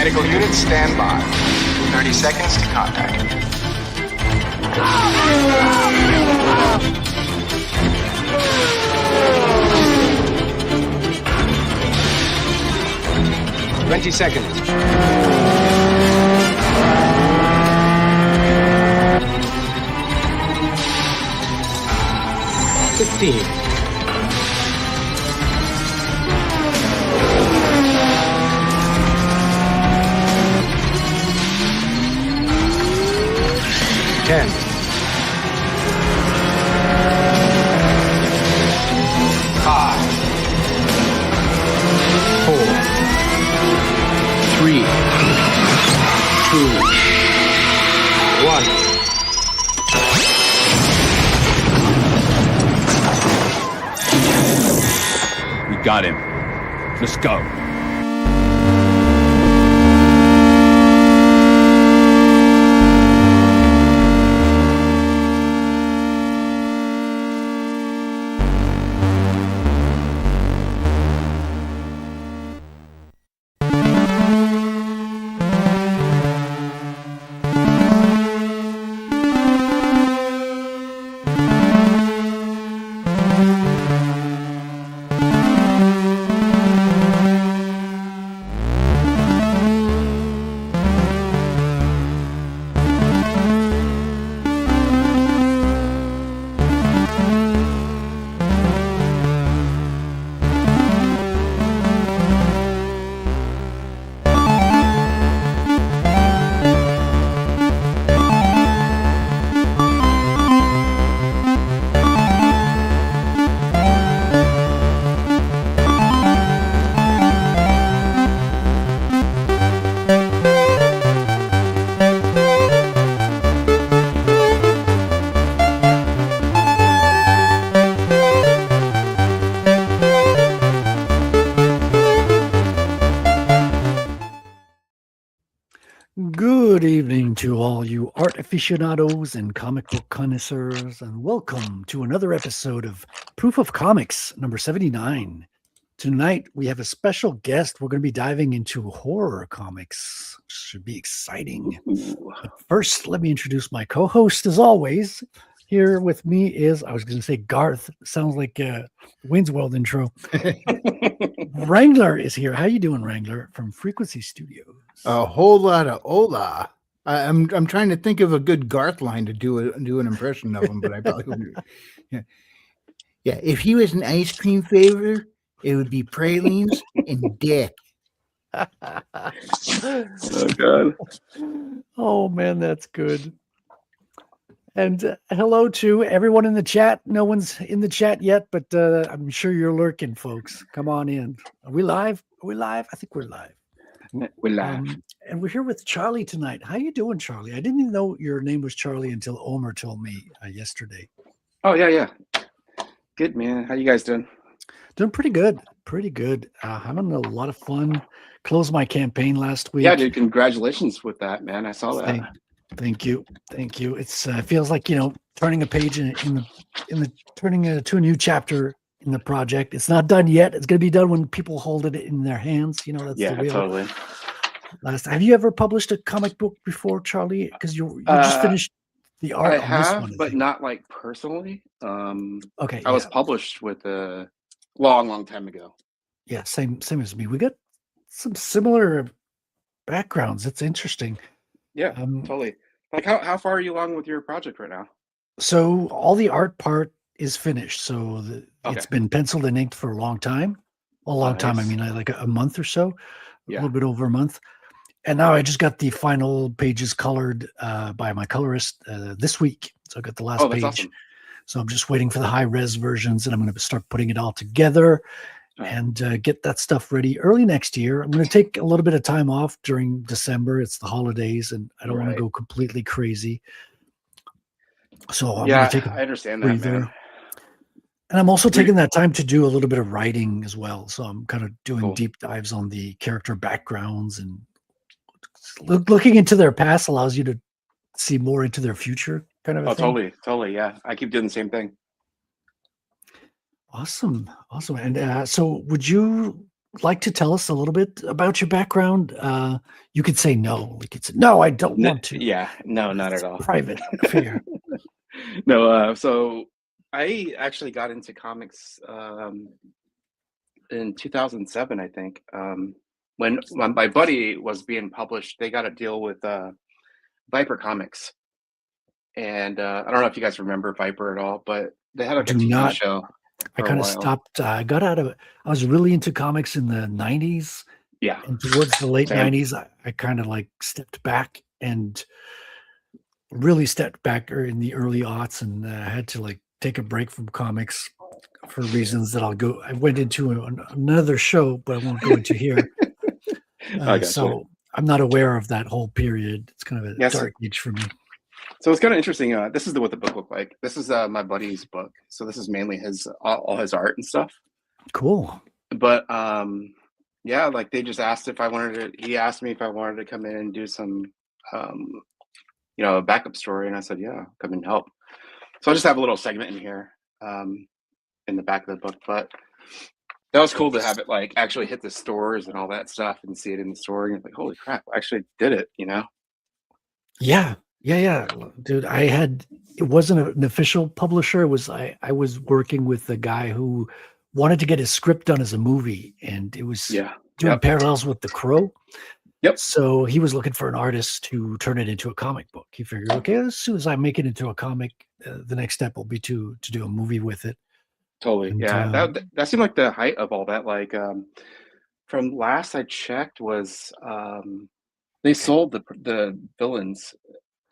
Medical units, stand by. 30 seconds to contact. 20 seconds. 15. 10. 5. 4. 3. 2. 1. We got him. Let's go. Good evening to all you art aficionados and comic book connoisseurs, and welcome to another episode of Proof of Comics number 79. Tonight we have a special guest. We're going to be diving into horror comics. Should be exciting. But first, let me introduce my co-host as always. Here with me is, I was going to say Garth. Sounds like a Wayne's World intro. Wrangler is here. How you doing, Wrangler, from Frequency Studios? A whole lot of hola. I'm trying to think of a good Garth line to do an impression of him, but I probably wouldn't. Yeah. If he was an ice cream flavor, it would be pralines and dick. Oh God. Oh man, that's good. And hello to everyone in the chat. No one's in the chat yet, but I'm sure you're lurking, folks. Come on in. Are we live? Are we live? I think we're live. We're live. And we're here with Charlie tonight. How you doing, Charlie? I didn't even know your name was Charlie until Omer told me yesterday. Oh yeah. Good, man. How you guys doing? Doing pretty good. Pretty good. Having a lot of fun. Closed my campaign last week. Yeah, dude. Congratulations with that, man. I saw that. Thank you. It's feels like, turning a page in the turning to a new chapter in the project. It's not done yet. It's going to be done when people hold it in their hands. That's the real. Totally. Have you ever published a comic book before, Charlie? Because you just finished the art. I have, this one, but not like personally. Okay. I was published with a long time ago. Yeah, same as me. We got some similar backgrounds. It's interesting. Yeah, totally. Like, how far are you along with your project right now? So all the art part is finished. So it's been penciled and inked for a long time. A long time. I mean, like a month or so, a little bit over a month. And now I just got the final pages colored by my colorist this week. So I got the last page. Awesome. So I'm just waiting for the high res versions, and I'm going to start putting it all together and get that stuff ready early next year. I'm going to take a little bit of time off during December. It's the holidays, and I don't want to go completely crazy. So I'm going to take I understand breather. That, man. And I'm also taking that time to do a little bit of writing as well. So I'm kind of doing deep dives on the character backgrounds, and looking into their past allows you to see more into their future kind of a thing. Totally. Yeah. I keep doing the same thing. Awesome. And so would you like to tell us a little bit about your background? You could say no. We could say no. I don't want to. Yeah, no, not It's at all. private affair. No, so I actually got into comics in 2007, I think. When my buddy was being published, they got a deal with Viper Comics, and I don't know if you guys remember Viper at all, but they had like a Do TV not. show I for a kind of while. stopped. I got out of it. I was really into comics in the 90s. Yeah, And towards the late same. 90s, I kind of like stepped back and really stepped back in the early aughts and had to like take a break from comics for reasons that I went into another show, but I won't go into here. So I'm not aware of that whole period. It's kind of a dark age for me. So it's kind of interesting. This is what the book looked like. This is my buddy's book. So this is mainly his all his art and stuff. Cool. But yeah, like they just asked if I wanted to. He asked me if I wanted to come in and do some, a backup story, and I said, yeah, come and help. So I just have a little segment in here, in the back of the book. But that was cool to have it like actually hit the stores and all that stuff and see it in the store. And it's like, holy crap, I actually did it, Yeah. Dude, it wasn't an official publisher. It was, I was working with the guy who wanted to get his script done as a movie, and it was doing parallels with The Crow. Yep. So he was looking for an artist to turn it into a comic book. He figured, okay, as soon as I make it into a comic, the next step will be to do a movie with it. Totally. And, that seemed like the height of all that. Like from last I checked was they sold the villains.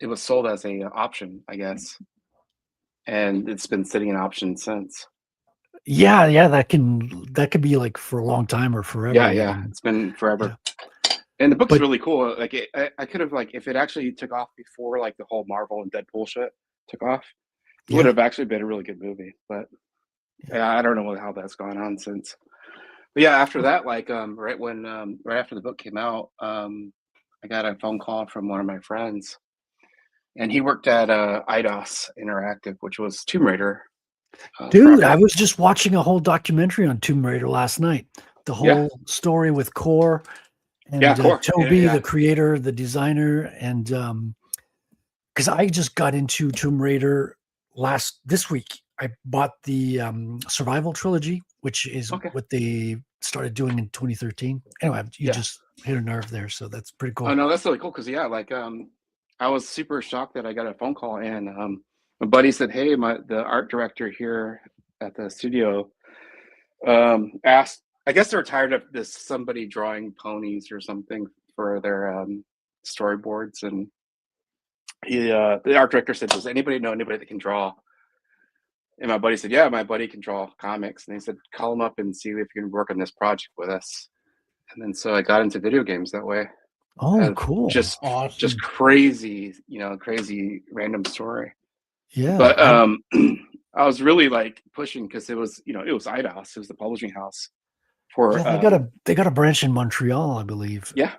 It was sold as a option, I guess, and it's been sitting in option since. Yeah, that could be like for a long time or forever. Yeah, it's been forever. Yeah. And the book's really cool. Like I could have like if it actually took off before like the whole Marvel and Deadpool shit took off, it would have actually been a really good movie. But I don't know how that's gone on since. But yeah, after that, like right after the book came out, I got a phone call from one of my friends. And he worked at IDOS Interactive, which was Tomb Raider. Dude, I was just watching a whole documentary on Tomb Raider last night. The whole story with Core and Toby, the creator, the designer, and because I just got into Tomb Raider this week. I bought the Survival Trilogy, which is what they started doing in 2013. Anyway, you just hit a nerve there, so that's pretty cool. Oh no, that's really cool because I was super shocked that I got a phone call and my buddy said, hey, the art director here at the studio asked, I guess they're tired of somebody drawing ponies or something for their storyboards. And the art director said, does anybody know anybody that can draw? And my buddy said, yeah, my buddy can draw comics. And they said, call him up and see if you can work on this project with us. And then so I got into video games that way. Oh, cool. Just awesome. Just crazy, crazy random story. Yeah. But I was really like pushing because it was IDOS, it was the publishing house for they got a branch in Montreal, I believe. Yeah.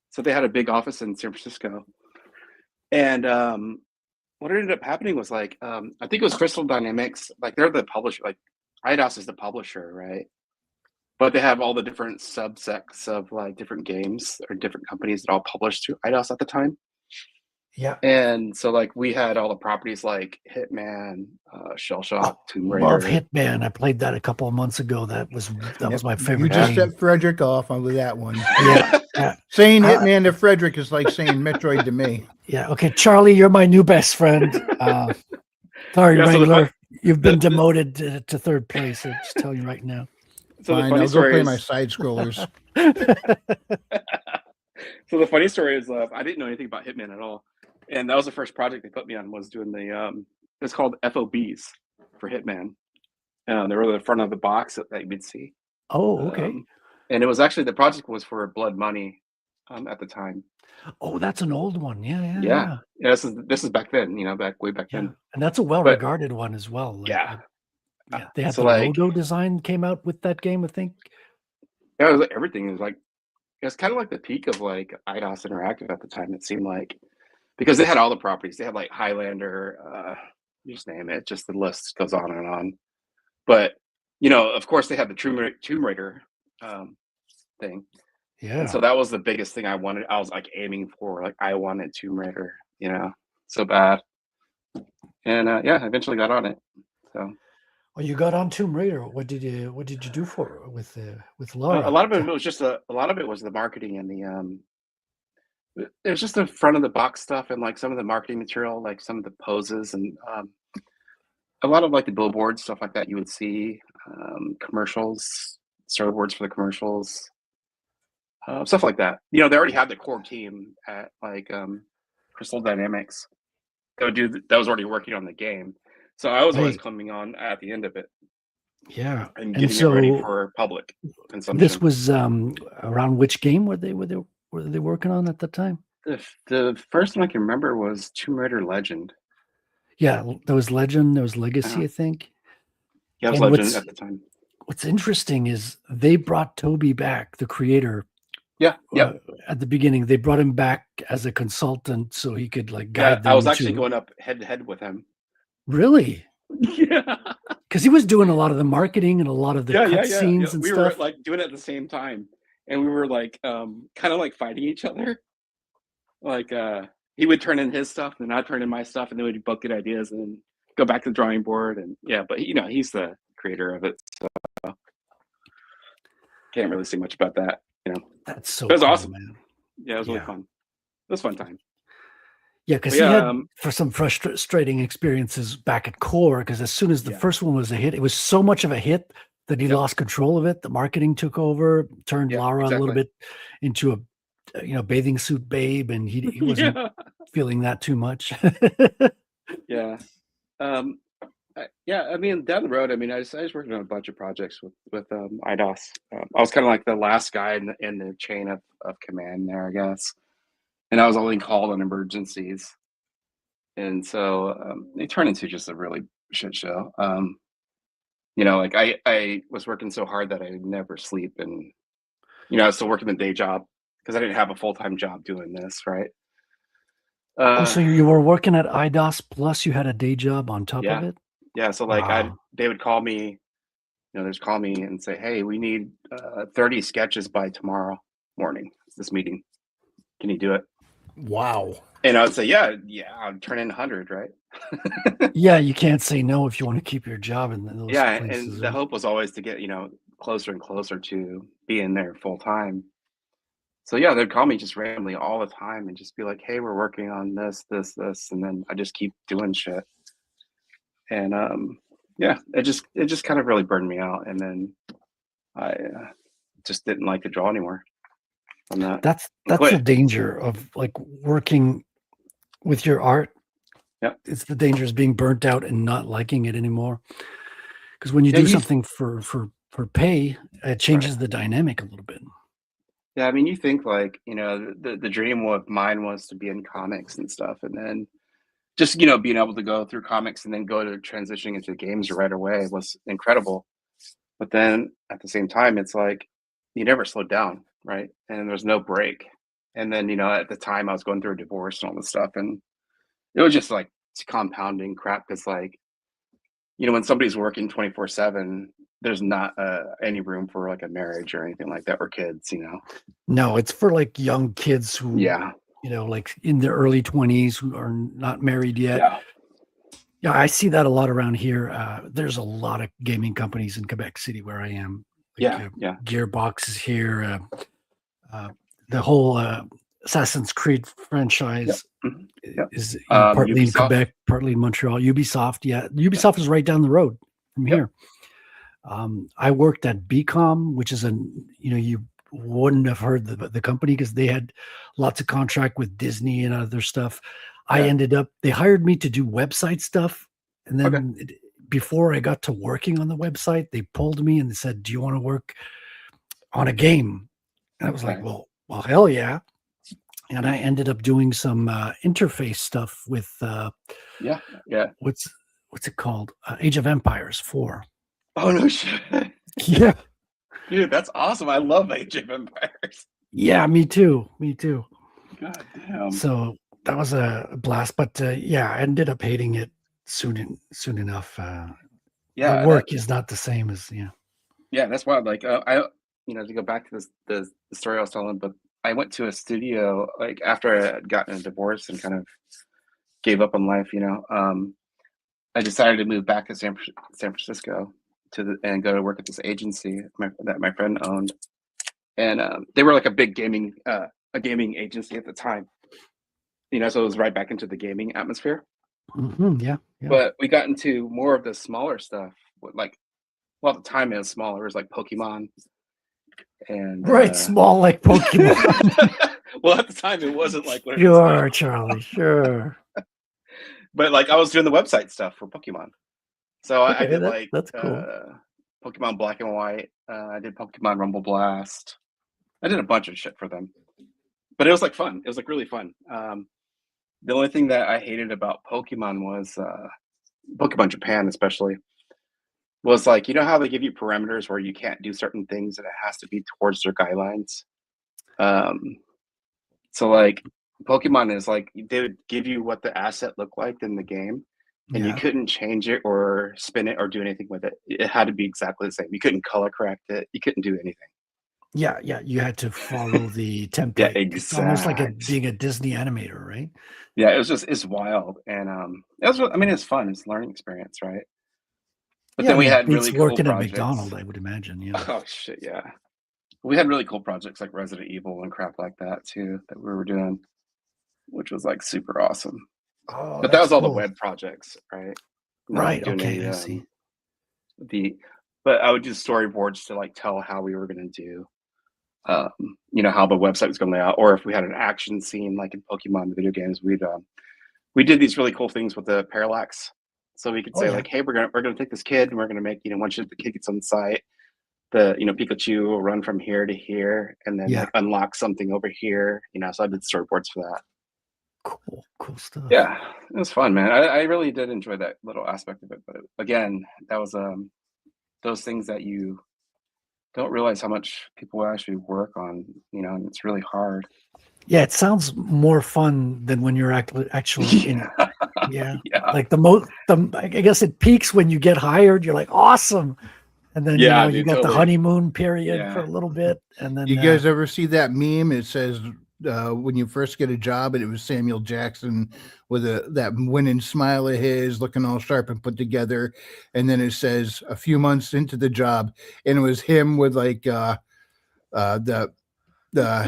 So they had a big office in San Francisco. And what ended up happening was like I think it was Crystal Dynamics, like they're the publisher, like IDOS is the publisher, right? But they have all the different subsects of like different games or different companies that all published through IDOS at the time. Yeah. And so like we had all the properties like Hitman, Shell Shock, Tomb Raider. Love Hitman. I played that a couple of months ago. That was my favorite. You just set Frederic off with that one. Yeah. Saying Hitman to Frederic is like saying Metroid to me. Yeah. Okay, Charlie, you're my new best friend. Sorry, Wrangler. You've been demoted to third place. I'm just telling you right now. So fine, I'll go play my side scrollers. So the funny story is I didn't know anything about Hitman at all. And that was the first project they put me on, was doing it's called FOBs for Hitman. They were the front of the box that you would see. Oh, okay. And it was actually, the project was for Blood Money at the time. Oh, that's an old one. Yeah. This is back then, way back then. And that's a well-regarded one as well. They had the logo design came out with that game, I think. Yeah, it was like everything. It was kind of like the peak of like IDOS Interactive at the time, it seemed like. Because they had all the properties. They had like Highlander, you just name it. Just the list goes on and on. But, of course they had the Tomb Raider thing. Yeah. And so that was the biggest thing I wanted. I was like aiming for, like I wanted Tomb Raider, so bad. And yeah, I eventually got on it. So. Well, you got on Tomb Raider. What did you do for it with Laura? A lot of it was just a lot of it was the marketing and it was just the front of the box stuff and like some of the marketing material, like some of the poses and a lot of like the billboards, stuff like that you would see, commercials, storyboards for the commercials, stuff like that. They already had the core team at like Crystal Dynamics that was already working on the game. So I was always coming on at the end of it. Yeah. And getting it ready for public consumption. This was around which game were they working on at the time? The first one I can remember was Tomb Raider Legend. Yeah, there was Legend, there was Legacy, I think. Yeah, it was Legend at the time. What's interesting is they brought Toby back, the creator. Yeah. At the beginning, they brought him back as a consultant so he could like guide them. I was actually going up head to head with him. Really? Yeah. Because he was doing a lot of the marketing and a lot of the cutscenes and we stuff. We were like doing it at the same time, and we were like kind of like fighting each other. Like he would turn in his stuff, and I'd turn in my stuff, and then we'd both get ideas and then go back to the drawing board. And but he's the creator of it, so can't really say much about that. That's so. It was cool, awesome, man. Yeah, it was really fun. It was a fun time. Yeah, because he had for some frustrating experiences back at Core. Because as soon as the first one was a hit, it was so much of a hit that he lost control of it. The marketing took over, turned Lara a little bit into a bathing suit babe, and he wasn't feeling that too much. Yeah. I mean, down the road, I was working on a bunch of projects with IDOS. I was kind of like the last guy in the chain of command there, I guess. And I was only called on emergencies. And so it turned into just a really shit show. Like I was working so hard that I would never sleep. And, I was still working the day job because I didn't have a full-time job doing this, right? So you were working at IDOS plus you had a day job on top of it? Yeah, so like they would call me, they'd call me and say, hey, we need 30 sketches by tomorrow morning, this meeting. Can you do it? Wow. And I would say, yeah, I'd turn in 100, right? Yeah, you can't say no if you want to keep your job in those places. And the hope was always to get, closer and closer to being there full time. So yeah, they'd call me just randomly all the time and just be like, hey, we're working on this, and then I just keep doing shit. And it just kind of really burned me out, and then I just didn't like to draw anymore from that. That's the danger of like working with your art. Yeah, it's the danger of being burnt out and not liking it anymore. Because when you do something for pay, it changes the dynamic a little bit. Yeah, you think like the dream of mine was to be in comics and stuff, and then just being able to go through comics and then go to transitioning into games right away was incredible. But then at the same time, it's like you never slowed down, right? And there's no break. And then at the time I was going through a divorce and all this stuff, and it was just like compounding crap. Because like when somebody's working 24/7, there's not any room for like a marriage or anything like that, or kids. No, it's for like young kids who like in their early 20s who are not married yet. Yeah, I see that a lot around here. There's a lot of gaming companies in Quebec City where I am. Like, Gearbox is here. The whole Assassin's Creed franchise is partly in Quebec, partly in Montreal. Ubisoft, Ubisoft is right down the road from here. I worked at BCom, which is you wouldn't have heard the company because they had lots of contract with Disney and other stuff. They hired me to do website stuff. And then before I got to working on the website, they pulled me and they said, do you want to work on a game? And I was like, well, hell yeah. And I ended up doing some interface stuff with, what's it called? Age of Empires 4. Oh, no shit. Yeah. Dude, that's awesome. I love Age of Empires. Yeah, me too. God damn. So that was a blast. But I ended up hating it soon enough. The work is not the same as, Yeah, that's wild. Like, to go back to the story I was telling, but I went to a studio like after I had gotten a divorce and kind of gave up on life. I decided to move back to San Francisco and go to work at this agency that my friend owned, and they were like a big gaming agency at the time. So it was right back into the gaming atmosphere. Yeah. But we got into more of the smaller stuff. At the time it was smaller. It was like Pokemon. And right, small like Pokemon. Well, at the time it wasn't like what it is Sure, now. Charlie, sure. But like I was doing the website stuff for Pokemon. So I did that's cool. Pokemon Black and White. I did Pokemon Rumble Blast. I did a bunch of shit for them. But it was like fun. It was like really fun. The only thing that I hated about Pokemon was Pokemon Japan especially was like, how they give you parameters where you can't do certain things and it has to be towards their guidelines. So like Pokemon is like they would give you what the asset looked like in the game and you couldn't change it or spin it or do anything with it. It had to be exactly the same. You couldn't color correct it. You couldn't do anything. Yeah, you had to follow the template. Yeah, It's almost like being a Disney animator, right? Yeah, it's wild, and it's fun. It's a learning experience, right? But then we had really cool working projects. at McDonald's, I would imagine. Yeah. Oh shit, yeah. We had really cool projects like Resident Evil and crap like that too that we were doing, which was like super awesome. Oh, but that was all cool. the web projects, right? Right. Okay. I see. But I would do storyboards to like tell how we were going to do. How the website was going to lay out, or if we had an action scene like in Pokemon video games, we did these really cool things with the parallax. So we could say like, hey, we're gonna take this kid and we're gonna make once the kid gets on the site, the Pikachu will run from here to here and then like unlock something over here. So I did storyboards for that. Cool stuff. Yeah, it was fun, man. I really did enjoy that little aspect of it. But again, that was those things that you don't realize how much people actually work on, and it's really hard. Yeah, it sounds more fun than when you're actually in it. Yeah. Like I guess it peaks when you get hired. You're like, awesome. And then, you got the honeymoon period for a little bit. And then you guys ever see that meme? It says when you first get a job, and it was Samuel Jackson with that winning smile of his, looking all sharp and put together. And then it says a few months into the job, and it was him with like the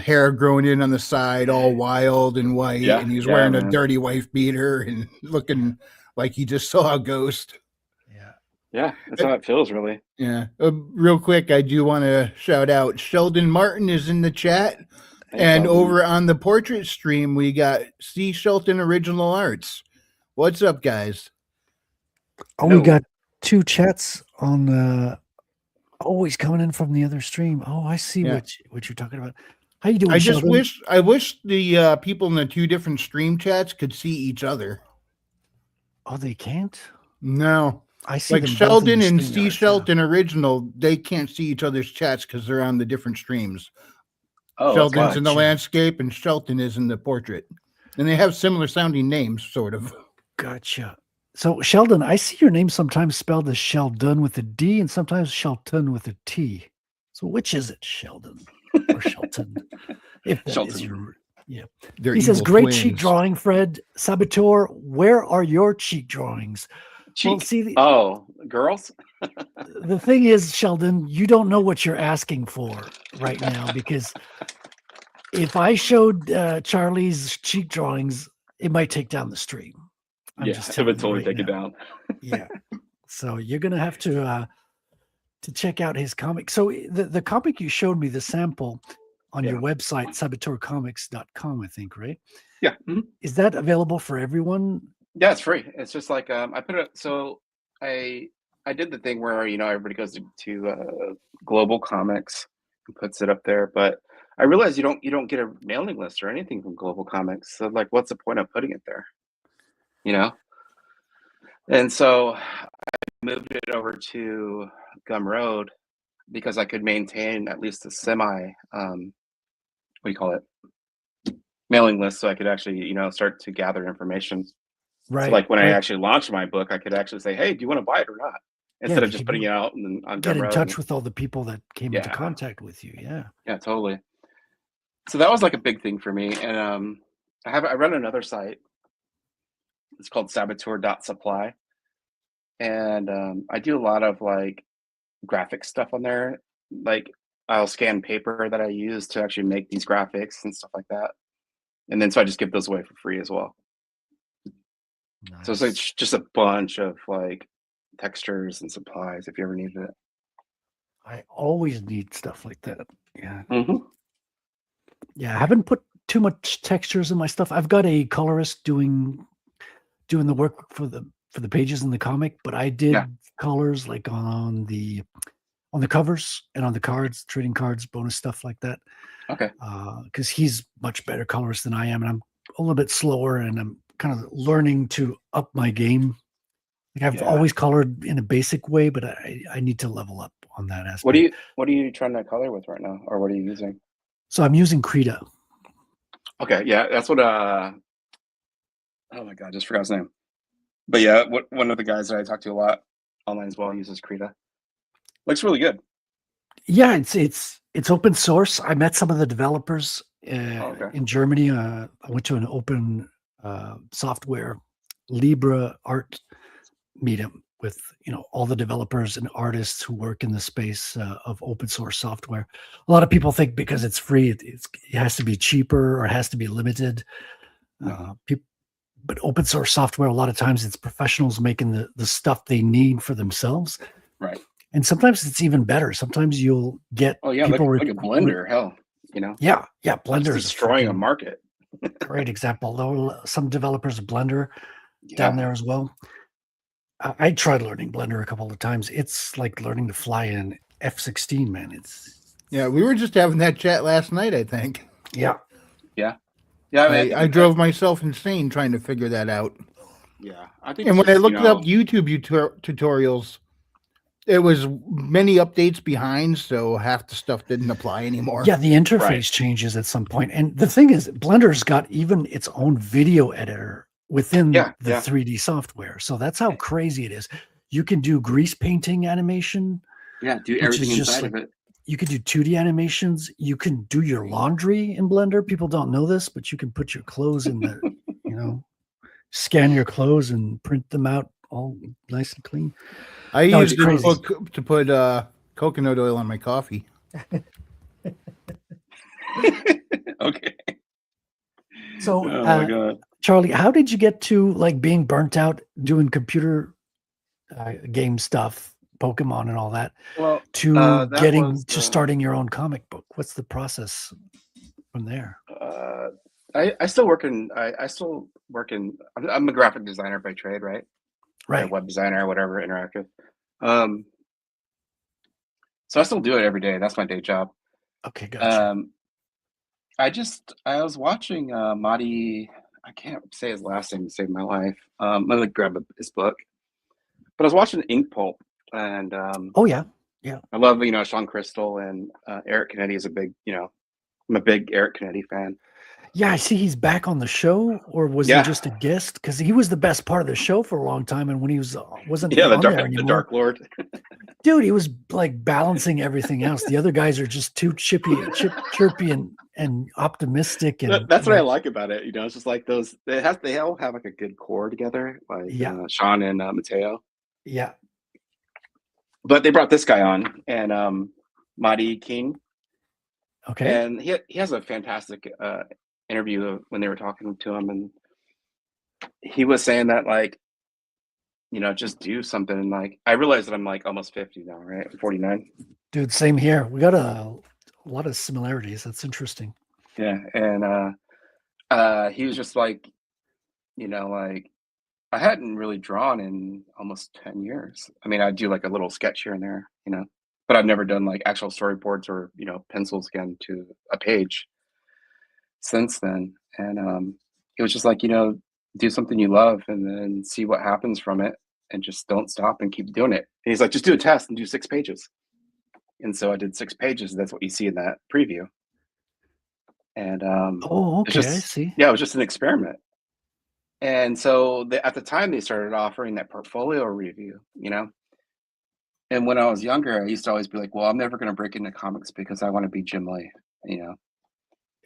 hair growing in on the side, all wild and white, and he's wearing a dirty wife beater and looking like he just saw a ghost. Yeah, that's how it feels, really. Yeah. Real quick, I do want to shout out Sheldon Martin is in the chat. And over on the portrait stream, we got C. Shelton Original Arts. What's up, guys? Oh, we got 2 chats on always coming in from the other stream. Oh, I see what you're talking about. How you doing, Sheldon? I wish the people in the 2 different stream chats could see each other. Oh, they can't? No. I see like Sheldon and C. Shelton Original, they can't see each other's chats because they're on the different streams. Oh, Sheldon's in the landscape and Shelton is in the portrait. And they have similar sounding names, sort of. Gotcha. So, Sheldon, I see your name sometimes spelled as Sheldon with a D and sometimes Shelton with a T. So, which is it, Sheldon or Shelton? If that is your, he says, great cheek drawing, Fred. Saboteur, where are your cheek drawings? Well, see, girls. The thing is, Sheldon, you don't know what you're asking for right now, because if I showed Charlie's cheek drawings, it might take down the stream. It would totally take it down. Yeah. So you're gonna have to check out his comic. So the comic you showed me, the sample on your website, saboteurcomics.com, I think, right? Yeah. Mm-hmm. Is that available for everyone? Yeah, it's free. It's just like I put it. So I did the thing where everybody goes to Global Comics and puts it up there, but I realized you don't get a mailing list or anything from Global Comics. So like, what's the point of putting it there? And so I moved it over to Gumroad because I could maintain at least a semi mailing list, so I could actually start to gather information. Right. So like when I actually launched my book, I could actually say, hey, do you want to buy it or not? instead of just putting it out and on get in Gumroad. touch with all the people that came into Yeah. contact with you. Yeah. Yeah, totally. So that was like a big thing for me. And I run another site. It's called Saboteur.supply. And I do a lot of like graphic stuff on there. Like I'll scan paper that I use to actually make these graphics and stuff like that. And then so I just give those away for free as well. Nice. So it's like just a bunch of like textures and supplies if you ever needed it. I always need stuff like that. Yeah. Mm-hmm. Yeah, I haven't put too much textures in my stuff. I've got a colorist doing the work for the pages in the comic, but I did colors like on the covers and on the cards, trading cards, bonus stuff like that. Okay. Because he's much better colorist than I am, and I'm a little bit slower, and I'm kind of learning to up my game. Like I've always colored in a basic way, but I need to level up on that aspect. What are you trying to color with right now, or what are you using? So I'm using Krita. Okay, yeah, that's what. Oh my god, just forgot his name. But yeah, one of the guys that I talk to a lot online as well uses Krita. Looks really good. Yeah, it's open source. I met some of the developers in Germany. I went to an open software Libra art meetup with all the developers and artists who work in the space of open source software. A lot of people think because it's free, it has to be cheaper or it has to be limited. But open source software, a lot of times it's professionals making the stuff they need for themselves. Right. And sometimes it's even better. Sometimes you'll get people like a Blender, hell, Yeah, Blender is destroying a market. Great example. Though some developers of Blender down there as well. I tried learning Blender a couple of times. It's like learning to fly in F-16, man. We were just having that chat last night, I think. Yeah. I drove myself insane trying to figure that out. Yeah, I think. And when I looked up YouTube tutorials, it was many updates behind, so half the stuff didn't apply anymore. Yeah, the interface changes at some point. And the thing is, Blender's got even its own video editor within the 3D software. So that's how crazy it is. You can do grease painting animation. Yeah, do everything inside of it. You can do 2D animations. You can do your laundry in Blender. People don't know this, but you can put your clothes in the, scan your clothes and print them out all nice and clean. I used it to put coconut oil on my coffee. Okay. So, oh my God. Charlie, how did you get to like being burnt out doing computer game stuff, Pokemon and all that, to getting to starting your own comic book? What's the process from there? I still work in. I'm a graphic designer by trade, right? Right. Web designer, whatever, interactive. So I still do it every day. That's my day job. Okay, gotcha. I was watching Madi. I can't say his last name to save my life. I'm gonna grab his book. But I was watching Ink Pulp, and yeah. I love Sean Crystal and Eric Kennedy is a big I'm a big Eric Kennedy fan. Yeah, I see he's back on the show, or was he just a guest? Because he was the best part of the show for a long time, and when he wasn't on there anymore, the Dark Lord, dude, he was like balancing everything else. The other guys are just too chirpy, and optimistic, and that's what I like about it. It's just like those. They all have like a good core together, like Sean and Mateo. Yeah, but they brought this guy on, and Madi King. Okay, and he has a fantastic interview when they were talking to him, and he was saying that just do something. And like I realized that I'm like almost 50 now, right? I'm 49. Dude, same here. We got a lot of similarities. That's interesting. Yeah, and he was just like, I hadn't really drawn in almost 10 years. I mean, I do like a little sketch here and there, but I've never done like actual storyboards or pencils again to a page since then. And it was just like, do something you love and then see what happens from it, and just don't stop and keep doing it. And he's like, just do a test and do 6 pages. And so I did 6 pages. That's what you see in that preview. And okay, I see. Yeah, it was just an experiment. And so at the time they started offering that portfolio review, And when I was younger, I used to always be like, well, I'm never going to break into comics because I want to be Jim Lee, you know?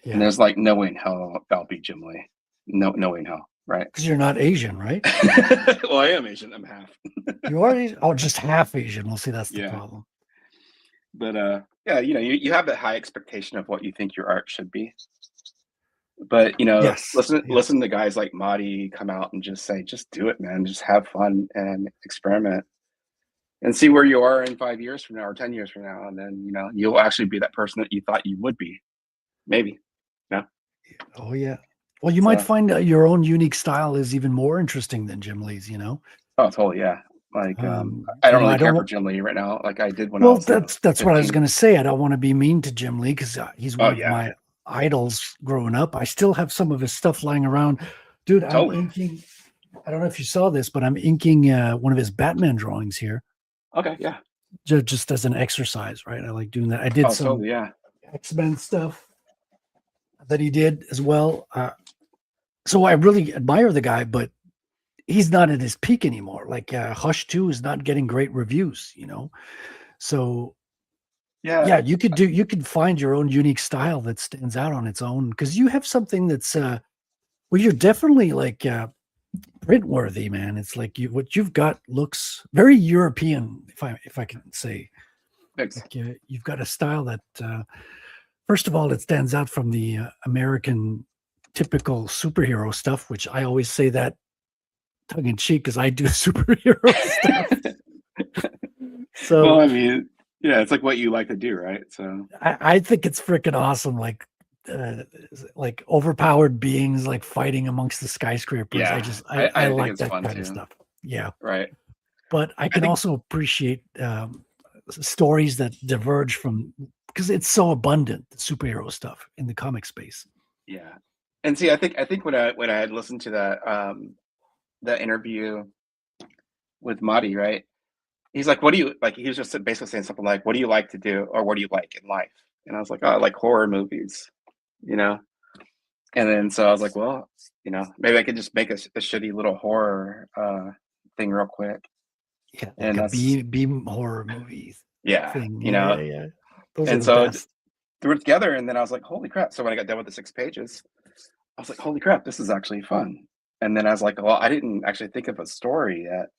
Yeah. And there's like no way in hell I'll be Jim Lee. No way in hell, right? Because you're not Asian, right? Well, I am Asian. I'm half. You are Asian? Oh, just half Asian. We'll see. That's the problem. But yeah, you know, you have that high expectation of what you think your art should be. But you know, listen to guys like Mahdi come out and just say, just do it, man. Just have fun and experiment. And see where you are in 5 years from now or 10 years from now. And then, you know, you'll actually be that person that you thought you would be. Maybe. Yeah. Oh, yeah. Well, you might find your own unique style is even more interesting than Jim Lee's, you know? Oh, totally. Yeah. Like, I don't really care for Jim Lee right now. Like I did when I was that's what I was going to say. I don't want to be mean to Jim Lee because he's one of my idols growing up. I still have some of his stuff lying around. Dude, I'm inking. I don't know if you saw this, but I'm inking one of his Batman drawings here. Okay, yeah. Just as an exercise, right? I like doing that. I did some X-Men stuff that he did as well. So I really admire the guy, but he's not at his peak anymore. Like Hush 2 is not getting great reviews, you know? So yeah, you could find your own unique style that stands out on its own because you have something that's well, you're definitely like print worthy, man. It's like what you've got looks very European, if I can say. Like, you've got a style that first of all, it stands out from the American typical superhero stuff, which I always say that tongue in cheek because I do superhero stuff. So well, I mean, yeah, it's like what you like to do, right? So I think it's freaking awesome. Like overpowered beings like fighting amongst the skyscrapers. Yeah, I like that kind of stuff. Yeah. Right. But I can also appreciate stories that diverge from because it's so abundant, the superhero stuff in the comic space. Yeah. And see, I think when I had listened to that interview with Mahdi, right? He's like, what do you like? He was just basically saying something like, what do you like to do? Or what do you like in life? And I was like, oh, I like horror movies. You know, and then so I was like, well, you know, maybe I could just make a shitty little horror thing real quick. Yeah, like and a B horror movies. Yeah, thing. You know, yeah. Those and so threw it together, and then I was like, holy crap! So when I got done with the 6 pages, I was like, holy crap, this is actually fun. And then I was like, well, I didn't actually think of a story yet,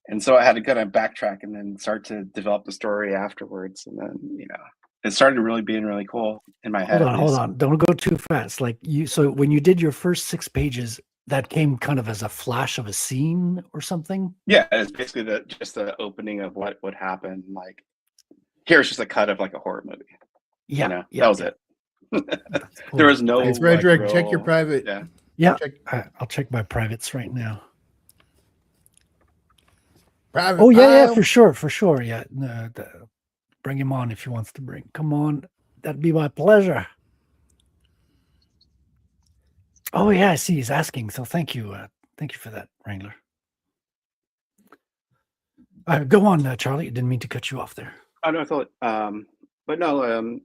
and so I had to kind of backtrack and then start to develop the story afterwards, and then you know. It started really being really cool in my head. Hold on. Don't go too fast. Like so when you did your first 6 pages, that came kind of as a flash of a scene or something? Yeah, it's basically just the opening of what would happen. Like here's just a cut of like a horror movie. Yeah. You know, that was it. Cool. There was no. Thanks, Frederic. Check your private. Yeah. I'll check my privates right now. Private. Oh yeah, for sure. Yeah. Bring him on if he wants to bring. Come on. That'd be my pleasure. Oh, yeah, I see he's asking. So thank you. Thank you for that, Wrangler. Go on, Charlie. I didn't mean to cut you off there. Oh, no, I thought, but no,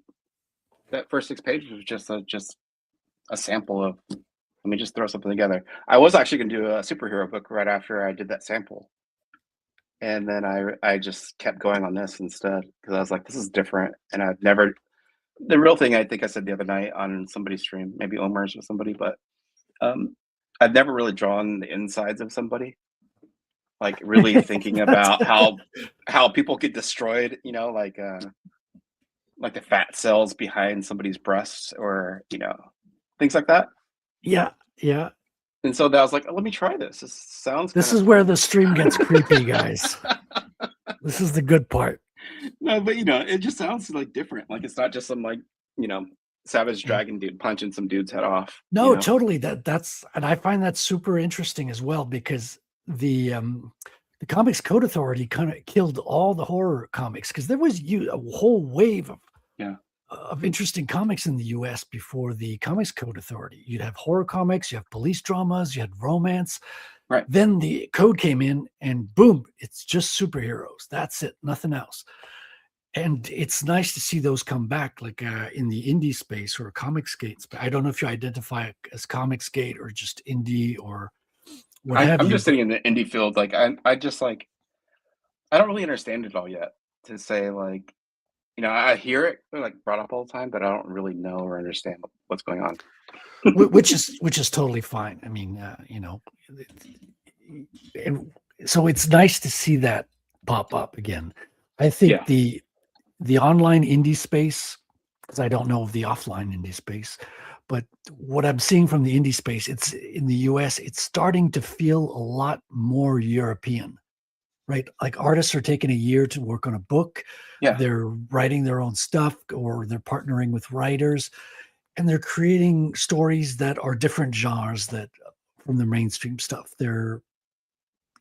that first 6 pages was just a sample of, let me just throw something together. I was actually going to do a superhero book right after I did that sample. And then I just kept going on this instead because I was like, this is different. And I've never, the real thing I think I said the other night on somebody's stream, maybe Omar's or somebody, but I've never really drawn the insides of somebody. Like really thinking about how people get destroyed, you know, like the fat cells behind somebody's breasts or, you know, things like that. Yeah. Yeah. And so that I was like, oh, let me try this. This is where the stream gets creepy, guys. This is the good part. No, but you know, it just sounds like different. Like it's not just some like, you know, savage dragon dude punching some dude's head off. No, you know? Totally. That's and I find that super interesting as well because the Comics Code Authority kind of killed all the horror comics because there was a whole wave of interesting comics in the US before the Comics Code Authority. You'd have horror comics, you have police dramas, you had romance. Right. Then the code came in and boom, it's just superheroes. That's it, nothing else. And it's nice to see those come back like in the indie space or Comicsgate. I don't know if you identify as Comicsgate or just indie or what have you. I'm just sitting in the indie field. Like I just like I don't really understand it all yet. To say like, I hear it like brought up all the time, but I don't really know or understand what's going on. which is totally fine. I mean, and so it's nice to see that pop up again. I think the online indie space, because I don't know of the offline indie space, but what I'm seeing from the indie space, it's in the US, it's starting to feel a lot more European, right? Like artists are taking a year to work on a book. Yeah. They're writing their own stuff, or they're partnering with writers, and they're creating stories that are different genres that from the mainstream stuff.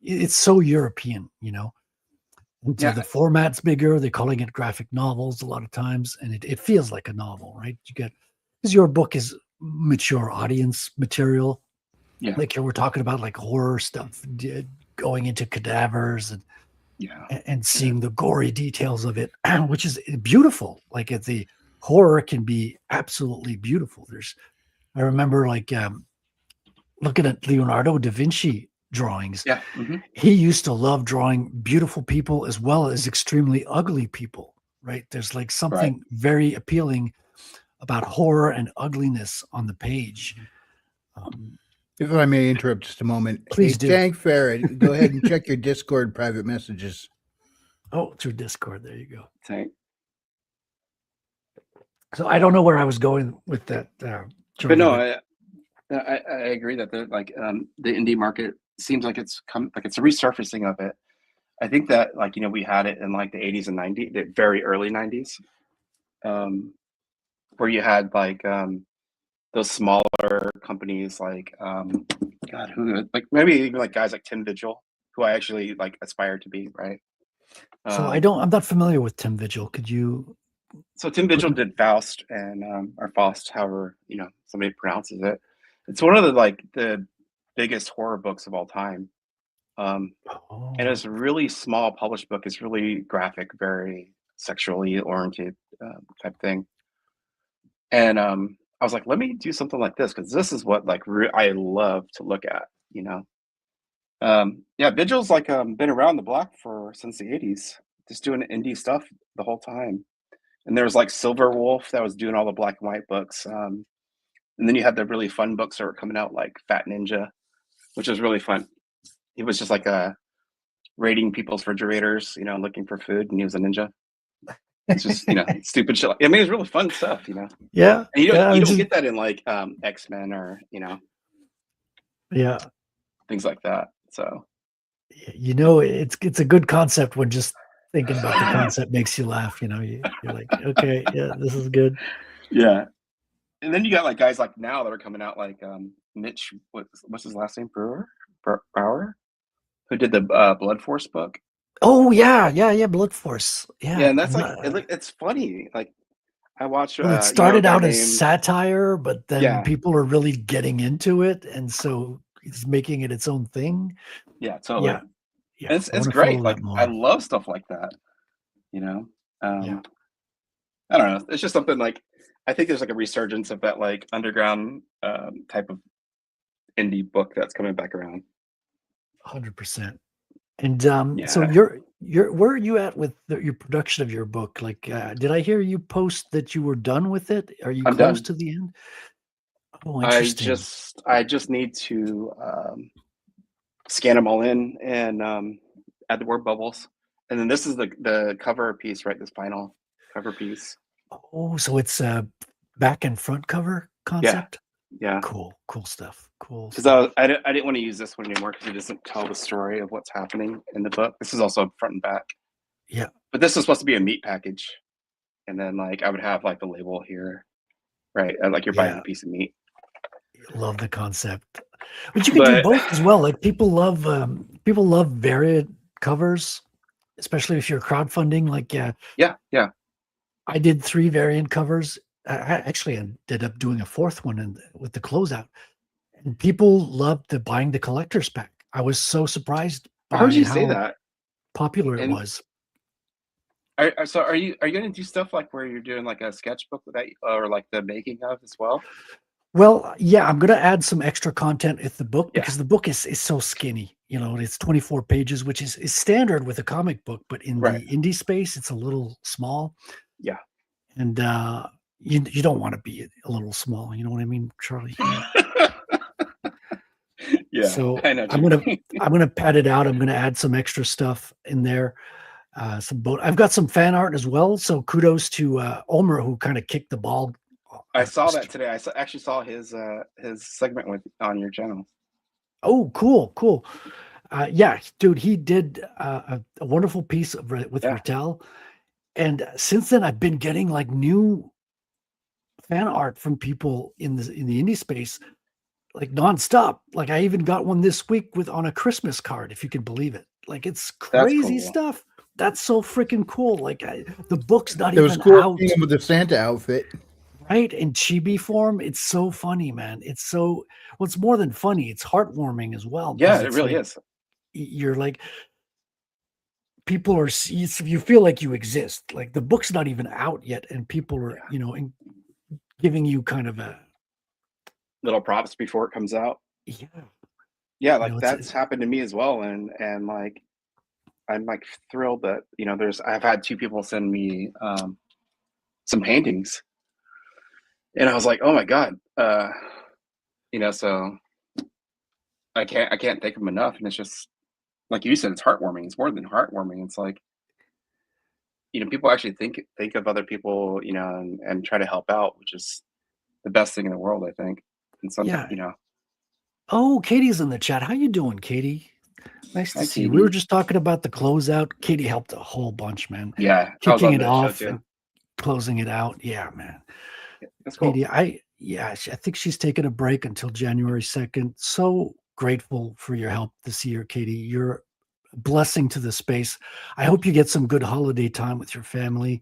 It's so European, And so the format's bigger. They're calling it graphic novels a lot of times, and it feels like a novel, right? Because your book is mature audience material. Yeah. Like we're talking about like horror stuff, going into cadavers and seeing the gory details of it, which is beautiful. Like the horror can be absolutely beautiful. I remember like looking at Leonardo da Vinci drawings. Yeah. He used to love drawing beautiful people as well as extremely ugly people, right? There's like something very appealing about horror and ugliness on the page. If I may interrupt just a moment. Please do. Tank Ferret, go ahead and check your Discord private messages. Oh, through Discord. There you go. Tank. So I don't know where I was going with that. But no, I agree that the indie market seems like it's a resurfacing of it. I think that we had it in like the 80s and 90s, the very early 90s, where you had like those smaller companies like maybe even like guys like Tim Vigil, who I actually like aspire to be, right? So I'm not familiar with Tim Vigil. Could you? So Tim Vigil did Faust and or Faust, however somebody pronounces it. It's one of the biggest horror books of all time. And it's a really small published book. It's really graphic, very sexually oriented type thing. And I was like, let me do something like this, because this is what I love to look at, Vigil's been around the block since the 80s, just doing indie stuff the whole time. And there was like Silver Wolf that was doing all the black and white books. And then you had the really fun books that were coming out, like Fat Ninja, which was really fun. He was just raiding people's refrigerators, looking for food, and he was a ninja. It's just stupid shit. I mean, it's really fun stuff, Yeah. And you don't get that in X-Men or things like that. So it's a good concept when just thinking about the concept makes you laugh. You're like, okay, yeah, this is good. Yeah. And then you got guys now that are coming out Mitch, what's his last name? Brower, who did the Blood Force book. Oh yeah, Blood Force. Yeah, and that's it's funny. I watched. Well, it started out as satire, but then people are really getting into it, and so it's making it its own thing. Yeah, totally. Yeah, it's great. I love stuff like that. I don't know. It's just something I think there's a resurgence of that underground type of indie book that's coming back around. 100%. And so you're where are you at with your production of your book? Did I hear you post that you were done with it? Are you close to the end? Oh, interesting. I just need to scan them all in and add the word bubbles, and then this is the cover piece, right? This final cover piece. Oh, so it's a back and front cover concept. Yeah. Cool stuff. Because I didn't want to use this one anymore because it doesn't tell the story of what's happening in the book. This is also front and back. Yeah. But this is supposed to be a meat package, and then I would have the label here, right? You're buying a piece of meat. Love the concept, but you can do both as well. People love varied covers, especially if you're crowdfunding. Yeah. I did 3 variant covers. I actually ended up doing a 4th one with the closeout, and people loved buying the collector's pack. I was so surprised by I heard you say that popular it was. So are you going to do stuff where you're doing a sketchbook with that, or the making of as well? Well, yeah, I'm going to add some extra content with the book because the book is so skinny. it's 24 pages, which is standard with a comic book, but in the indie space, it's a little small. Yeah. And you don't want to be a little small. You know what I mean, Charlie? Yeah. So I know. I'm gonna pad it out. I'm gonna add some extra stuff in there. I've got some fan art as well. So kudos to Ulmer, who kind of kicked the ball. I saw that today. I actually saw his segment on your channel. Oh, cool. Yeah, dude, he did a wonderful piece with Ratel. And since then, I've been getting like new fan art from people in the indie space, like nonstop. Like I even got one this week on a Christmas card, if you can believe it. Like it's crazy stuff. That's so freaking cool. Like the book's not even out. With the Santa outfit. Right, in chibi form, it's so funny, man. It's more than funny. It's heartwarming as well. Yeah, it really is. You're like, people are, you feel like you exist. Like the book's not even out yet, and people are, giving you kind of a little props before it comes out. Yeah, like that's happened to me as well, and like I'm like thrilled that I've had 2 people send me some paintings. And I was like, oh my God, so I can't thank them enough. And it's just like you said, it's heartwarming. It's more than heartwarming. It's like, people actually think of other people, and try to help out, which is the best thing in the world, I think. And something, Oh, Katie's in the chat. How you doing, Katie? Nice to see you. We were just talking about the closeout. Katie helped a whole bunch, man. Yeah. Kicking it off and closing it out. Yeah, man. That's cool. Katie, I think she's taking a break until January 2nd. So grateful for your help this year, Katie. You're a blessing to the space. I hope you get some good holiday time with your family.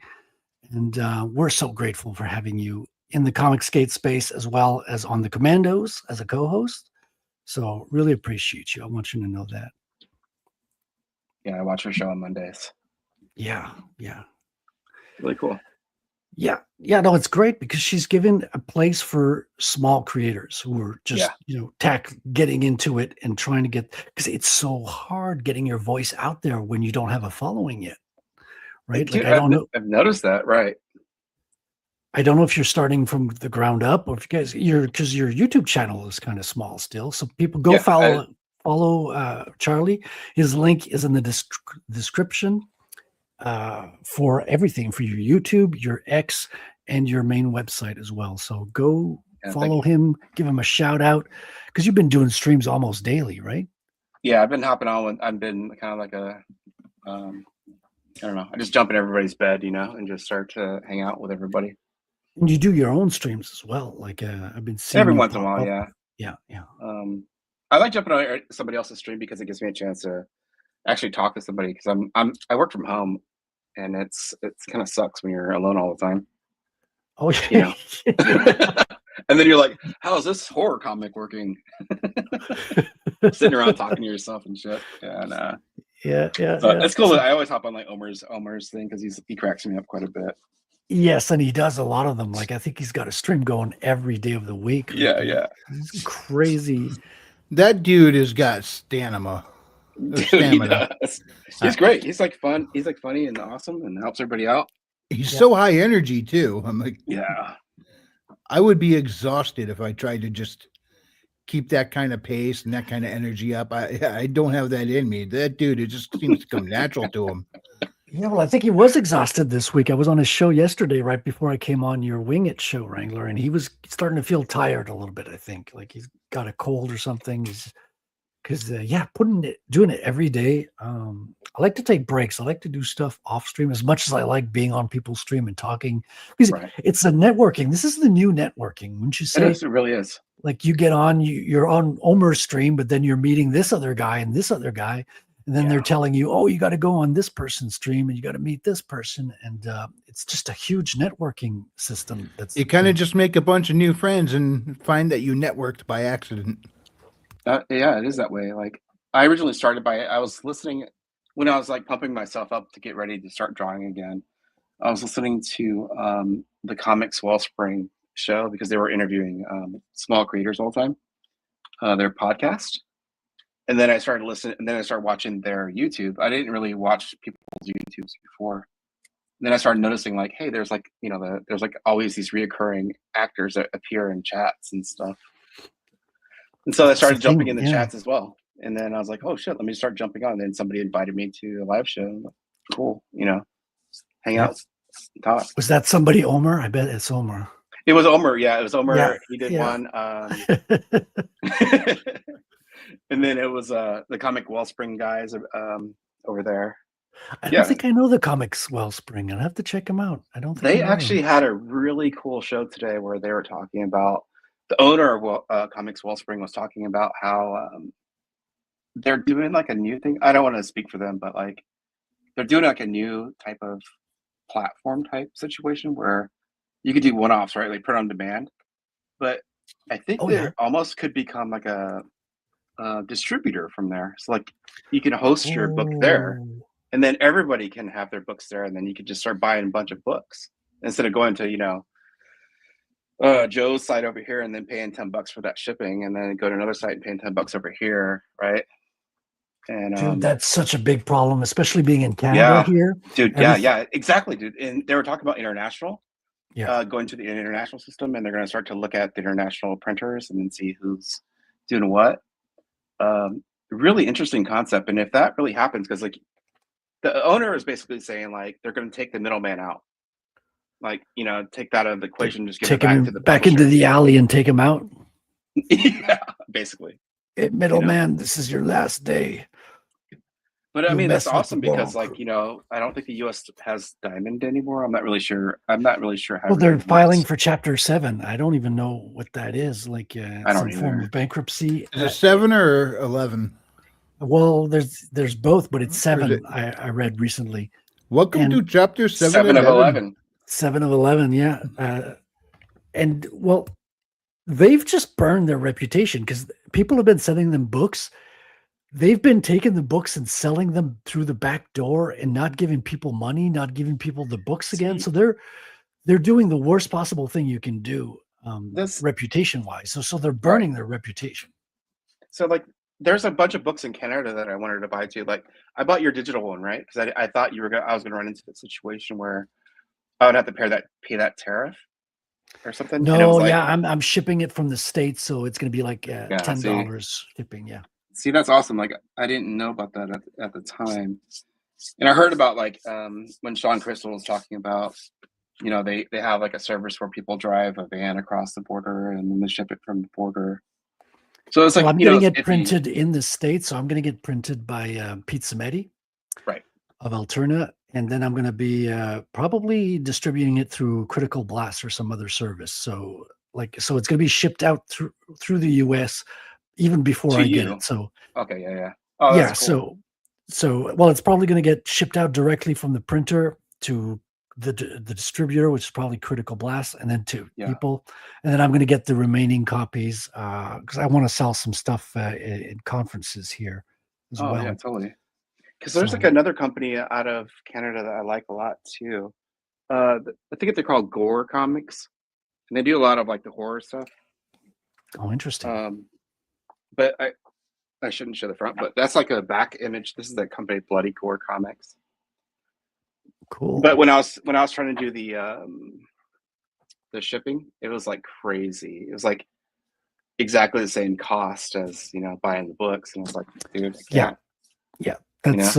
And we're so grateful for having you in the Comic Skate space as well as on the Commandos as a co-host. So really appreciate you. I want you to know that. Yeah, I watch her show on Mondays. Yeah. Really cool. Yeah, no, it's great because she's given a place for small creators who are just, getting into it and trying to because it's so hard getting your voice out there when you don't have a following yet, right? Dude, like I don't know. I've noticed that, right? I don't know if you're starting from the ground up or if because your YouTube channel is kind of small still. So people go follow Charlie. His link is in the description. For everything, for your YouTube, your X, and your main website as well. So go follow him, give him a shout out, because you've been doing streams almost daily, right? Yeah, I've been hopping on. I've been kind of like I don't know. I just jump in everybody's bed, and just start to hang out with everybody. And you do your own streams as well. Like I've been seeing every once in a while. Yeah. I like jumping on somebody else's stream because it gives me a chance to actually talk to somebody because I work from home. And it's kind of sucks when you're alone all the time. Oh, yeah. And then you're like, how is this horror comic working? Sitting around talking to yourself and shit. And it's cool. I always hop on like Omer's thing because he cracks me up quite a bit. Yes, and he does a lot of them. Like I think he's got a stream going every day of the week. Yeah. It's crazy. That dude has got stamina. He's great. He's like fun. He's like funny and awesome and helps everybody out. He's so high energy too. I'm like, yeah. I would be exhausted if I tried to just keep that kind of pace and that kind of energy up. I don't have that in me. That dude, it just seems to come natural to him. Yeah, well, I think he was exhausted this week. I was on his show yesterday, right before I came on your Wing It show, Wrangler, and he was starting to feel tired a little bit. I think like he's got a cold or something. Because doing it every day. I like to take breaks. I like to do stuff off stream as much as I like being on people's stream and talking because it's a networking. This is the new networking. Wouldn't you say? It really is. Like you get on, you're on Omer's stream, but then you're meeting this other guy and this other guy. And then they're telling you, oh, you got to go on this person's stream and you got to meet this person. And it's just a huge networking system. You kind of just make a bunch of new friends and find that you networked by accident. Yeah, it is that way. Like I originally started I was listening when I was like pumping myself up to get ready to start drawing again. I was listening to the Comics Wellspring show because they were interviewing small creators all the time, their podcast. And then I started listening, and then I started watching their YouTube. I didn't really watch people's YouTubes before. And then I started noticing, like, hey, there's like, there's like always these reoccurring actors that appear in chats and stuff. And so I started jumping in the chats as well. And then I was like, oh shit, let me start jumping on. And then somebody invited me to a live show. Like, cool, hang out, talk. Was that somebody, Omer? I bet it's Omer. It was Omer. Yeah, it was Omer. Yeah, he did one. And then it was the Comic Wellspring guys over there. I don't think I know the Comics Wellspring. I'll have to check them out. I don't think they actually had a really cool show today where they were talking about the owner of Comics Wellspring was talking about how they're doing like a new thing. I don't want to speak for them, but like they're doing like a new type of platform type situation where you could do one-offs, right? Like print on demand. But I think almost could become like a distributor from there. So like you can host your book there, and then everybody can have their books there, and then you could just start buying a bunch of books instead of going to Joe's site over here and then paying $10 for that shipping, and then go to another site and paying $10 over here, right? And dude, that's such a big problem, especially being in Canada here. Dude, yeah, exactly, dude. And they were talking about international, going to the international system, and they're going to start to look at the international printers and then see who's doing what. Really interesting concept. And if that really happens, because like the owner is basically saying like they're going to take the middleman out, like take that out of the equation, just give it back to the back into the alley and take him out. Yeah, basically. Middleman, this is your last day. But I mean, that's awesome because, like, I don't think the U.S. has diamond anymore. I'm not really sure how. Well, they're filing for Chapter 7. I don't even know what that is. Like, some form of bankruptcy. Is it 7 or 11? Well, there's both, but it's 7. I read recently. Welcome to Chapter 7 of 11. 7 of 11, yeah. And well, they've just burned their reputation because people have been sending them books. They've been taking the books and selling them through the back door and not giving people money, not giving people the books again. So they're doing the worst possible thing you can do, reputation wise. So they're burning their reputation. So like, there's a bunch of books in Canada that I wanted to buy too. Like, I bought your digital one, right? Because I thought I was gonna run into the situation where I would have to pay that tariff or something. No, I'm shipping it from the States, so it's gonna be like $10 shipping. Yeah. See, that's awesome. Like, I didn't know about that at the time. And I heard about like when Sean Crystal was talking about, they have like a service where people drive a van across the border and then they ship it from the border. So it's like, I'm getting it printed in the States. So I'm going to get printed by Pete Cimetti, right, of Alterna. And then I'm going to be probably distributing it through Critical Blast or some other service. So it's going to be shipped out through the US even before I get it. So okay, yeah. Oh, that's cool. So well, it's probably going to get shipped out directly from the printer to the distributor, which is probably Critical Blast, and then to people. And then I'm going to get the remaining copies because I want to sell some stuff in conferences here as well. Oh yeah, totally. Because there's like another company out of Canada that I like a lot too. I think they're called Gore Comics, and they do a lot of like the horror stuff. Oh, interesting. But I shouldn't show the front, but that's like a back image. This is the company Bloody Gore Comics. Cool. But when I was trying to do the shipping, it was like crazy. It was like exactly the same cost as buying the books, and I was like, dude, I can't. Yeah. That's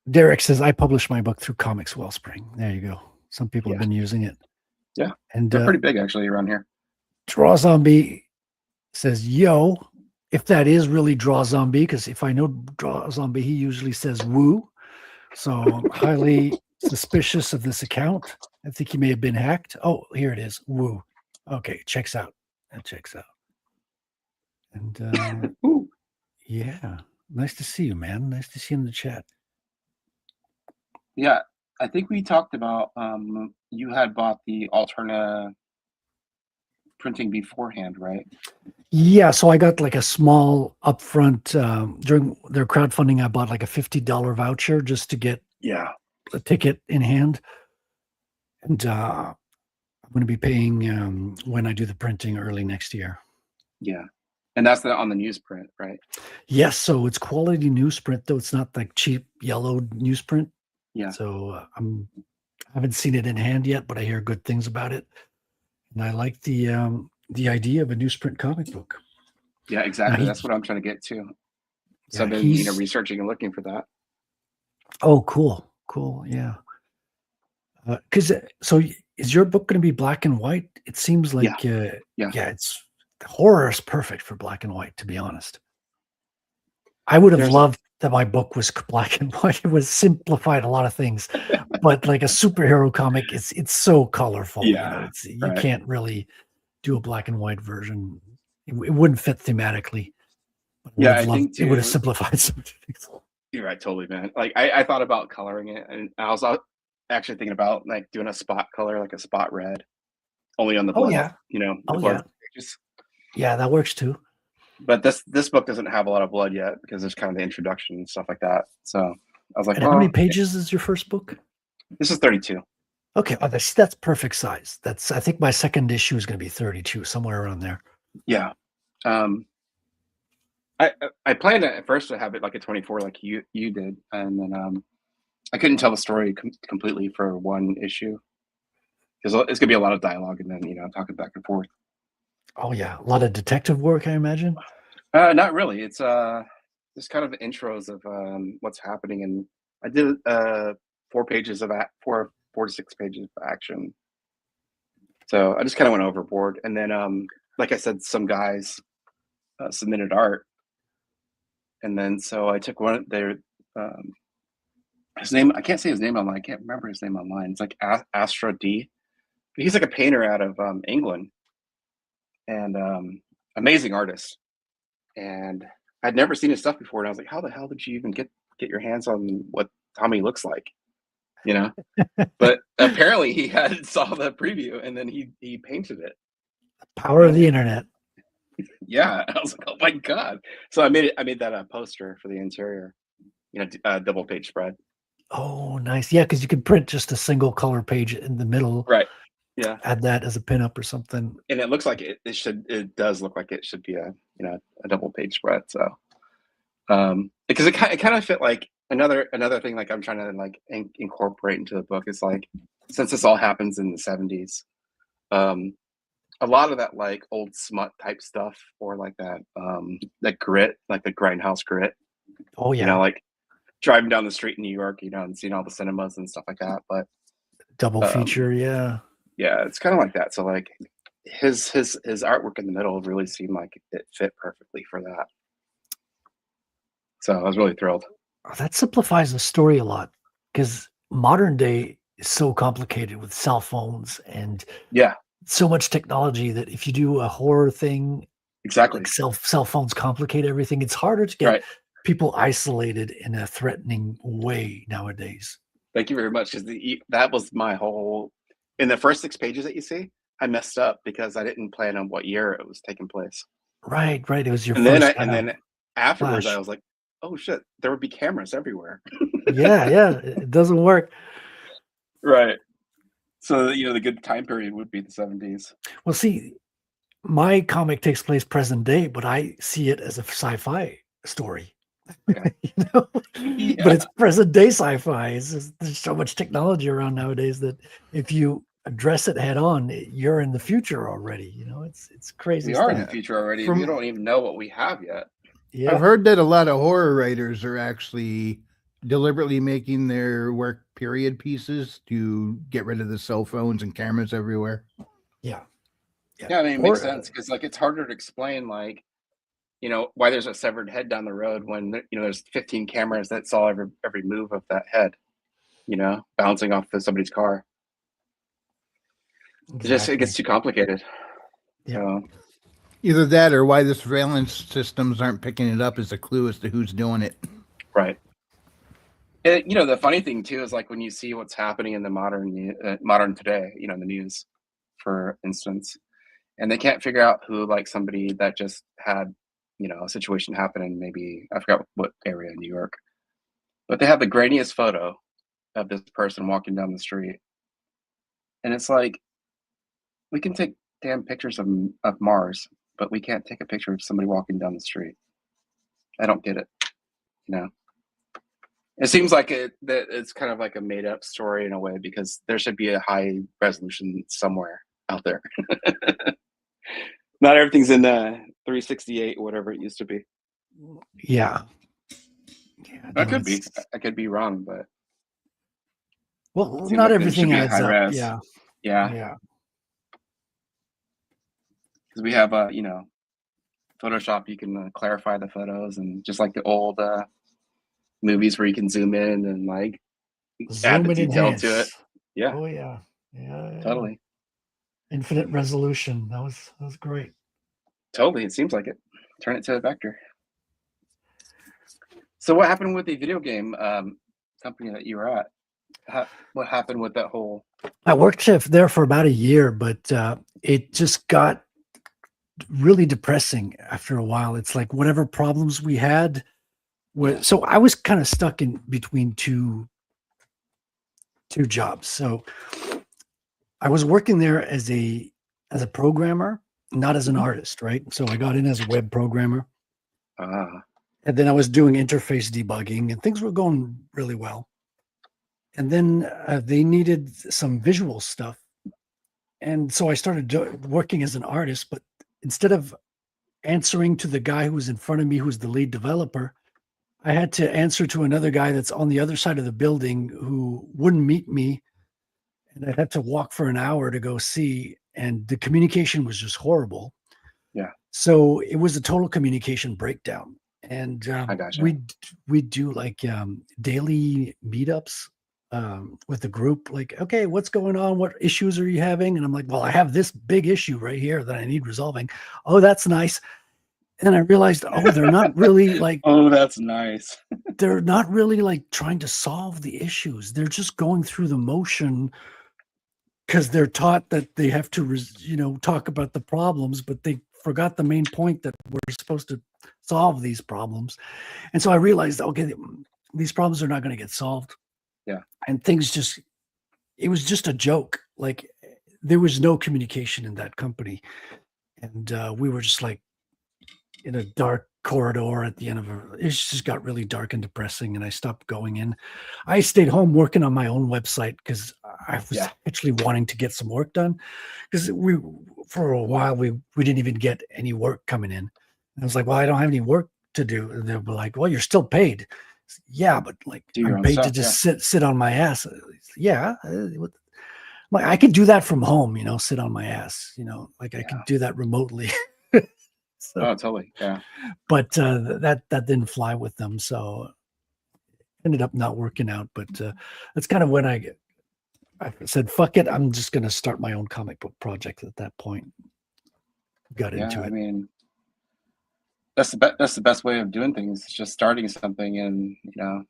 Derek says I published my book through Comics Wellspring. There you go. Some people have been using it. Yeah, and they're pretty big actually around here. Draw Zombie says, yo, if that is really Draw Zombie, because if I know Draw Zombie, he usually says woo. So I'm highly suspicious of this account. I think he may have been hacked. Oh, here it is. Woo. Okay, checks out. That checks out. And yeah, nice to see you, man. Nice to see you in the chat. Yeah, I think we talked about you had bought the Alterna printing beforehand, right? Yeah, so I got like a small upfront during their crowdfunding. I bought like a $50 voucher just to get a ticket in hand, and I'm going to be paying when I do the printing early next year. Yeah. And that's on the newsprint, right? Yes, so it's quality newsprint, though it's not like cheap yellow newsprint. Yeah. So I haven't seen it in hand yet, but I hear good things about it, and I like the idea of a newsprint comic book. Yeah, exactly. That's what I'm trying to get to. So I've been, researching and looking for that. Oh, cool. Yeah. Because so is your book going to be black and white? It seems like it's horror is perfect for black and white. To be honest, I would have loved that my book was black and white. It was simplified a lot of things, but like a superhero comic, it's so colorful. Yeah, you can't really do a black and white version. It wouldn't fit thematically. Yeah, I think too, it would have simplified some things. You're right, totally, man. Like I thought about coloring it, and I was actually thinking about like doing a spot color, like a spot red, only on the blood. Blood pages. Yeah, that works too. But this book doesn't have a lot of blood yet because there's kind of the introduction and stuff like that. So I was like, and how many pages is your first book? This is 32. Okay, that's perfect size. I think my second issue is going to be 32, somewhere around there. Yeah. I planned at first to have it like a 24, like you did, and then I couldn't tell the story completely for one issue because it's gonna be a lot of dialogue and then talking back and forth. Oh yeah, a lot of detective work, I imagine. Not really. It's just kind of intros of what's happening, and I did 4 to 6 pages of action. So I just kind of went overboard, and then like I said, some guys submitted art. And then so I took one of their his name, I can't say his name online. I can't remember his name online. It's like Astra D. But he's like a painter out of England and amazing artist. And I'd never seen his stuff before. And I was like, how the hell did you even get your hands on what Tommy looks like? But apparently he saw the preview and then he painted it. Power of the internet. Yeah, I was like, oh my god! So I made that a poster for the interior, double page spread. Oh, nice. Yeah, because you could print just a single color page in the middle. Right. Yeah. Add that as a pinup or something. And it looks like it does look like it should be a double page spread. So, because it kind of fit like another thing like I'm trying to like incorporate into the book is like since this all happens in the 70s. A lot of that like old smut type stuff or like that grit, like the grindhouse grit. Oh yeah. Like driving down the street in New York, and seeing all the cinemas and stuff like that. But double feature, yeah. Yeah, it's kind of like that. So like his artwork in the middle really seemed like it fit perfectly for that. So I was really thrilled. That simplifies the story a lot because modern day is so complicated with cell phones and so much technology that if you do a horror thing, exactly, like cell phones complicate everything. It's harder to get people isolated in a threatening way nowadays. Thank you very much. Because that was my whole in the first 6 pages that you see. I messed up because I didn't plan on what year it was taking place. Right. It was your and first. Then afterwards, I was like, oh shit, there would be cameras everywhere. yeah, it doesn't work. Right. So, the good time period would be the 70s. Well, see, my comic takes place present day, but I see it as a sci-fi story. Okay. But it's present day sci-fi. There's so much technology around nowadays that if you address it head on, you're in the future already. It's crazy. We are in the future already. You don't even know what we have yet. Yeah. I've heard that a lot of horror writers are actually deliberately making their work period pieces to get rid of the cell phones and cameras everywhere. Yeah. I mean, it makes sense because like it's harder to explain like why there's a severed head down the road when there's 15 cameras that saw every move of that head bouncing off of somebody's car. Exactly. It gets too complicated. So either that or why the surveillance systems aren't picking it up as a clue as to who's doing it. Right. And, the funny thing too is like when you see what's happening in the modern today, in the news, for instance, and they can't figure out who, like somebody that just had, a situation happen in maybe I forgot what area in New York, but they have the grainiest photo of this person walking down the street, and it's like we can take damn pictures of Mars, but we can't take a picture of somebody walking down the street. I don't get it. It seems like that it's kind of like a made up story in a way, because there should be a high resolution somewhere out there. Not everything's in 368 or whatever it used to be. Yeah. I could be. I could be wrong, but well, not like everything adds up. Res. Yeah. Because we have Photoshop. You can clarify the photos, and just like the old movies where you can zoom in and like add the detail to it. Yeah. Oh yeah. Yeah. Totally. Infinite resolution. That was great. Totally. It seems like it. Turn it to a vector. So what happened with the video game company that you were at? What happened with that whole? I worked there for about a year, but it just got really depressing after a while. It's like whatever problems we had. So I was kind of stuck in between two jobs. So I was working there as a programmer, not as an artist, right? So I got in as a web programmer. And then I was doing interface debugging, and things were going really well. And then they needed some visual stuff. And so I started working as an artist, but instead of answering to the guy who was in front of me, who's the lead developer, I had to answer to another guy that's on the other side of the building who wouldn't meet me. And I had to walk for an hour to go see, and the communication was just horrible. Yeah. So it was a total communication breakdown. And I gotcha. we do like daily meetups with the group, like, okay, what's going on? What issues are you having? And I'm like, well, I have this big issue right here that I need resolving. Oh, that's nice. And I realized, oh, they're not really like, oh, that's nice. They're not really like trying to solve the issues. They're just going through the motion because they're taught that they have to, talk about the problems, but they forgot the main point, that we're supposed to solve these problems. And so I realized, okay, these problems are not going to get solved. Yeah. And it was just a joke. Like there was no communication in that company. And we were just like in a dark corridor at the end of it just got really dark and depressing, and I stopped going in. I stayed home working on my own website because I was actually wanting to get some work done, because for a while we didn't even get any work coming in. And I was like, well, I don't have any work to do. And they were like, well, you're still paid. Yeah, but like I'm paid to just sit on my ass. Yeah. Like I could do that from home, sit on my ass, like I could do that remotely. So, oh, totally. Yeah. But that didn't fly with them. So ended up not working out. But that's kind of when I said, fuck it. I'm just going to start my own comic book project at that point. Got into it. I mean, that's the best way of doing things. It's just starting something, and I'm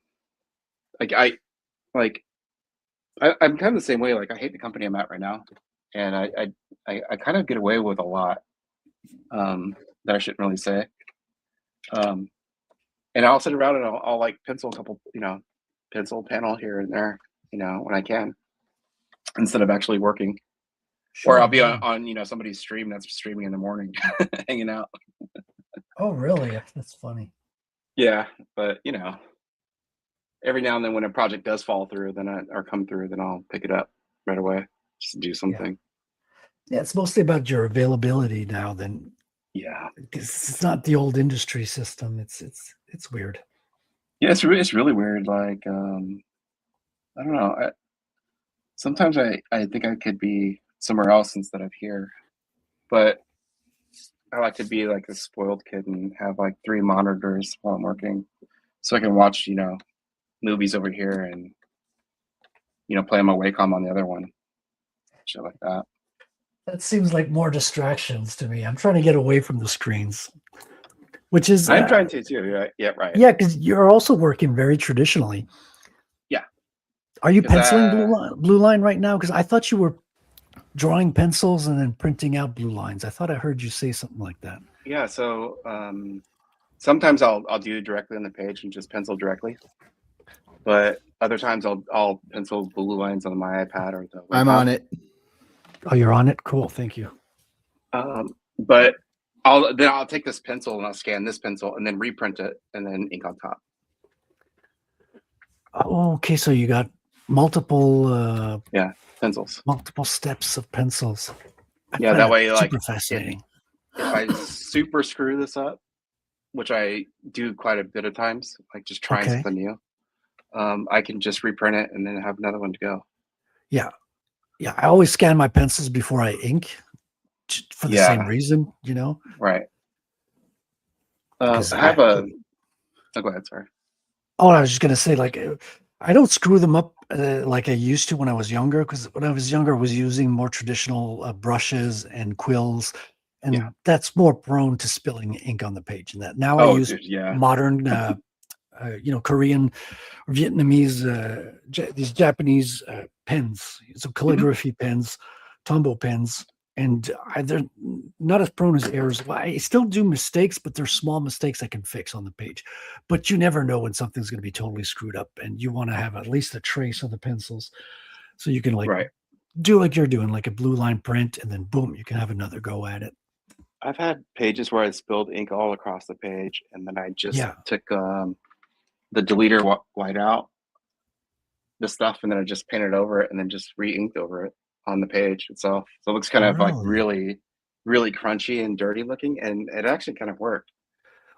kind of the same way. Like I hate the company I'm at right now, and I kind of get away with a lot that I shouldn't really say. And I'll sit around and I'll like pencil a couple, pencil panel here and there, when I can, instead of actually working. Sure, or I'll be on somebody's stream that's streaming in the morning, hanging out. Oh, really? That's funny. Yeah, but every now and then when a project does fall through, then I'll pick it up right away, just do something. Yeah, it's mostly about your availability now. Then, yeah, it's not the old industry system. It's weird. Yeah, it's really weird. Like, I don't know. Sometimes I think I could be somewhere else instead of here, but I like to be like a spoiled kid and have like 3 monitors while I'm working, so I can watch movies over here and play on my Wacom on the other one, shit like that. That seems like more distractions to me. I'm trying to get away from the screens, which is I'm trying to too. Yeah, right. Yeah, because you're also working very traditionally. Yeah. Are you penciling blue line right now? Because I thought you were drawing pencils and then printing out blue lines. I thought I heard you say something like that. Yeah. So sometimes I'll do it directly on the page and just pencil directly, but other times I'll pencil blue lines on my iPad or the. I'm on it. Oh, you're on it? Cool. Thank you. But I'll take this pencil and I'll scan this pencil and then reprint it and then ink on top. Oh, okay, so you got multiple pencils, multiple steps of pencils. Yeah, that way, like, super fascinating. If I super screw this up, which I do quite a bit of times, like just trying something new, I can just reprint it and then have another one to go. Yeah, I always scan my pencils before I ink, for the same reason, you know. Right. I have a. Oh, go ahead. Sorry. Oh, I was just gonna say, like, I don't screw them up like I used to when I was younger, because when I was younger, I was using more traditional brushes and quills, and that's more prone to spilling ink on the page. And that now I use modern, Korean or Vietnamese, these Japanese pens, so calligraphy pens, Tombow pens, and they're not as prone as errors. I still do mistakes, but they're small mistakes I can fix on the page. But you never know when something's going to be totally screwed up, and you want to have at least a trace of the pencils, so you can do like you're doing, like a blue line print, and then boom, you can have another go at it. I've had pages where I spilled ink all across the page, and then I just took the deleter white out the stuff, and then I just painted over it, and then just re-inked over it on the page itself. So it looks kind of like really, really crunchy and dirty looking, and it actually kind of worked.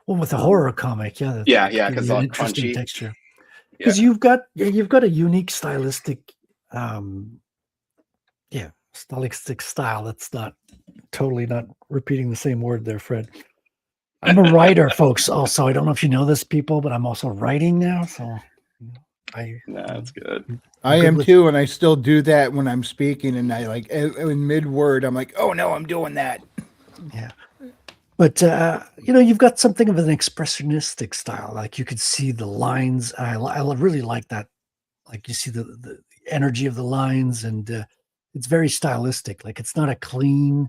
Well, with a horror comic, because it's an interesting texture. Because you've got a unique stylistic, stylistic style. That's not totally not repeating the same word there, Fred. I'm a writer, folks. Also, I don't know if you know this, people, but I'm also writing now. So that's good. I am too, and I still do that when I'm speaking, and I like in mid-word, I'm like, oh no, I'm doing that. Yeah. But you've got something of an expressionistic style. Like you could see the lines. I really like that. Like you see the energy of the lines, and it's very stylistic. Like it's not a clean,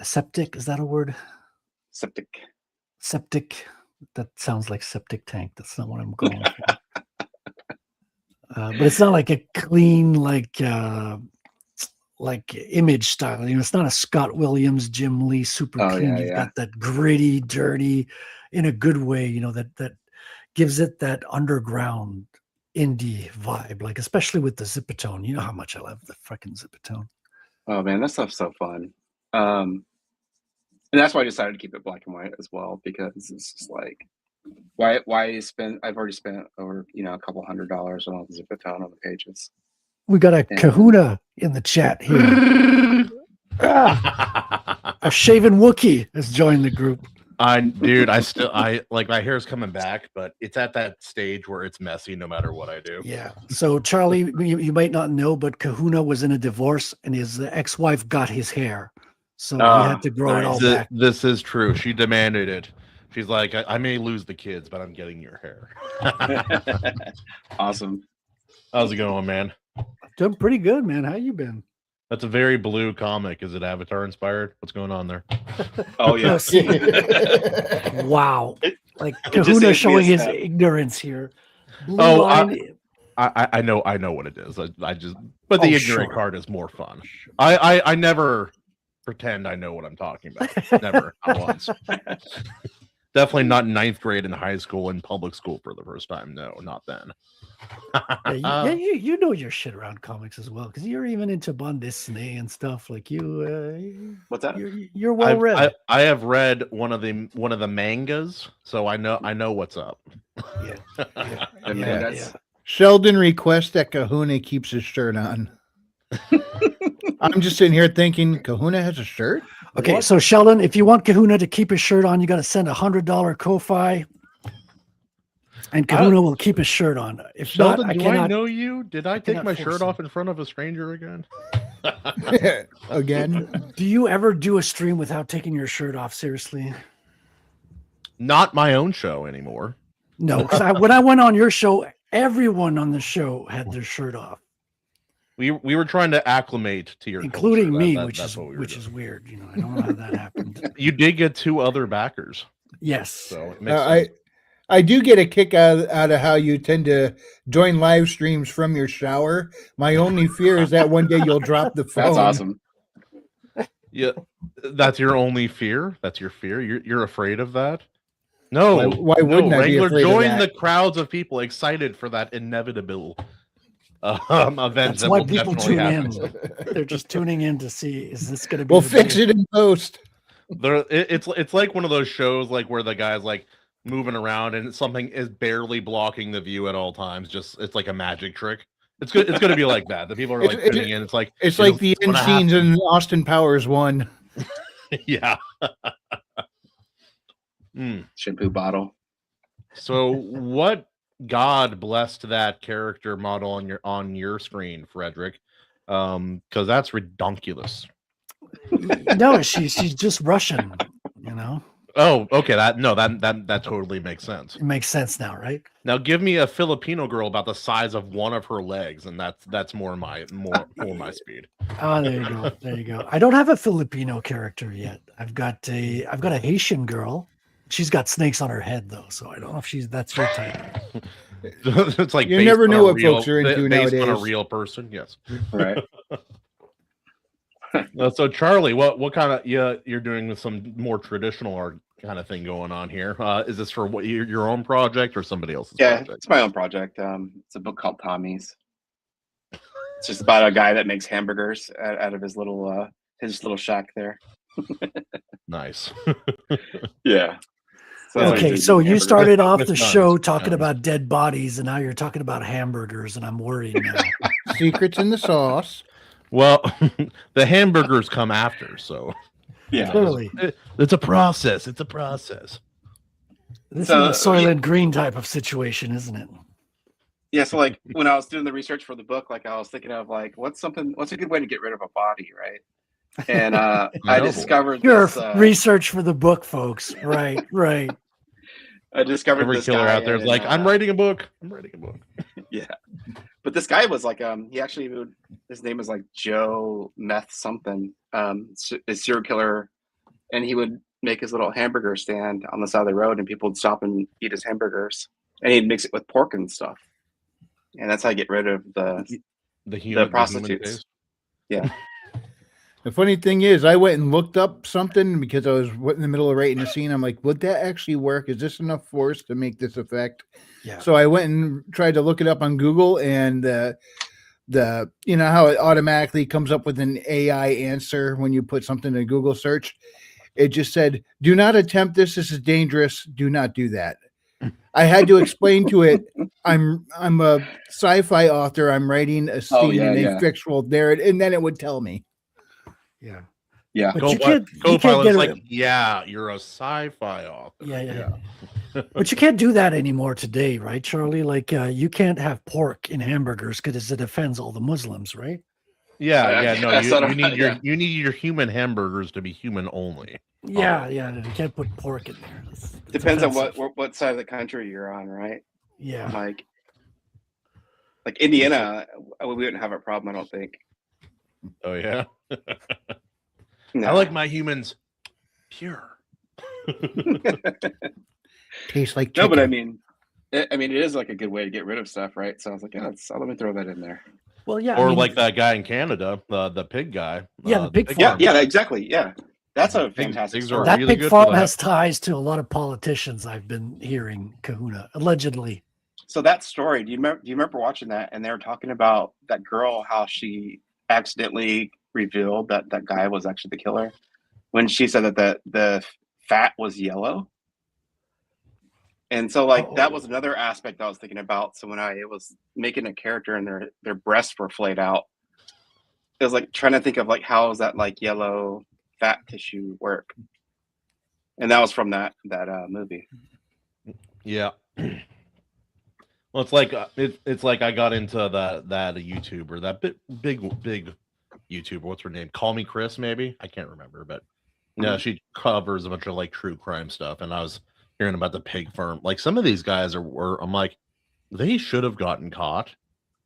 aseptic. Is that a word? Septic. That sounds like septic tank. That's not what I'm going for. But it's not like a clean, like image style. It's not a Scott Williams, Jim Lee super clean. You've got that gritty, dirty, in a good way. That gives it that underground indie vibe. Like especially with the Zipatone. You know how much I love the fucking Zipatone. Oh man, that stuff's so fun. And that's why I decided to keep it black and white as well, because it's just like, why spend? I've already spent over a couple $100 on the Zipatone on the pages. We got a Kahuna in the chat here. A shaven Wookiee has joined the group. I like my hair's coming back, but it's at that stage where it's messy no matter what I do. Yeah. So Charlie, you might not know, but Kahuna was in a divorce, and his ex-wife got his hair. So he had to grow it all back. This is true. She demanded it. She's like, I may lose the kids, but I'm getting your hair. Awesome. How's it going, man? Doing pretty good, man. How you been? That's a very blue comic. Is it Avatar inspired? What's going on there? Oh, yes. Wow. Like Kahuna showing his ignorance here. Blue line. I know what it is. But the ignorant card is more fun. I never pretend I know what I'm talking about. Never. Not once. Definitely not in 9th grade in high school and public school for the first time. No, not then. You know your shit around comics as well, because you're even into bande dessinée and stuff. Like you. What's that? You're well read. I have read one of the mangas, so I know what's up. Yeah. Sheldon requests that Kahuna keeps his shirt on. I'm just sitting here thinking, Kahuna has a shirt? Okay, what? So Sheldon, if you want Kahuna to keep his shirt on, you got to send $100 Ko-Fi, and Kahuna will keep his shirt on. If Sheldon, not, I know you? Did I take my shirt off in front of a stranger again? Again? Do you ever do a stream without taking your shirt off? Seriously? Not my own show anymore. No, because when I went on your show, everyone on the show had their shirt off. We were trying to acclimate to your including culture. me, which is weird. I don't know how that happened. You did get 2 other backers. Yes. So it makes sense. I do get a kick out of how you tend to join live streams from your shower. My only fear is that one day you'll drop the phone. That's awesome. Yeah, that's your only fear. That's your fear. You're afraid of that. No, Why wouldn't I be Wrangler, afraid of join that? the crowds of people excited for that inevitable event. That's that why will people definitely tune happen. in. They're just tuning in to see, is this going to be We'll the fix day? it in post. It's like one of those shows like where the guy's like moving around and something is barely blocking the view at all times. Just it's like a magic trick. It's good. It's going to be like that. The people are like tuning in. It's like the end scenes in Austin Powers 1. Yeah. Shampoo bottle. So what God blessed that character model on your screen, Frederic? Because that's redonkulous. No, she's just Russian, you know. Oh, okay. That totally makes sense. It makes sense now, right? Now give me a Filipino girl about the size of one of her legs, and that's more my speed. Oh, there you go. There you go. I don't have a Filipino character yet. I've got a Haitian girl. She's got snakes on her head though, so I don't know if that's your type. It's like you never know what folks are into based nowadays. on a real person, yes. Right. So Charlie, what kind of you're doing some more traditional art kind of thing going on here? Is this for what your own project or somebody else's? Yeah, project? it's my own project. It's a book called Tommy's. It's just about a guy that makes hamburgers out of his little shack there. Nice. Yeah. Okay, so you started off the show Nice. talking about dead bodies, and now you're talking about hamburgers, and I'm worried now. Secrets in the sauce. Well, the hamburgers come after, so Yeah. Clearly, it's a process. It's a process. this So, is a Soylent Green type of situation, isn't it? Yeah, so like when I was doing the research for the book, like I was thinking of like what's a good way to get rid of a body, right? And I discovered Your this, research for the book, folks. Right, right. I discovered Every this killer guy out there is like, and, I'm writing a book. I'm writing a book. Yeah, but this guy was like, his name was like Joe Meth something, a serial killer, and he would make his little hamburger stand on the side of the road, and people would stop and eat his hamburgers, and he'd mix it with pork and stuff, and that's how you get rid of the prostitutes. Yeah. The funny thing is, I went and looked up something because I was in the middle of writing a scene. I'm like, would that actually work? Is this enough force to make this effect? Yeah. So I went and tried to look it up on Google, and the you know how it automatically comes up with an AI answer when you put something in Google search. It just said, "Do not attempt this. This is dangerous. Do not do that." I had to explain to it, I'm a sci-fi author. I'm writing a scene in a fictional narrative, and then it would tell me. Yeah. Yeah. But you can't get like, yeah, you're a sci-fi author. Yeah. But you can't do that anymore today, right, Charlie? Like you can't have pork in hamburgers because it offends all the Muslims, right? Yeah. No, you you need your human hamburgers to be human only. Yeah. You can't put pork in there. It's Depends on offensive. what side of the country you're on, right? Yeah. Like Indiana, we wouldn't have a problem, I don't think. Oh yeah. No. I like my humans pure. Tastes like no, chicken. but I mean, it is like a good way to get rid of stuff, right? So I was like, let me throw that in there. Well, yeah. Or like that guy in Canada, the pig guy. Yeah, the pig farm. Yeah, exactly. Yeah, that's a fantastic. Pigs are That really pig good farm for that. has ties to a lot of politicians. I've been hearing, Kahuna, allegedly. So that story, do you remember watching that? And they were talking about that girl, how she accidentally revealed that guy was actually the killer when she said that the fat was yellow. And so that was another aspect I was thinking about. So when I was making a character and their breasts were flayed out, it was like trying to think of like how does that like yellow fat tissue work? And that was from that movie. Yeah. Well, it's like it's like I got into that YouTuber, that big YouTuber. What's her name? Call Me Chris, maybe. I can't remember, but no, she covers a bunch of like true crime stuff. And I was hearing about the pig farm. Like some of these guys I'm like, they should have gotten caught.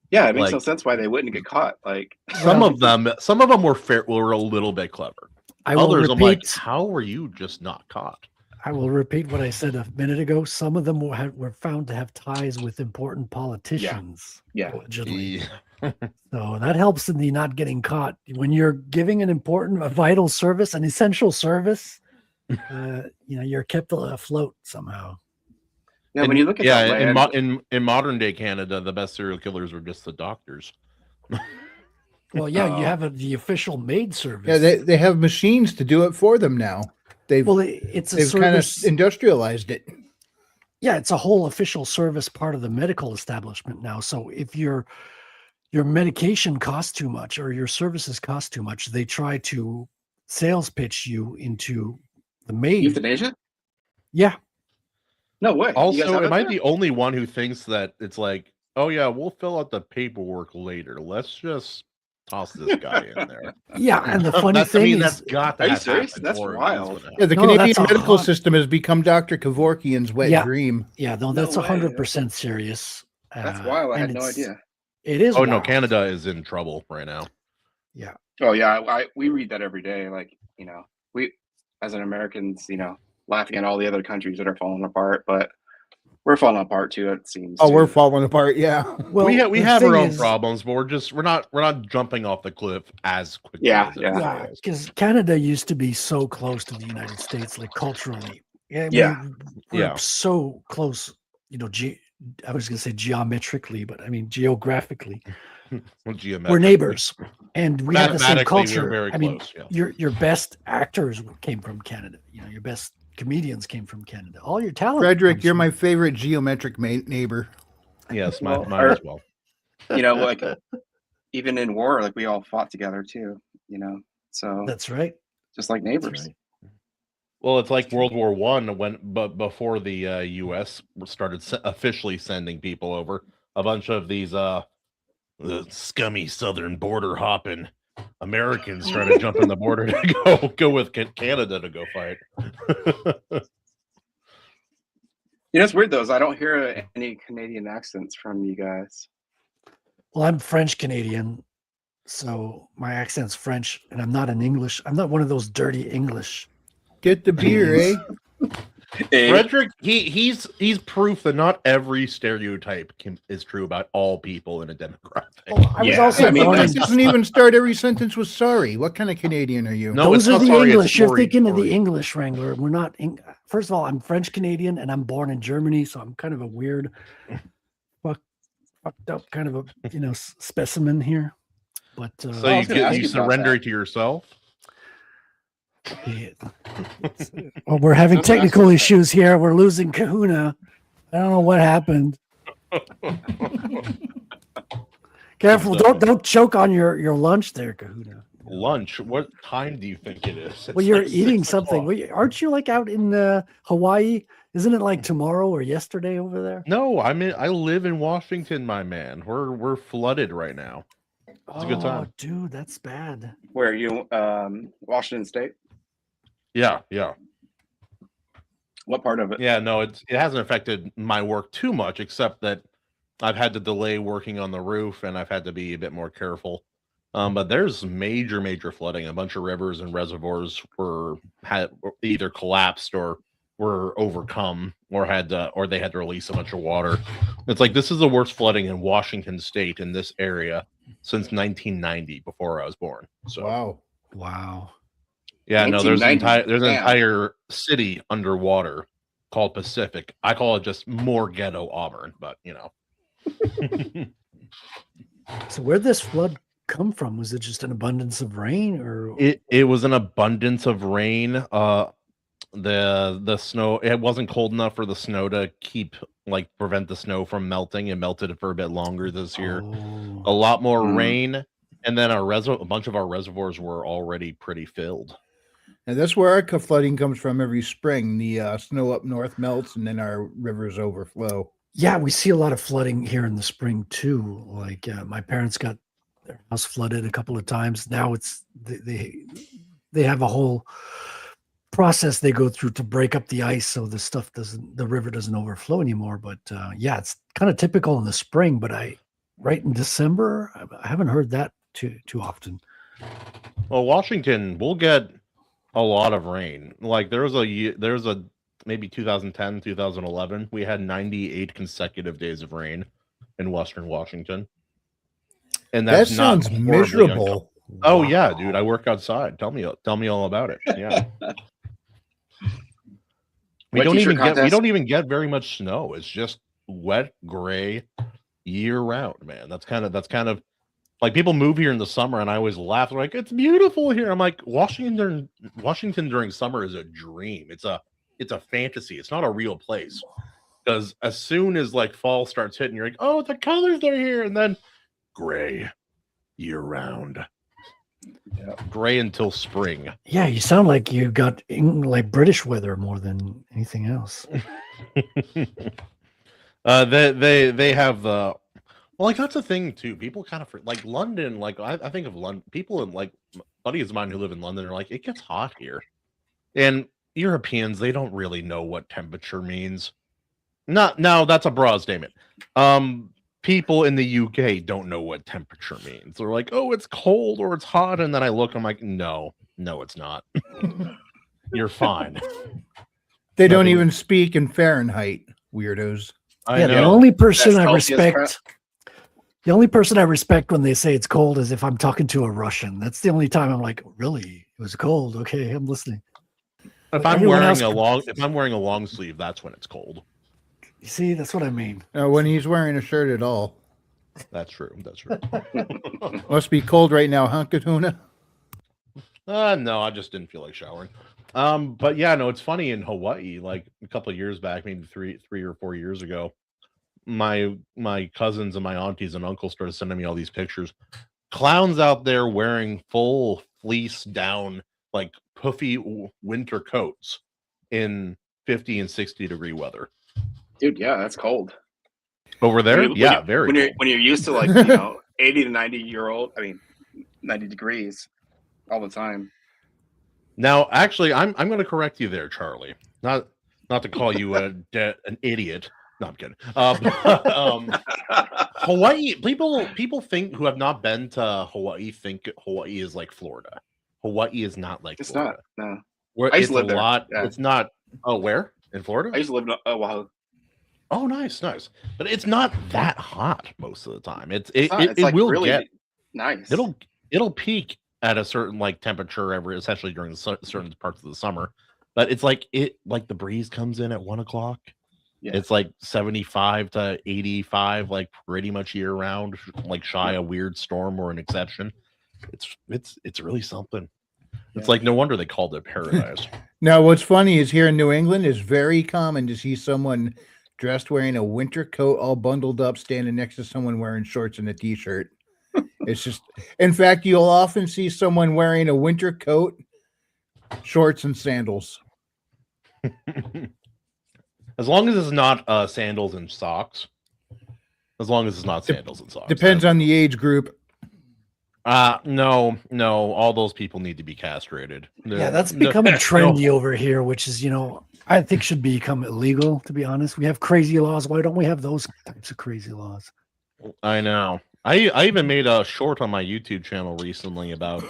Yeah, it makes no sense why they wouldn't get caught. Like some of them were a little bit clever. Others, I'm like, how were you just not caught? I will repeat what I said a minute ago. Some of them were found to have ties with important politicians. Yeah. Allegedly. So that helps in the not getting caught. When you're giving an important, a vital service, an essential service, you're kept afloat somehow. Yeah, when you look at that land, in modern day Canada, the best serial killers were just the doctors. Well, yeah, you have the official maid service. Yeah, they have machines to do it for them now. They've kind of industrialized it. Yeah, it's a whole official service part of the medical establishment now. So if your medication costs too much or your services cost too much, they try to sales pitch you into the maid. Euthanasia? Yeah. No way. Also, am I the only one who thinks that it's like, oh yeah, we'll fill out the paperwork later. Let's just toss this guy in there. Yeah, and the funny thing is, that's got to are you happen. serious? That's wild. Yeah, the Canadian medical system has become Dr. Kevorkian's wet dream. Yeah, no, that's 100% serious. That's wild. I had no idea. It is. Oh no, Canada is in trouble right now. Yeah. Oh yeah, we read that every day. Like, we as an Americans, laughing at all the other countries that are falling apart, but we're falling apart too, it seems. Oh, we're falling apart, yeah. Well, we have our own problems, but we're not jumping off the cliff as quickly. Yeah, because Canada used to be so close to the United States, like culturally. We're so close. I was going to say geometrically, but I mean geographically. We're neighbors, and we have the same culture. Very close, your best actors came from Canada. Your best comedians came from Canada. All your talent. Frederic, you're my favorite geometric neighbor. Yes, mine as well. Like even in war, like we all fought together too. So that's right. Just like neighbors. Right. Well, it's like World War I but before the U.S. started officially sending people over, a bunch of these the scummy southern border hopping Americans trying to jump in the border to go with Canada to go fight. It's weird though, is I don't hear any Canadian accents from you guys. Well, I'm French Canadian, so my accent's French, and I'm not one of those dirty English. Get the beer, eh? Frederic, he's proof that not every stereotype is true about all people in a demographic. That doesn't even start every sentence with sorry. What kind of Canadian are you? No, those are the English. You're thinking of the English Wrangler. We're not. First of all, I'm French Canadian, and I'm born in Germany, so I'm kind of a weird, fucked up kind of a specimen here. But so you surrender to yourself. Well, we're having technical issues here. We're losing Kahuna. I don't know what happened. Careful! Don't choke on your lunch there, Kahuna. Lunch? What time do you think it is? Well, you're eating something. Aren't you like out in Hawaii? Isn't it like tomorrow or yesterday over there? No, I live in Washington, my man. We're flooded right now. It's a good time. Dude, that's bad. Where are you? Washington State? Yeah. What part of it? Yeah, no, it hasn't affected my work too much, except that I've had to delay working on the roof and I've had to be a bit more careful. But there's major flooding. A bunch of rivers and reservoirs had either collapsed or were overcome or they had to release a bunch of water. It's like this is the worst flooding in Washington State in this area since 1990, before I was born. So wow. Yeah, no, there's an entire city underwater called Pacific. I call it just more ghetto Auburn, but So where'd this flood come from? Was it just an abundance of rain, or it was an abundance of rain? The snow, it wasn't cold enough for the snow to prevent the snow from melting. It melted for a bit longer this year. A lot more rain, and then a bunch of our reservoirs were already pretty filled. And that's where our flooding comes from every spring. The snow up north melts, and then our rivers overflow. Yeah, we see a lot of flooding here in the spring too. Like my parents got their house flooded a couple of times. Now they have a whole process they go through to break up the ice so the river doesn't overflow anymore. But it's kind of typical in the spring. But right in December, I haven't heard that too often. Well, Washington will get a lot of rain. Like there's a maybe 2010, 2011, we had 98 consecutive days of rain in Western Washington. And That that's sounds not horribly miserable. Oh yeah, dude, I work outside. Tell me all about it. Yeah. We Wet don't t-shirt even get contest? very much snow. It's just wet, gray, year round, man. That's kind of like people move here in the summer, and I always laugh. They're like, it's beautiful here. I'm like, Washington during summer is a dream. It's a fantasy. It's not a real place. Because as soon as like fall starts hitting, you're like, oh, the colors are here, and then gray year round. Yeah. Gray until spring. Yeah, you sound like you got like British weather more than anything else. They have the like that's the thing too. People kind of like London. Like I think of London. People in like buddies of mine who live in London are like, it gets hot here, and Europeans, they don't really know what temperature means. No, that's a broad statement. People in the UK don't know what temperature means. They're like, oh, it's cold or it's hot. And then I look, I'm like, no, it's not. You're fine. They don't even speak in Fahrenheit, weirdos. The only person I respect when they say it's cold is if I'm talking to a Russian. That's the only time I'm like, really? It was cold. Okay, I'm listening. If I'm wearing a long sleeve, that's when it's cold. You see, that's what I mean. When he's wearing a shirt at all. That's true. Must be cold right now, huh, Kahuna? No, I just didn't feel like showering. But yeah, no, it's funny in Hawaii, like a couple of years back, maybe three or 4 years ago, my cousins and my aunties and uncles started sending me all these pictures. Clowns out there wearing full fleece down, like puffy winter coats in 50 and 60 degree weather. Dude, yeah, that's cold. Over there? Very cold. When you're used to like, 80 to 90 degrees all the time. Now, actually, I'm going to correct you there, Charlie. Not to call you an idiot. No, I'm kidding. Hawaii, people think who have not been to Hawaii think Hawaii is like Florida. Hawaii is not like Florida. It's not. No. Where I used to live there. Yeah. It's not. Oh, where? In Florida? I used to live in Oahu. Oh, nice. But it's not that hot most of the time. It will really get nice. It'll peak at a certain like temperature especially during the certain parts of the summer. But it's like the breeze comes in at 1 o'clock. Yeah. It's like 75 to 85, like pretty much year round, like shy a weird storm or an exception. It's really something. It's like no wonder they called it paradise. Now, what's funny is here in New England, it's very common to see someone dressed wearing a winter coat, all bundled up, standing next to someone wearing shorts and a t-shirt. It's just, in fact, you'll often see someone wearing a winter coat, shorts, and sandals. As long as it's not sandals and socks. As long as it's not sandals and socks. Depends on the age group. No, all those people need to be castrated. Yeah, that's becoming trendy over here, which is, I think should become illegal, to be honest. We have crazy laws. Why don't we have those types of crazy laws? I know. I even made a short on my YouTube channel recently about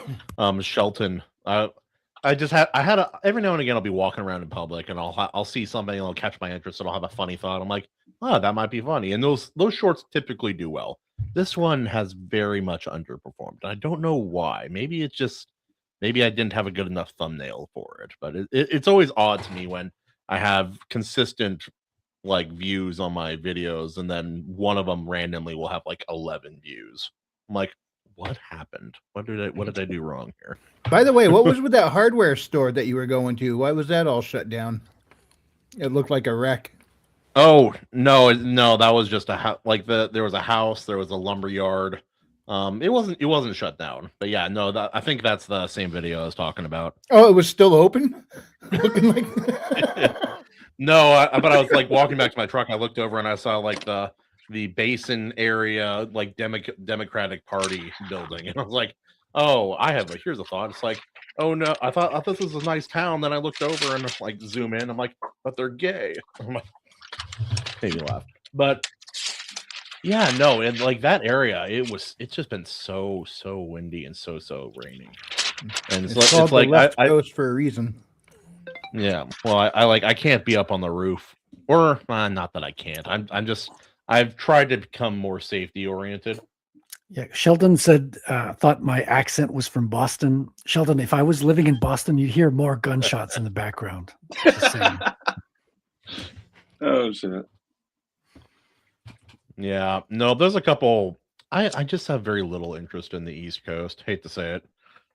Shelton. Every now and again I'll be walking around in public and I'll see something and it'll catch my interest and I'll have a funny thought. I'm like, oh, that might be funny. And those shorts typically do well. This one has very much underperformed. I don't know why. Maybe I didn't have a good enough thumbnail for it. But it's always odd to me when I have consistent like views on my videos and then one of them randomly will have like 11 views. I'm like, what happened? What did I do wrong here? By the way, what was with that hardware store that you were going to? Why was that all shut down? It looked like a wreck. Oh, no, that was just there was a house, there was a lumber yard. It wasn't shut down. But yeah, no, I think that's the same video I was talking about. Oh, it was still open? Looking like No, but I was like walking back to my truck, I looked over and I saw like the basin area, like Democratic Party building, and I was like, oh, here's a thought. It's like, oh no, I thought this was a nice town. Then I looked over and like zoom in. I'm like, but they're gay. I'm like, made me laugh. But yeah, no, and like that area, it's just been so windy and so raining. And it's like the left coast for a reason. Yeah. Well, I can't be up on the roof, or not that I can't. I've tried to become more safety oriented. Yeah, Sheldon said, thought my accent was from Boston. Sheldon, if I was living in Boston, you'd hear more gunshots in the background. Just saying. Oh shit. Yeah. No, there's a couple. I just have very little interest in the East Coast. Hate to say it.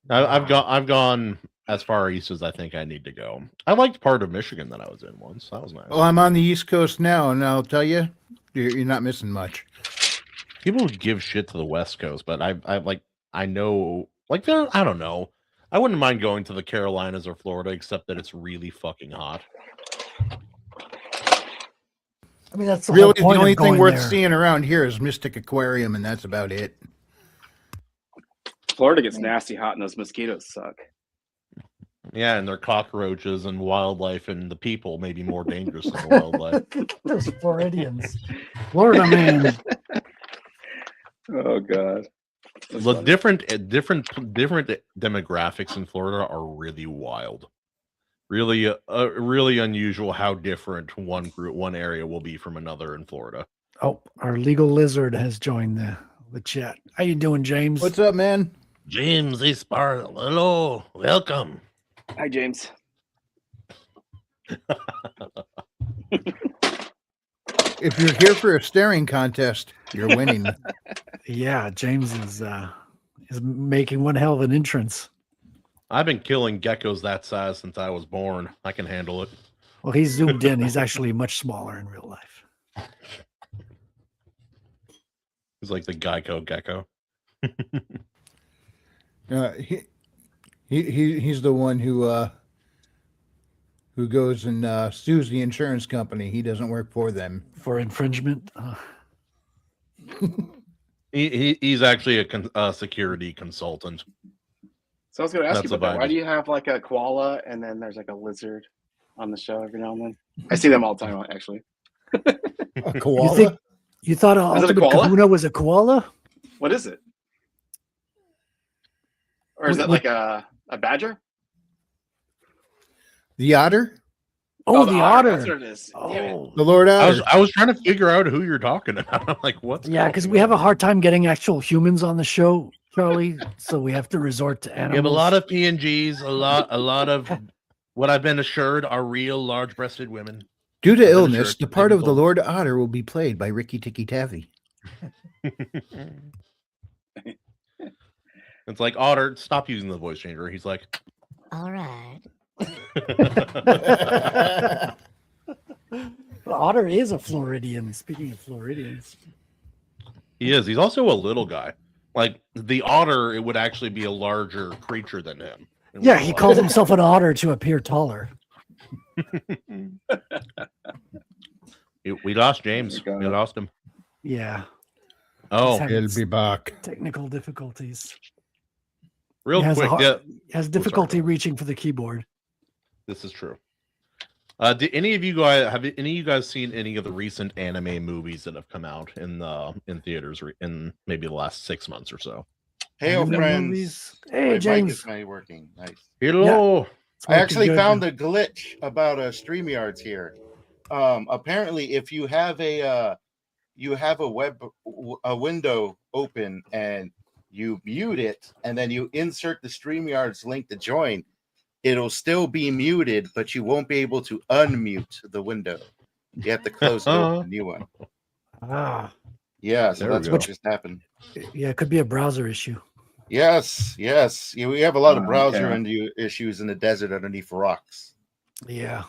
I've gone as far east as I think I need to go. I liked part of Michigan that I was in once. That was nice. Well, I'm on the East Coast now, and I'll tell you, you're not missing much. People give shit to the West Coast, but I know, like, I don't know. I wouldn't mind going to the Carolinas or Florida, except that it's really fucking hot. I mean, that's really the only thing worth seeing around here is Mystic Aquarium, and that's about it. Florida gets nasty hot, and those mosquitoes suck. Yeah, and their cockroaches and wildlife, and the people may be more dangerous than the wildlife. Those Floridians, Florida man. Oh god. The different demographics in Florida are really wild. Really unusual how different one area will be from another in Florida. Oh, our legal lizard has joined the chat. How you doing, James? What's up, man? James Esparza. Hello, welcome. Hi, James. If you're here for a staring contest, you're winning. Yeah, James is making one hell of an entrance. I've been killing geckos that size since I was born. I can handle it. Well, he's zoomed in. He's actually much smaller in real life. He's like the Geico gecko. He's the one who goes and sues the insurance company. He doesn't work for them for infringement. He's actually a security consultant. So I was going to ask you about that. Why do you have like a koala and then there's like a lizard on the show every now and then? I see them all the time, actually. A koala? You thought Ultimate Kahuna was a koala? What is it? Or is it like a badger? The otter? Oh, the otter. That's what it is. Oh, the Lord Otter. I was trying to figure out who you're talking about. I'm like, what? Yeah, because we have a hard time getting actual humans on the show, Charlie. So we have to resort to animals. We have a lot of PNGs, a lot of what I've been assured are real large-breasted women. Due to illness, the part of the Lord Otter will be played by Ricky Tikki Taffy. It's like, Otter, stop using the voice changer. He's like, all right. Otter is a Floridian. Speaking of Floridians, he is. He's also a little guy. Like the otter, it would actually be a larger creature than him. Yeah, he called himself an otter to appear taller. We lost James. We lost him. Yeah. Oh, he'll be back. Technical difficulties. Real quick, has difficulty reaching for the keyboard. This is true. Did any of you guys seen any of the recent anime movies that have come out in theaters in maybe the last 6 months or so? Hey, friends. Movies. Hey, James. Mic is working. Nice. Hello. Yeah. I actually found a glitch about StreamYards here. Apparently, if you have a window open and you mute it, and then you insert the StreamYards link to join, it'll still be muted, but you won't be able to unmute the window. You have to close it open, a new one. Ah. Yeah, so that's what just happened. Yeah, it could be a browser issue. Yes. Yeah, we have a lot of browser issues in the desert underneath rocks. Yeah.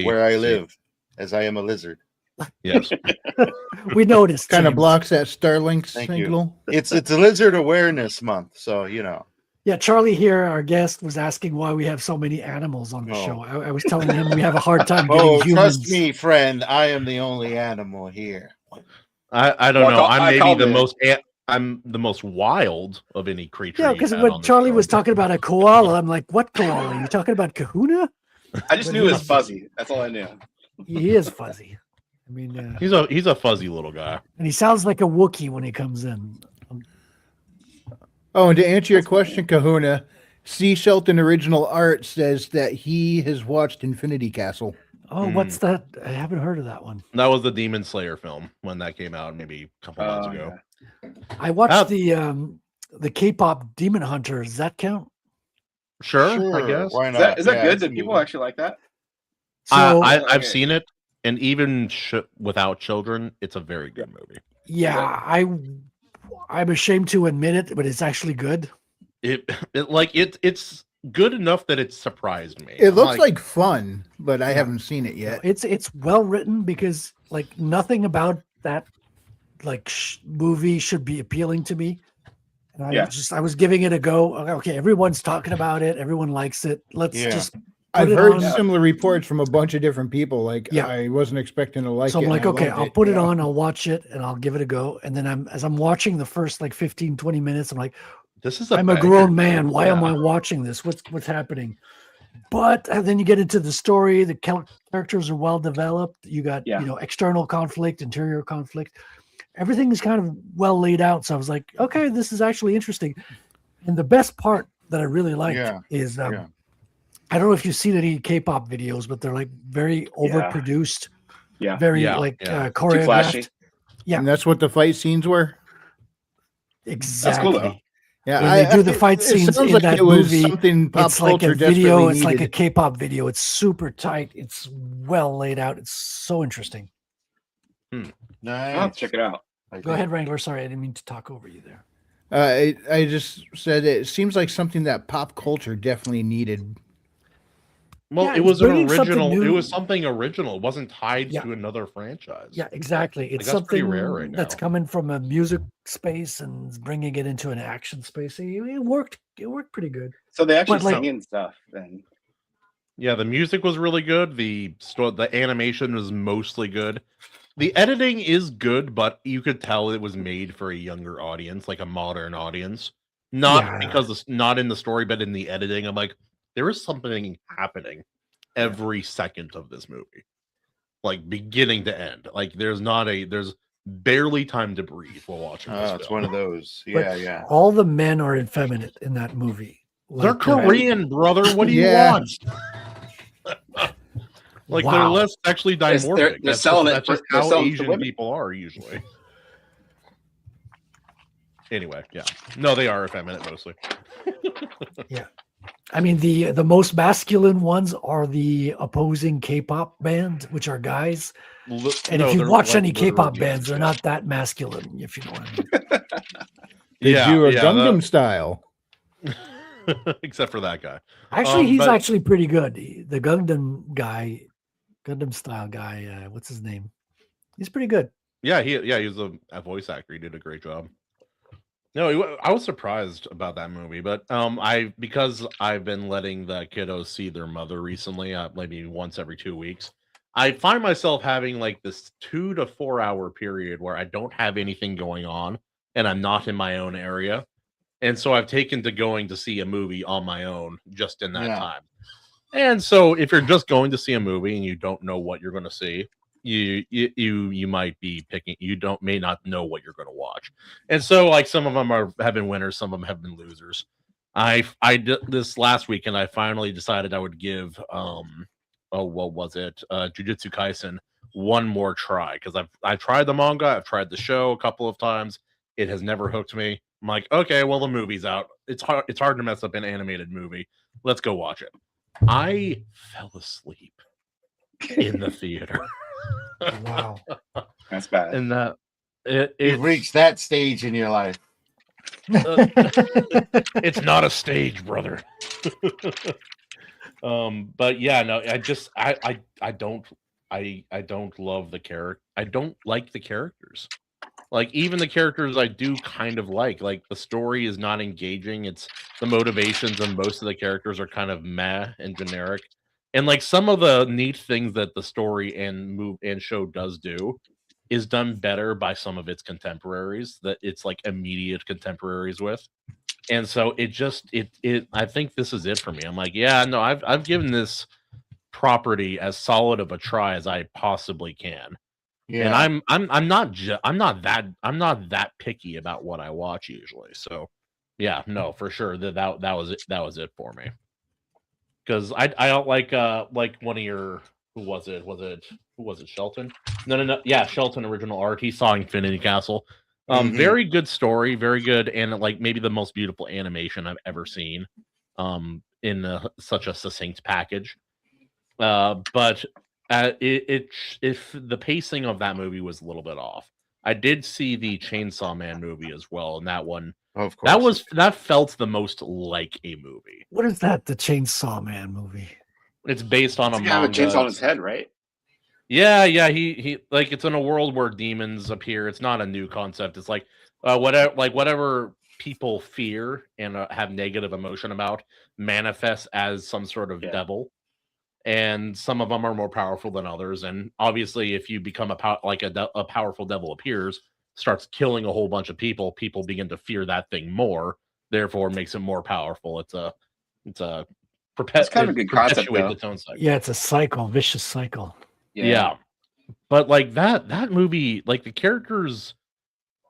Where I live, as I am a lizard. Yes. We noticed. Kind of blocks that Starlink signal. It's a Lizard Awareness Month, so you know. Yeah, Charlie here, our guest, was asking why we have so many animals on the show. I was telling him we have a hard time getting humans. Trust me, friend, I am the only animal here. I don't know. I'm the most wild of any creature. Yeah, because when Charlie was talking about a koala, I'm like, what koala? Are you talking about Kahuna? I just knew it was fuzzy. That's all I knew. He is fuzzy. I mean, he's a fuzzy little guy, and he sounds like a Wookiee when he comes in. Oh, and to answer your question, Kahuna, C. Shelton Original Art says that he has watched Infinity Castle. Oh, what's that? I haven't heard of that one. That was the Demon Slayer film when that came out, maybe a couple months ago. Yeah. I watched the K-pop Demon Hunter. Does that count? Sure, I guess. Why Is not? that, is that Yeah, good? it's a Did people movie. actually like that? So I've seen it, and even without children, it's a very good movie. yeah, I'm ashamed to admit it, but it's actually good. It's good enough that it surprised me. It looks like fun, but I haven't seen it yet. It's well written because like nothing about that like movie should be appealing to me. And I was giving it a go. Okay, everyone's talking about it. Everyone likes it. Let's just. I've heard similar reports from a bunch of different people. Like, I wasn't expecting to like it. So I'm like, and I okay, loved I'll it. put it on, I'll watch it, and I'll give it a go. And then as I'm watching the first like 15, 20 minutes, I'm like, I'm a grown man. Why am I watching this? What's happening? But then you get into the story. The characters are well developed. You got external conflict, interior conflict. Everything is kind of well laid out. So I was like, okay, this is actually interesting. And the best part that I really liked is I don't know if you've seen any K-pop videos, but they're like very overproduced, very choreographed. Too flashy. Yeah, and that's what the fight scenes were. Exactly. That's cool though. Yeah, when they do the fight scenes in like that it was movie, something pop it's like a culture video. desperately It's like a needed. K-pop video. It's super tight. It's well laid out. It's so interesting. Nice. I'll have to check it out. Go ahead, Wrangler. Sorry, I didn't mean to talk over you there. I just said it seems like something that pop culture definitely needed. Well, Yeah, it was it's an bringing something original. It new. was something original. It wasn't tied to another franchise. Yeah, exactly. It's that's pretty something rare right that's now. coming from a music space and bringing it into an action space. It worked. It worked pretty good. So they actually But, like- sing and stuff. And Yeah, the music was really good. The animation was mostly good. The editing is good, but you could tell it was made for a younger audience, like a modern audience. Not because it's not in the story, but in the editing. I'm like, there is something happening every second of this movie, like beginning to end. Like there's barely time to breathe while watching this It's film. one of those. But Yeah. all the men are effeminate in that movie. They're Like, Korean, brother. What do you Yeah. want? Like they're Wow. less sexually dimorphic. they're That's selling just, it that's for- just they're how selling it to Asian women. people are usually. Anyway, yeah. No, they are effeminate mostly. I mean, the most masculine ones are the opposing K-pop band, which are guys. And if you watch any K-pop bands, they're not that masculine, if you know what I mean. They do a Gundam style. Except for that guy. Actually, he's actually pretty good. The Gundam guy, Gundam style guy, what's his name? He's pretty good. Yeah, he was a voice actor. He did a great job. No, I was surprised about that movie, but because I've been letting the kiddos see their mother recently, maybe once every 2 weeks, I find myself having like this 2 to 4 hour period where I don't have anything going on and I'm not in my own area. And so I've taken to going to see a movie on my own just in that time. And so if you're just going to see a movie and you don't know what you're going to see, you might be picking, may not know what you're going to watch. And so like some of them have been winners, some of them have been losers. I did this last weekend. I finally decided I would give what was it, Jujutsu Kaisen one more try, because I tried the manga, I've tried the show a couple of times. It has never hooked me. I'm like, okay, well, the movie's out. It's hard to mess up an animated movie. Let's go watch it. I fell asleep in the theater. Wow. That's bad. And that You've reached that stage in your life. it's not a stage, brother. But yeah, no, I don't love the character. I don't like the characters. Like even the characters I do kind of like the story is not engaging. It's the motivations of most of the characters are kind of meh and generic. And like some of the neat things that the story and show does do is done better by some of its contemporaries that it's like immediate contemporaries with. And so I think this is it for me. I'm like, yeah, no, I've given this property as solid of a try as I possibly can. Yeah. And I'm not that picky about what I watch usually. So Yeah, no, for sure. That was it. That was it for me. Because I don't like one of your who was it Shelton? No. Yeah, Shelton original art. He saw Infinity Castle. Very good story, very good, and like maybe the most beautiful animation I've ever seen. In such a succinct package. But if the pacing of that movie was a little bit off. I did see the Chainsaw Man movie as well, and that one, Of course, that felt the most like a movie. What is that? The Chainsaw Man movie? It's based on a He's gonna have a manga. chainsaw on his head, right? Yeah. He like it's in a world where demons appear. It's not a new concept. It's like whatever people fear and have negative emotion about manifests as some sort of devil. And some of them are more powerful than others. And obviously, if you become a powerful devil appears, starts killing a whole bunch of people, people begin to fear that thing more. Therefore, makes it more powerful. It's kind of a good concept, though. its own cycle. Yeah, it's a cycle, vicious cycle. Yeah. But like that movie, like the characters,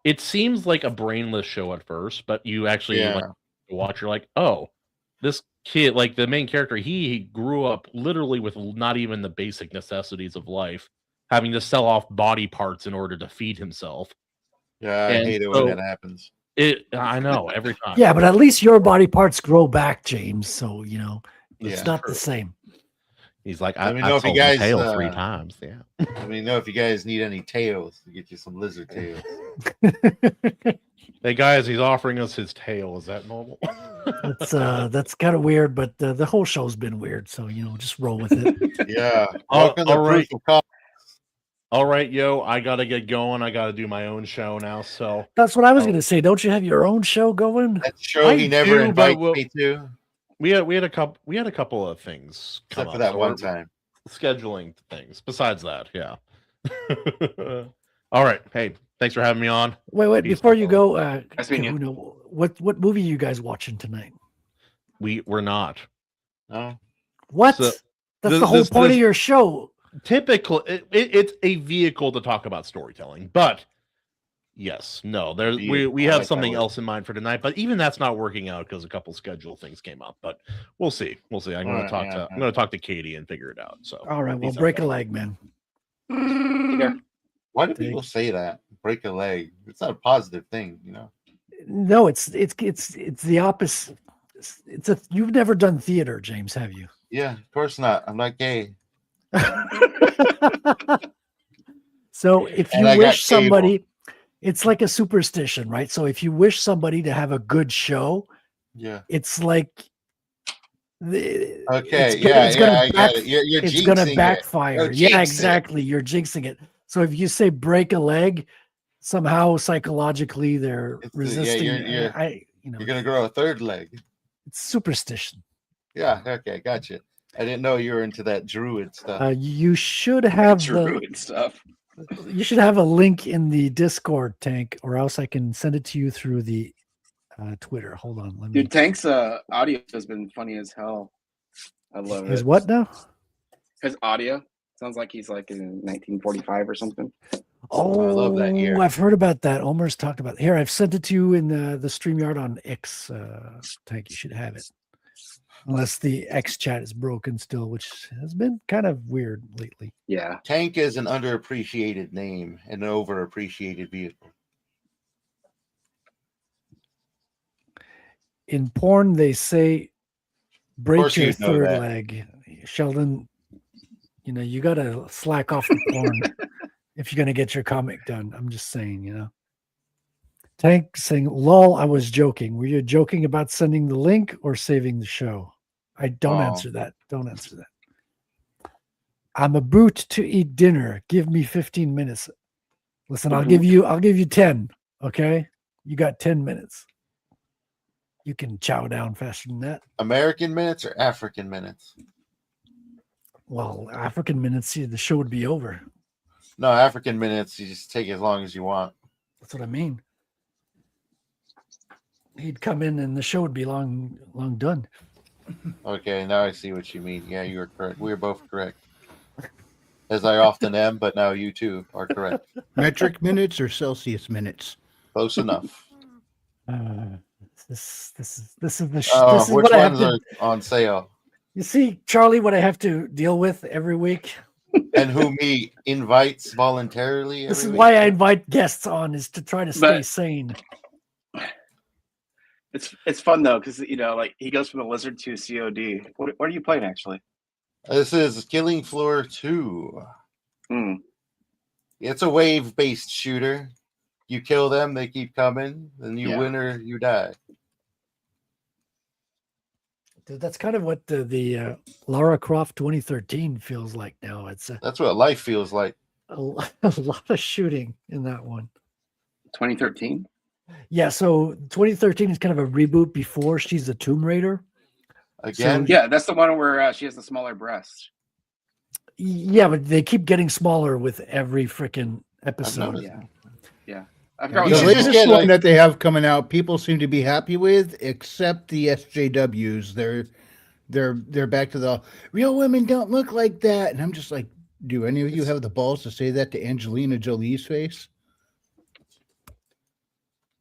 it seems like a brainless show at first, but you actually watch, you're like, oh, this kid, like the main character, he grew up literally with not even the basic necessities of life, having to sell off body parts in order to feed himself. Yeah, I hate it when that happens. I know, every time. Yeah, but at least your body parts grow back, James. So it's not the same. He's like, let me know if you guys tail 3 times. Yeah. Let me know if you guys need any tails to get you some lizard tails. Hey guys, he's offering us his tail. Is that normal? That's kind of weird, but the whole show's been weird. So just roll with it. Yeah. All right, yo, I gotta get going. I gotta do my own show now. So that's what I was gonna say. Don't you have your own show going? That show he never invited me to. We had a couple of things come except for that one time. Scheduling things. Besides that, yeah. All right. Hey, thanks for having me on. Wait. Before you go, what movie are you guys watching tonight? We're not. No. What? So, that's the whole point of your show. Typically, it's a vehicle to talk about storytelling, but yes, no, we have something else in mind for tonight, but even that's not working out because a couple schedule things came up. But we'll see. I'm going to talk to Katie and figure it out. So all right, well, break a leg, man. Why do people say that? Break a leg. It's not a positive thing, No, it's the opposite. You've never done theater, James, have you? Yeah, of course not. I'm not gay. So if you wish somebody, it's like a superstition, right? So if you wish somebody to have a good show, it's like it's gonna backfire. Yeah, exactly. You're jinxing it. So if you say break a leg, somehow psychologically they're resisting. You're gonna grow a third leg. It's superstition. Yeah. Okay. Gotcha. I didn't know you were into that druid stuff. You should have druid stuff. You should have a link in the Discord, Tank, or else I can send it to you through the Twitter. Hold on. Dude, Tank's audio has been funny as hell. I love it. His what now? His audio sounds like he's like in 1945 or something. Oh, I love that here. I've heard about that. Omer's talked about it. Here, I've sent it to you in the StreamYard on X. Tank, you should have it. Unless the X chat is broken still, which has been kind of weird lately. Yeah. Tank is an underappreciated name and an overappreciated vehicle. In porn, they say break your third leg. Sheldon, you got to slack off the porn if you're going to get your comic done. I'm just saying, Tank saying, lol, I was joking. Were you joking about sending the link or saving the show? I don't answer that. Don't answer that. I'm a brute to eat dinner. Give me 15 minutes. Listen, I'll give you 10. Okay. You got 10 minutes. You can chow down faster than that. American minutes or African minutes? Well, African minutes, the show would be over. No, African minutes, you just take as long as you want. That's what I mean. He'd come in and the show would be long done. Okay, now I see what you mean. Yeah, you are correct. We are both correct. As I often am, but now you too are correct. Metric minutes or Celsius minutes? Close enough. This is this is Which what I have ones to. are on sale? You see, Charlie, what I have to deal with every week. And whom he invites voluntarily. This is every why week? I invite guests on, is to try to stay But- sane. It's fun though, because like he goes from the lizard to COD. What are you playing actually? This is Killing Floor 2. Hmm. It's a wave-based shooter. You kill them, they keep coming, then you Yeah. win or you die. Dude, that's kind of what the Lara Croft 2013 feels like now. It's That's what life feels like. a lot of shooting in that one. 2013. Yeah, so 2013 is kind of a reboot before she's a Tomb Raider. Again, Yeah, that's the one where she has the smaller breast. Yeah, but they keep getting smaller with every freaking I've episode. noticed. Yeah. I forgot The what should the- just latest get, one like- that they have coming out, people seem to be happy with, except the SJWs. They're back to the real women don't look like that, and I'm just like, do any of you have the balls to say that to Angelina Jolie's face?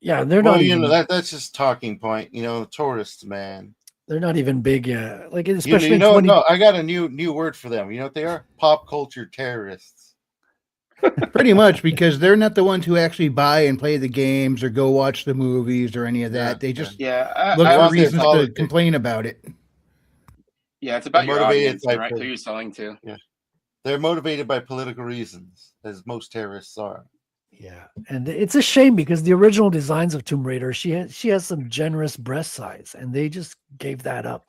Yeah, they're well, not you even know that's just talking point. Tourists, man. they're not even big. Like You especially in know, 20 no, I got a new word for them. You know what they are? Pop culture terrorists. Pretty much, because they're not the ones who actually buy and play the games or go watch the movies or any of that. Yeah, They just Yeah, look I for want their reasons to politics. complain about it. Yeah, it's about your motivated audience, by right? pol- Who you're selling to. They're motivated by political reasons, as most terrorists are. Yeah, and it's a shame because the original designs of Tomb Raider, she has some generous breast size, and they just gave that up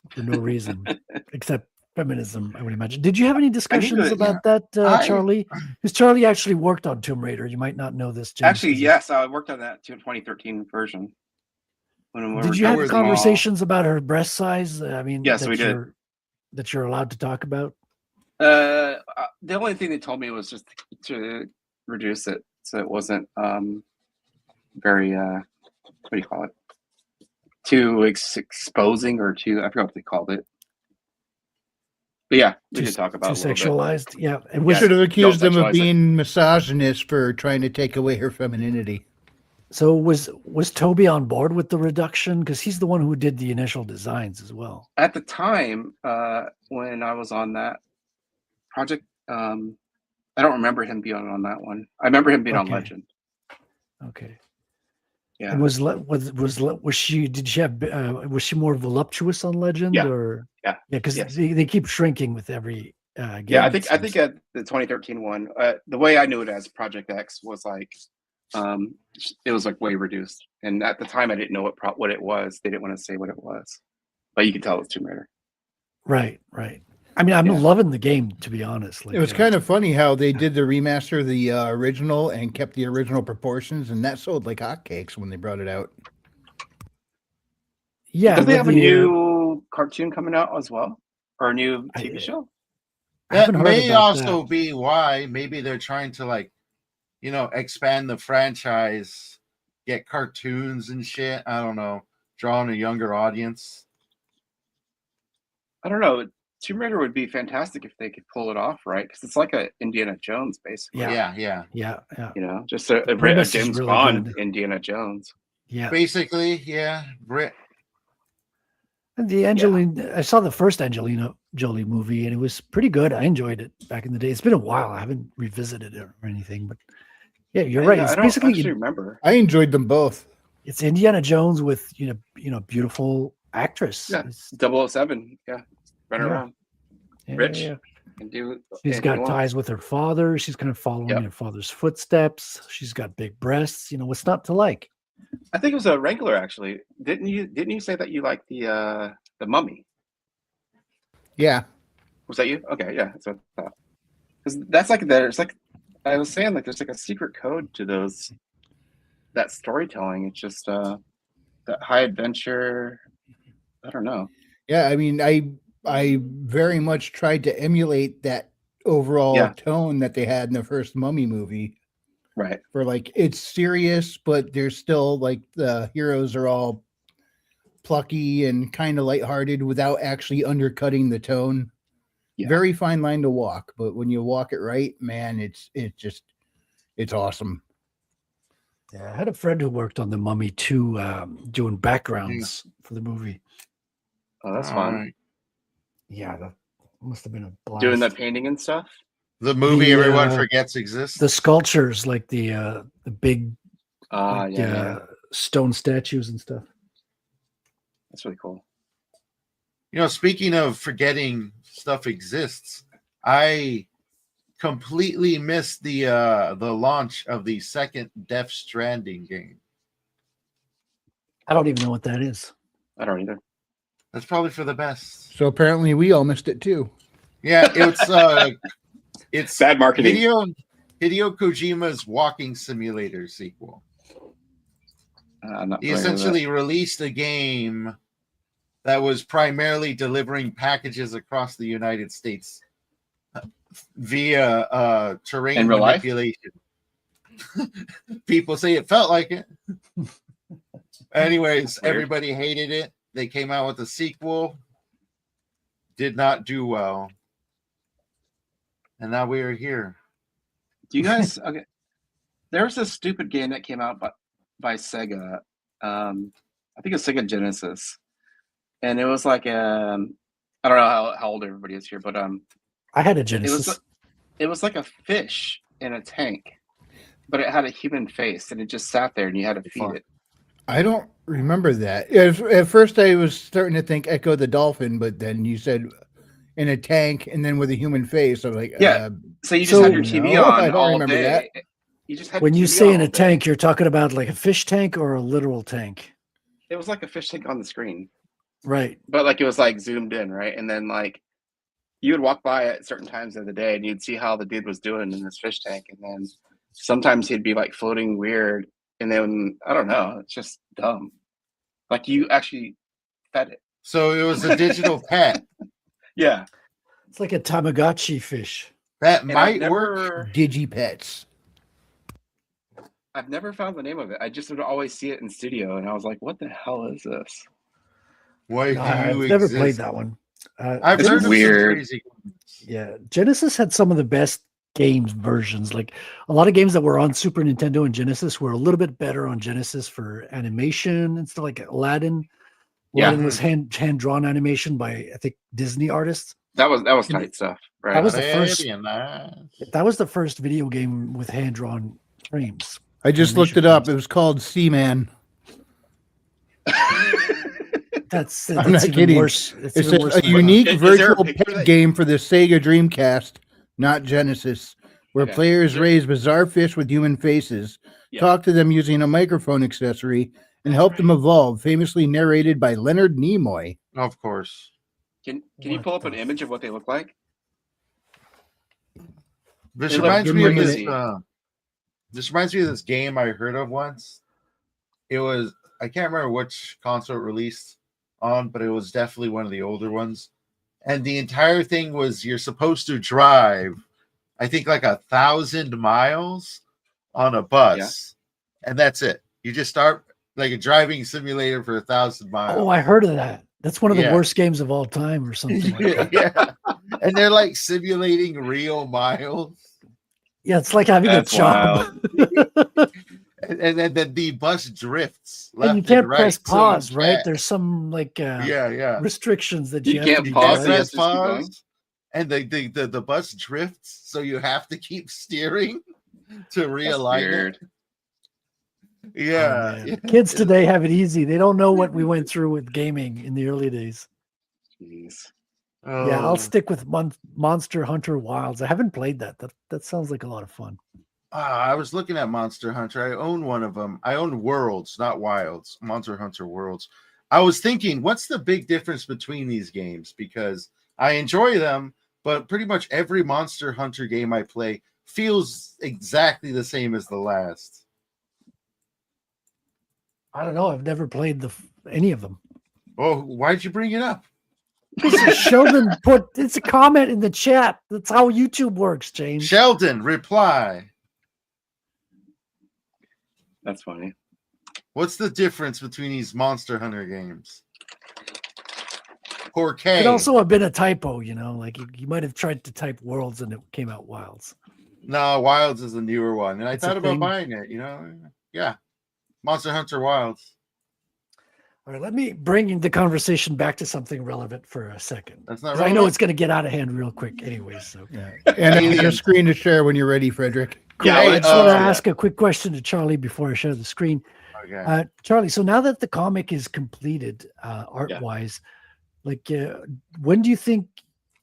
for no reason except feminism, I would imagine. Did you have any discussions to- about that, I- Charlie? Because Charlie actually worked on Tomb Raider. You might not know this, James. Actually, yes, I worked on that 2013 version. When we Did were you have doing- conversations about her breast size? I mean, Yes, that we did. that you're allowed to talk about. The only thing they told me was just to reduce it so it wasn't very what do you call it? Too exposing or too, I forgot what they called it. But yeah, we did talk about Too it a little bit. sexualized. Yeah, and We Yes, should have accused them sexualize of it. being misogynist for trying to take away her femininity. so was Toby on board with the reduction? Because he's the one who did the initial designs as well. At the time, when I was on that project, I don't remember him being on that one. I remember him being on Okay. Legend. Okay. Yeah. And was she? Did she have? Was she more voluptuous on Legend? Yeah. Or Yeah. yeah, because Yes. they keep shrinking with every game. Yeah, I it think seems. at the 2013 one, the way I knew it as Project X was like, it was like way reduced, and at the time I didn't know what it was. They didn't want to say what it was, but you could tell it's Tomb Raider. Right. I mean, I'm Yeah. loving the game, to be honest. Like, It was kind of funny how they did the remaster of the original and kept the original proportions, and that sold like hotcakes when they brought it out. yeah. Does they with have a the, new cartoon coming out as well, or a new I- TV show? I That haven't heard may about also that. be why maybe they're trying to expand the franchise, get cartoons and shit. I don't know, drawing a younger audience. I don't know. Tomb Raider would be fantastic if they could pull it off, right? Because it's like a Indiana Jones, basically. Yeah. Yeah. Yeah. Just a premise is James really Bond good. Indiana Jones. Yeah. Basically, yeah. Brit. And the Angelina, I saw the first Angelina Jolie movie, and it was pretty good. I enjoyed it back in the day. It's been a while. I haven't revisited it or anything, but yeah, you're right. I It's don't basically actually remember. I enjoyed them both. it's Indiana Jones with beautiful actress. Yeah. It's- 007. Yeah, running Yeah. around. yeah, Rich. yeah. Can do. She's anything got he wants. ties with her father. She's kind of following Yep. her father's footsteps. She's got big breasts. What's not to like? I think it was a Wrangler actually. Didn't you say that you like the Mummy? Yeah. Was that you? Okay, yeah. So because that's like there's like I was saying, like there's like a secret code to that storytelling. It's just that high adventure. I don't know. Yeah, I mean, I very much tried to emulate that overall Yeah. tone that they had in the first Mummy movie. Right. For like, it's serious, but there's still like the heroes are all plucky and kind of lighthearted without actually undercutting the tone. Yeah. Very fine line to walk, but when you walk it right, man, it's awesome. Yeah, I had a friend who worked on The Mummy 2, doing backgrounds for the movie. Oh, that's fun. Alright. Yeah, that must have been a blast. Doing the painting and stuff. The movie The, everyone forgets exists. the sculptures, like the big Yeah. stone statues and stuff. That's really cool. You know, speaking of forgetting stuff exists, I completely missed the launch of the second Death Stranding game. I don't even know what that is. I don't either. That's probably for the best. So apparently we all missed it too. Yeah, it's Bad marketing. Hideo Kojima's walking simulator sequel. I'm not He familiar with that. essentially released a game that was primarily delivering packages across the United States via terrain In real life? manipulation. People say it felt like it. Anyways, Weird. everybody hated it. They came out with a sequel. Did not do well. And now we are here. Do you guys? Okay. There was this stupid game that came out by Sega. I think it's Sega Genesis, and it was like I don't know how old everybody is here, but I had a Genesis. it was like a fish in a tank, but it had a human face, and it just sat there, and you had to feed it. I don't remember that. At first, I was starting to think Echo the Dolphin, but then you said in a tank and then with a human face. I was like, Yeah. So you just So- had your TV No, on I don't all remember day. that. You just had When your you TV say on in all a day. tank, you're talking about like a fish tank or a literal tank, It was like a fish tank on the screen, right? but like it was like zoomed in, right? And then like you would walk by at certain times of the day, and you'd see how the dude was doing in this fish tank, and then sometimes he'd be like floating weird, and then I don't know, it's just dumb. Like you actually fed it. So it was a digital pet. Yeah. It's like a Tamagotchi fish. That And might work. Digipets. I've never found the name of it. I just would always see it in studio, and I was like, "What the hell is this?" Why do I've you never exist? played that one. I've It's heard of some weird. crazy. Yeah, Genesis had some of the best games versions. Like a lot of games that were on Super Nintendo and Genesis were a little bit better on Genesis for animation and stuff like Aladdin. Yeah. Aladdin was hand drawn animation by I think Disney artists. That was tight stuff, right? That was the first- Very nice. That was the first video game with hand drawn frames. I just looked it up. It was called Seaman. That's I'm not even kidding. worse. It's It's even worse a than- unique Is there a virtual picture pet that- game for the Sega Dreamcast, not Genesis, where Okay. players raise bizarre fish with human faces, Yeah. talk to them using a microphone accessory, and help them evolve. Famously narrated by Leonard Nimoy. Of course. Can you What pull up an the image of what they look like? This They look reminds me of this. crazy. This reminds me of this game I heard of once. It was I can't remember which console it released on, but it was definitely one of the older ones. And the entire thing was you're supposed to drive, I think like 1,000 miles on a bus, and that's it. You just start like a driving simulator for 1,000 miles. Oh, I heard of that. That's one of the Yeah. worst games of all time, or something like that. Yeah, and they're like simulating real miles. Yeah, it's like having That's a job. And then the bus drifts And you left can't right, press so pause, it's right? bad. There's some like Yeah. restrictions that You you have can't to be pause Can't it. doing. press Just keep going. pause, and the bus drifts, so you have to keep steering to That's realign it. weird. Yeah, Oh, man. Kids today have it easy. They don't know what we went through with gaming in the early days. Jeez. Yeah, Oh. I'll stick with Monster Hunter Wilds. I haven't played that. That sounds like a lot of fun. I was looking at Monster Hunter. I own one of them. I own Worlds, not Wilds. Monster Hunter Worlds. I was thinking, what's the big difference between these games? Because I enjoy them, but pretty much every Monster Hunter game I play feels exactly the same as the last. I don't know. I've never played any of them. Oh, why'd you bring it up? Sheldon it's a comment in the chat. That's how YouTube works, James. Sheldon, reply. That's funny. What's the difference between these Monster Hunter games? Poor K. Could also have been a typo, like you might have tried to type Worlds and it came out Wilds. No, Wilds is a newer one, and I It's a thought about thing. buying it. Yeah, Monster Hunter Wilds. All right, let me bring the conversation back to something relevant for a second. That's not 'Cause I know relevant? it's going to get out of hand real quick anyway. So, Yeah. And I got a screen to share when you're ready, Frederic. cool. Yeah, I just want to yeah. ask a quick question to Charlie before I share the screen. Okay. Charlie, so now that the comic is completed, art-wise, like, when do you think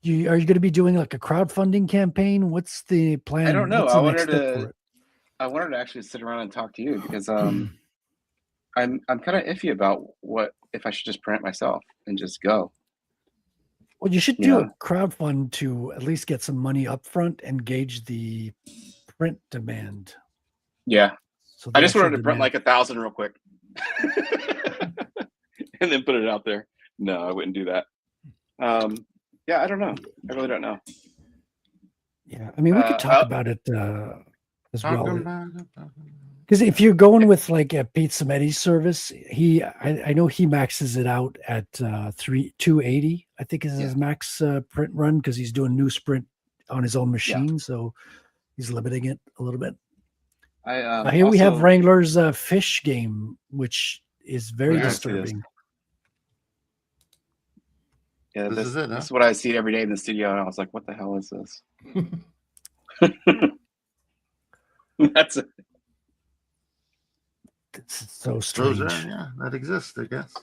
are you going to be doing like a crowdfunding campaign? What's the plan? I don't know. What's I the next wanted step for to. it? I wanted to actually sit around and talk to you because I'm kind of iffy about what if I should just print it myself and just go. Well, you should do Yeah. a crowdfund to at least get some money up front and gauge the print demand. Yeah, So I the just wanted actual to print demand- like 1,000 real quick, and then put it out there. No, I wouldn't do that. Yeah, I don't know. I really don't know. Yeah, I mean, we could talk uh, about it as Talk well. about it. Because if you're going with like a Pete Samedi's service, I know he maxes it out at 280. I think is his max print run because he's doing newsprint on his own machine, so he's limiting it a little bit. Here we have also- Wrangler's fish game, which is very Yeah, I see this. disturbing. Yeah, This is it, huh? This is what I see every day in the studio, and I was like, "What the hell is this?" That's it. It's so Those strange. are, yeah, that exists, I guess.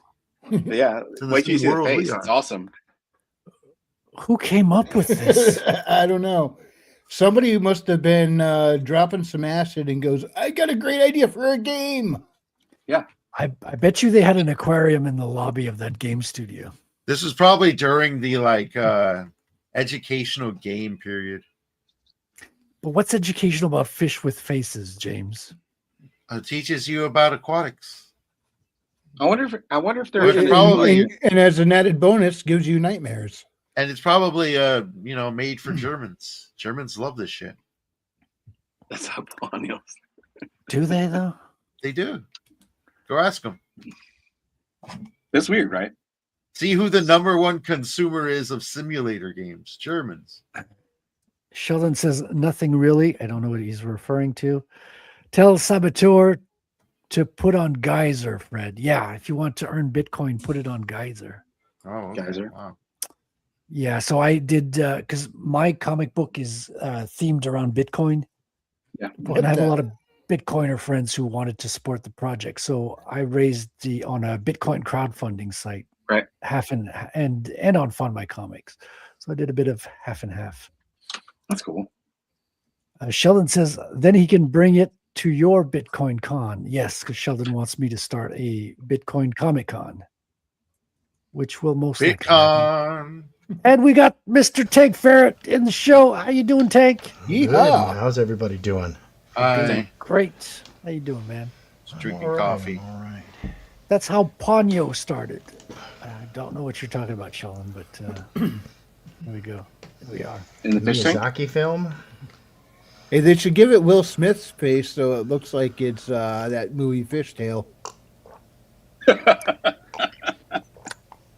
Yeah, in the wait till you see same the world we face. are. It's awesome. Who came up with this? I don't know. Somebody must have been dropping some acid and goes, I got a great idea for a game. I bet you they had an aquarium in the lobby of that game studio. This was probably during the educational game period. But what's educational about fish with faces, James? It teaches you about aquatics. I wonder if Well, there's it's any, probably- And as an added bonus, gives you nightmares. And it's probably made for Germans. Germans love this shit. that's how Ponyo. Do they though? They do. Go ask them. That's weird, right? See who the #1 consumer is of simulator games. Germans. Sheldon says nothing really. I don't know what he's referring to. Tell Saboteur to put on Geyser, Fred. Yeah, if you want to earn Bitcoin, put it on Geyser. Oh, okay. Geyser. Wow. Yeah, so I did because my comic book is themed around Bitcoin. Yeah. And I have a lot of Bitcoiner friends who wanted to support the project. So I raised on a Bitcoin crowdfunding site, Right. half and on FundMyComics. So I did a bit of half and half. That's cool. Sheldon says, then he can bring it to your Bitcoin con. Yes, because Sheldon wants me to start a Bitcoin Comic Con, which will most likely happen. Bitcoin. And we got Mr. Tank Ferret in the show. How you doing, Tank? Good. Yeehaw. How's everybody doing? I Great. How you doing, man? was drinking All right, coffee. All right. That's how Ponyo started. I don't know what you're talking about, Sheldon, but here we go. Here we are. In the fish tank. Miyazaki film? Hey, they should give it Will Smith's face so it looks like it's that movie Fishtail.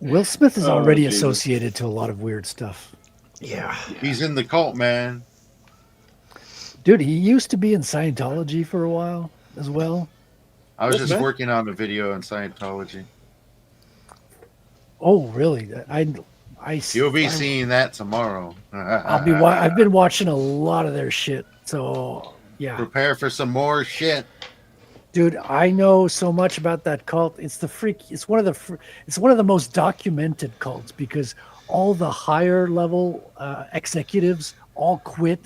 Will Smith is Oh, already Jesus. associated to a lot of weird stuff. Yeah. He's in the cult, man. Dude, he used to be in Scientology for a while as well. I was What's just that? working on a video on Scientology. Oh, really? You'll be seeing that tomorrow. I've been watching a lot of their shit. So, yeah. Prepare for some more shit. Dude, I know so much about that cult. It's one of the most documented cults because all the higher level executives all quit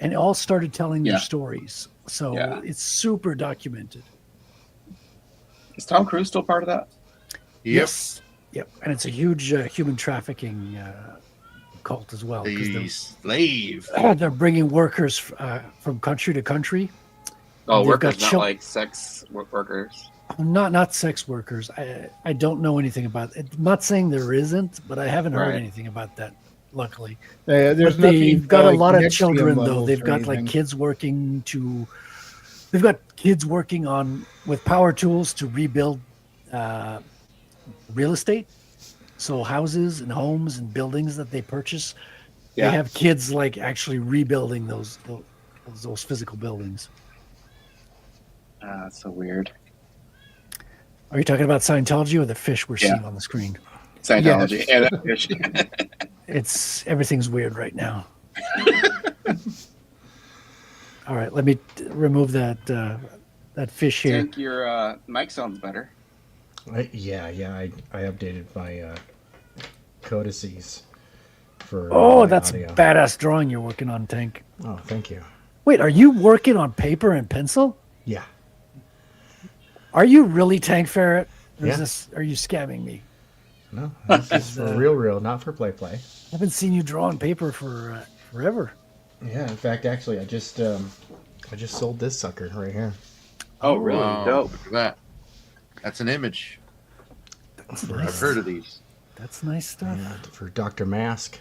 and all started telling their Yeah. stories. So Yeah. it's super documented. Is Tom Cruise still part of that? Yes. Yep. And it's a huge human trafficking cult as well. 'Cause The slave. they're bringing workers from country to country. Oh, They've workers, got not chil- like sex workers. Not sex workers. I don't know anything about it. I'm not saying there isn't, but I haven't heard Right. anything about that, luckily. There's But nothing, they've got a like, lot of Nexium children, though. levels They've or got like anything. kids they've got kids working with power tools to rebuild real estate. So houses and homes and buildings that they purchase, Yeah. they have kids like actually rebuilding those physical buildings. That's so weird. Are you talking about Scientology or the fish we're seeing on the screen? Scientology. Yes. It's everything's weird right now. All right, let me remove that fish here. I think your mic sounds better. I updated my codices for. Oh, my that's audio. a badass drawing you're working on, Tank. Oh, thank you. Wait, are you working on paper and pencil? Yeah. Are you really, Tank Ferret? Or Yeah. are you scamming me? No, this is for real, not for play. I haven't seen you draw on paper for forever. Yeah, in fact, actually, I just sold this sucker right here. Oh, really? Wow, Dope. look at that. That's an image. That's I've nice. heard of these. That's nice stuff. Yeah, for Dr. Mask.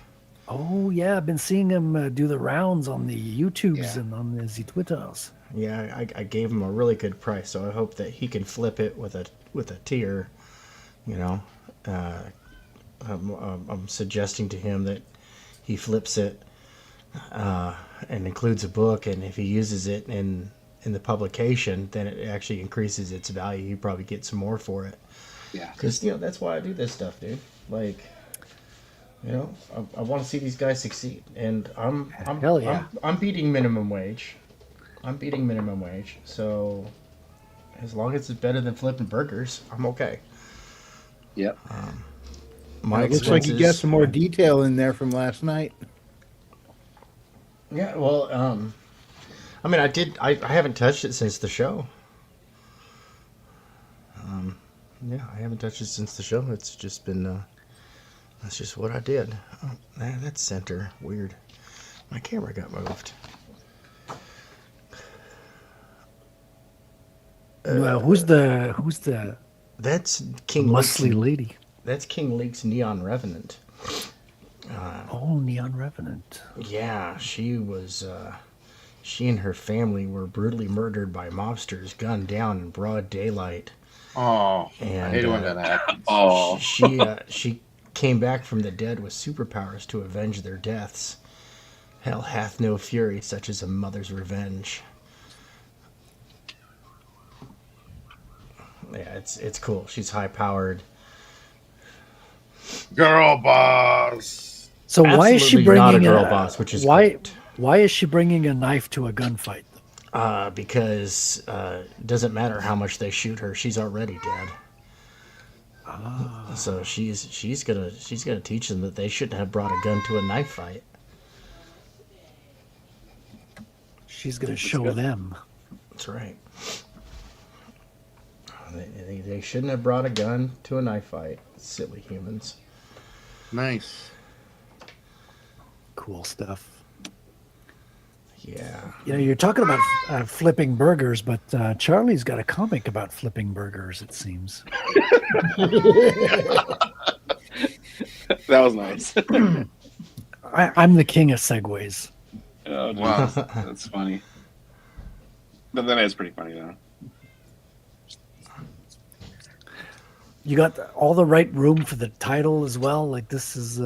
Oh yeah, I've been seeing him do the rounds on the YouTubes Yeah. and on the Twitters. Yeah, I gave him a really good price, so I hope that he can flip it with a tier. You know, I'm suggesting to him that he flips it and includes a book, and if he uses it in the publication, then it actually increases its value. You probably get some more for it. Yeah. Because that's why I do this stuff, dude. Like, I want to see these guys succeed, and Hell yeah. I'm beating minimum wage. So as long as it's better than flipping burgers, I'm okay. Yep. My It looks like you got expenses- some more detail in there from last night. Yeah, well, I mean, I haven't touched it since the show. Yeah, I haven't touched it since the show. It's just been, that's just what I did. Oh, man, that's center. Weird. My camera got moved. Well, who's the That's King muscly Leek's, lady? That's King Leek's Neon Revenant. Oh, Neon Revenant. Yeah, she and her family were brutally murdered by mobsters, gunned down in broad daylight. Oh, And, I hate when that happens. Oh. She came back from the dead with superpowers to avenge their deaths. Hell hath no fury such as a mother's revenge. Yeah, it's cool. She's high powered. Girl boss. So why is she Absolutely bringing not a girl boss, which is why? great. Why is she bringing a knife to a gunfight? Because it doesn't matter how much they shoot her, she's already dead. So she's gonna teach them that they shouldn't have brought a gun to a knife fight. She's gonna show them. That's right. They shouldn't have brought a gun to a knife fight. Silly humans. Nice. Cool stuff. Yeah. You know, you're talking about flipping burgers, but Charlie's got a comic about flipping burgers. It seems. That was nice. I'm the king of segues. Oh, Wow. that's funny. But that is pretty funny, though. You got all the right room for the title as well. Like this is.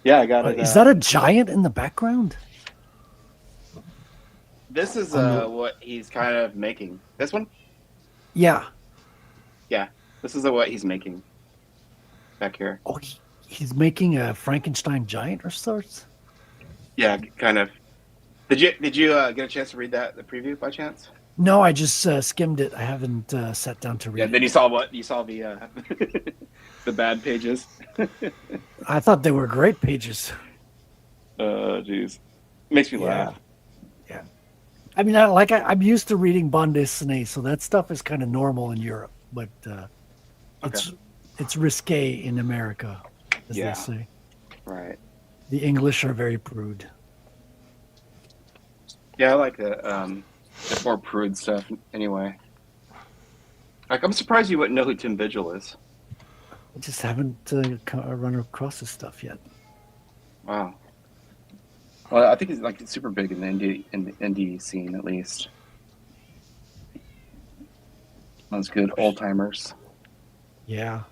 Yeah, I got it. Is that a giant in the background? This is what he's kind of making. This one? Yeah. Yeah. This is what he's making. Back here. Oh, he's making a Frankenstein giant or sorts. Yeah, kind of. Did you get a chance to read the preview by chance? No, I just skimmed it. I haven't sat down to read. Yeah. it. Then you saw the the bad pages. I thought they were great pages. Jeez, makes me laugh. Yeah. I mean, I'm used to reading bande dessinée, so that stuff is kind of normal in Europe, but it's risque in America, as Yeah. they say. Right. The English are very prude. Yeah, I like the more prude stuff. Anyway, like I'm surprised you wouldn't know who Tim Vigil is. I just haven't run across his stuff yet. Wow. Well, I think he's like super big in the indie scene, at least. Those good old timers. Yeah.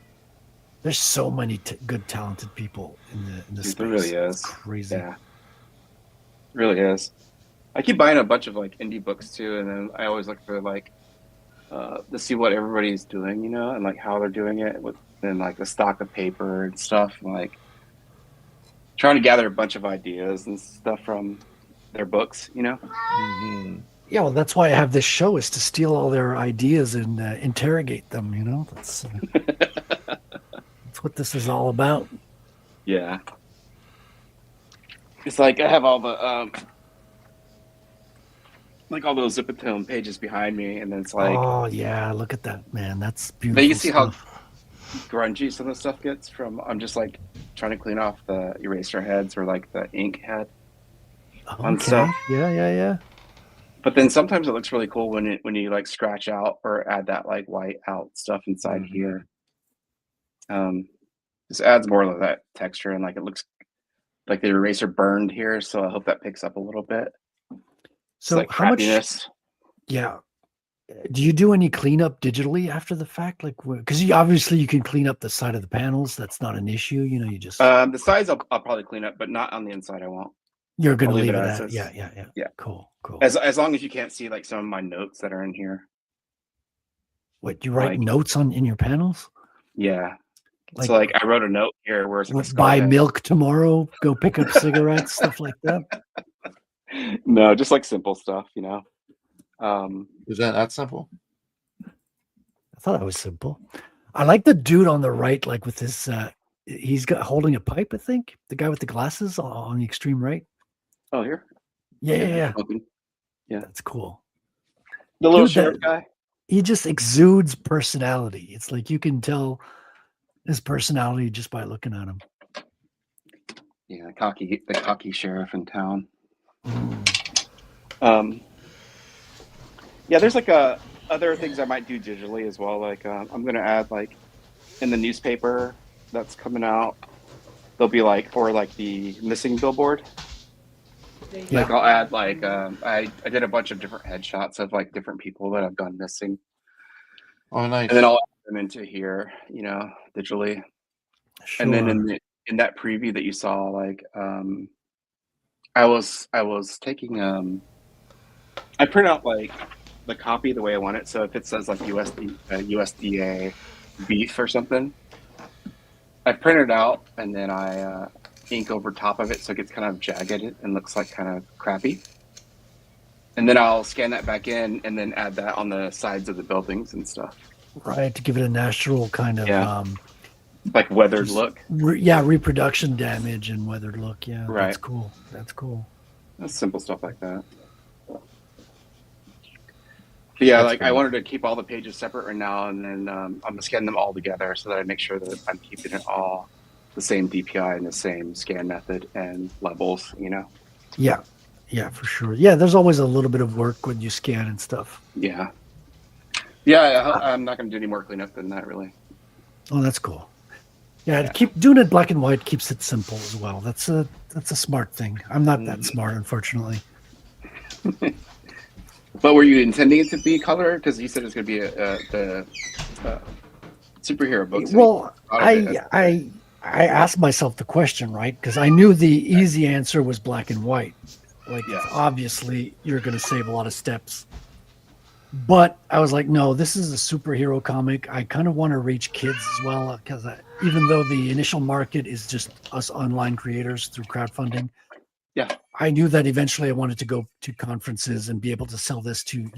There's so many good, talented people in the space. There really It's is. crazy. Yeah. Really is. I keep buying a bunch of like indie books too, and then I always look for like to see what everybody's doing, you know, and like how they're doing it within like the stock of paper and stuff, and like trying to gather a bunch of ideas and stuff from their books, you know. Mhm. Yeah, well, that's why I have this show, is to steal all their ideas and interrogate them. You know, that's what this is all about. Yeah, it's like I have all the like all those Zipatone pages behind me, and then it's like, oh yeah, look at that, man. That's beautiful. then you see stuff. how grungy some of the stuff gets from. I'm just like trying to clean off the eraser heads or like the ink head on stuff. Yeah. But then sometimes it looks really cool when you like scratch out or add that like white out stuff inside here. This adds more of that texture, and like it looks like the eraser burned here, so I hope that picks up a little bit. It's So like how much? crappiness. Yeah. Do you do any cleanup digitally after the fact? Like, because you can clean up the side of the panels. That's not an issue. You know, you just The sides I'll probably clean up, but not on the inside. I won't. you're gonna I'll leave it as at. is. Yeah. Cool. As long as you can't see like some of my notes that are in here. What, you write like- notes in your panels? Yeah. Like, So like I wrote a note here where it's like let's buy milk tomorrow, go pick up cigarettes, stuff like that. No, just like simple stuff, you know. Is that simple? I thought that was simple. I like the dude on the right, like with his he's got holding a pipe, I think. The guy with the glasses on the extreme right. Oh, here. Yeah. Smoking. Yeah. That's cool. The little Dude, sheriff guy. He just exudes personality. It's like you can tell his personality just by looking at him. Yeah, the cocky sheriff in town. Yeah, there's like other things I might do digitally as well. Like I'm gonna add like in the newspaper that's coming out, there'll be like for like the missing billboard. Yeah. Like I'll add like I did a bunch of different headshots of like different people that have gone missing, Oh, nice. and then I'll add them into here, you know, digitally. Sure. And then in that preview that you saw, like I was taking I print out like the copy the way I want it. So if it says like USDA beef or something, I print it out and then I ink over top of it so it gets kind of jagged and looks like kind of crappy. And then I'll scan that back in and then add that on the sides of the buildings and stuff. Right, to give it a natural kind of like weathered look. Reproduction damage and weathered look. Yeah, right. That's cool. That's simple stuff like that. But yeah, like I wanted to keep all the pages separate right now, and then I'm gonna scan them all together so that I make sure that I'm keeping it all the same DPI and the same scan method and levels, you know? Yeah, for sure. Yeah, there's always a little bit of work when you scan and stuff. Yeah, I'm not gonna do any more cleanup than that, really. Oh, that's cool. Yeah, keep doing it black and white keeps it simple as well. That's a smart thing. I'm not that smart, unfortunately. But were you intending it to be color? Because you said it's going to be the superhero books. Well, I asked myself the question, right? Because I knew the easy answer was black and white. Like, obviously, you're going to save a lot of steps. But I was like, no, this is a superhero comic. I kind of want to reach kids as well, because even though the initial market is just us online creators through crowdfunding, I knew that eventually I wanted to go to conferences and be able to sell this to,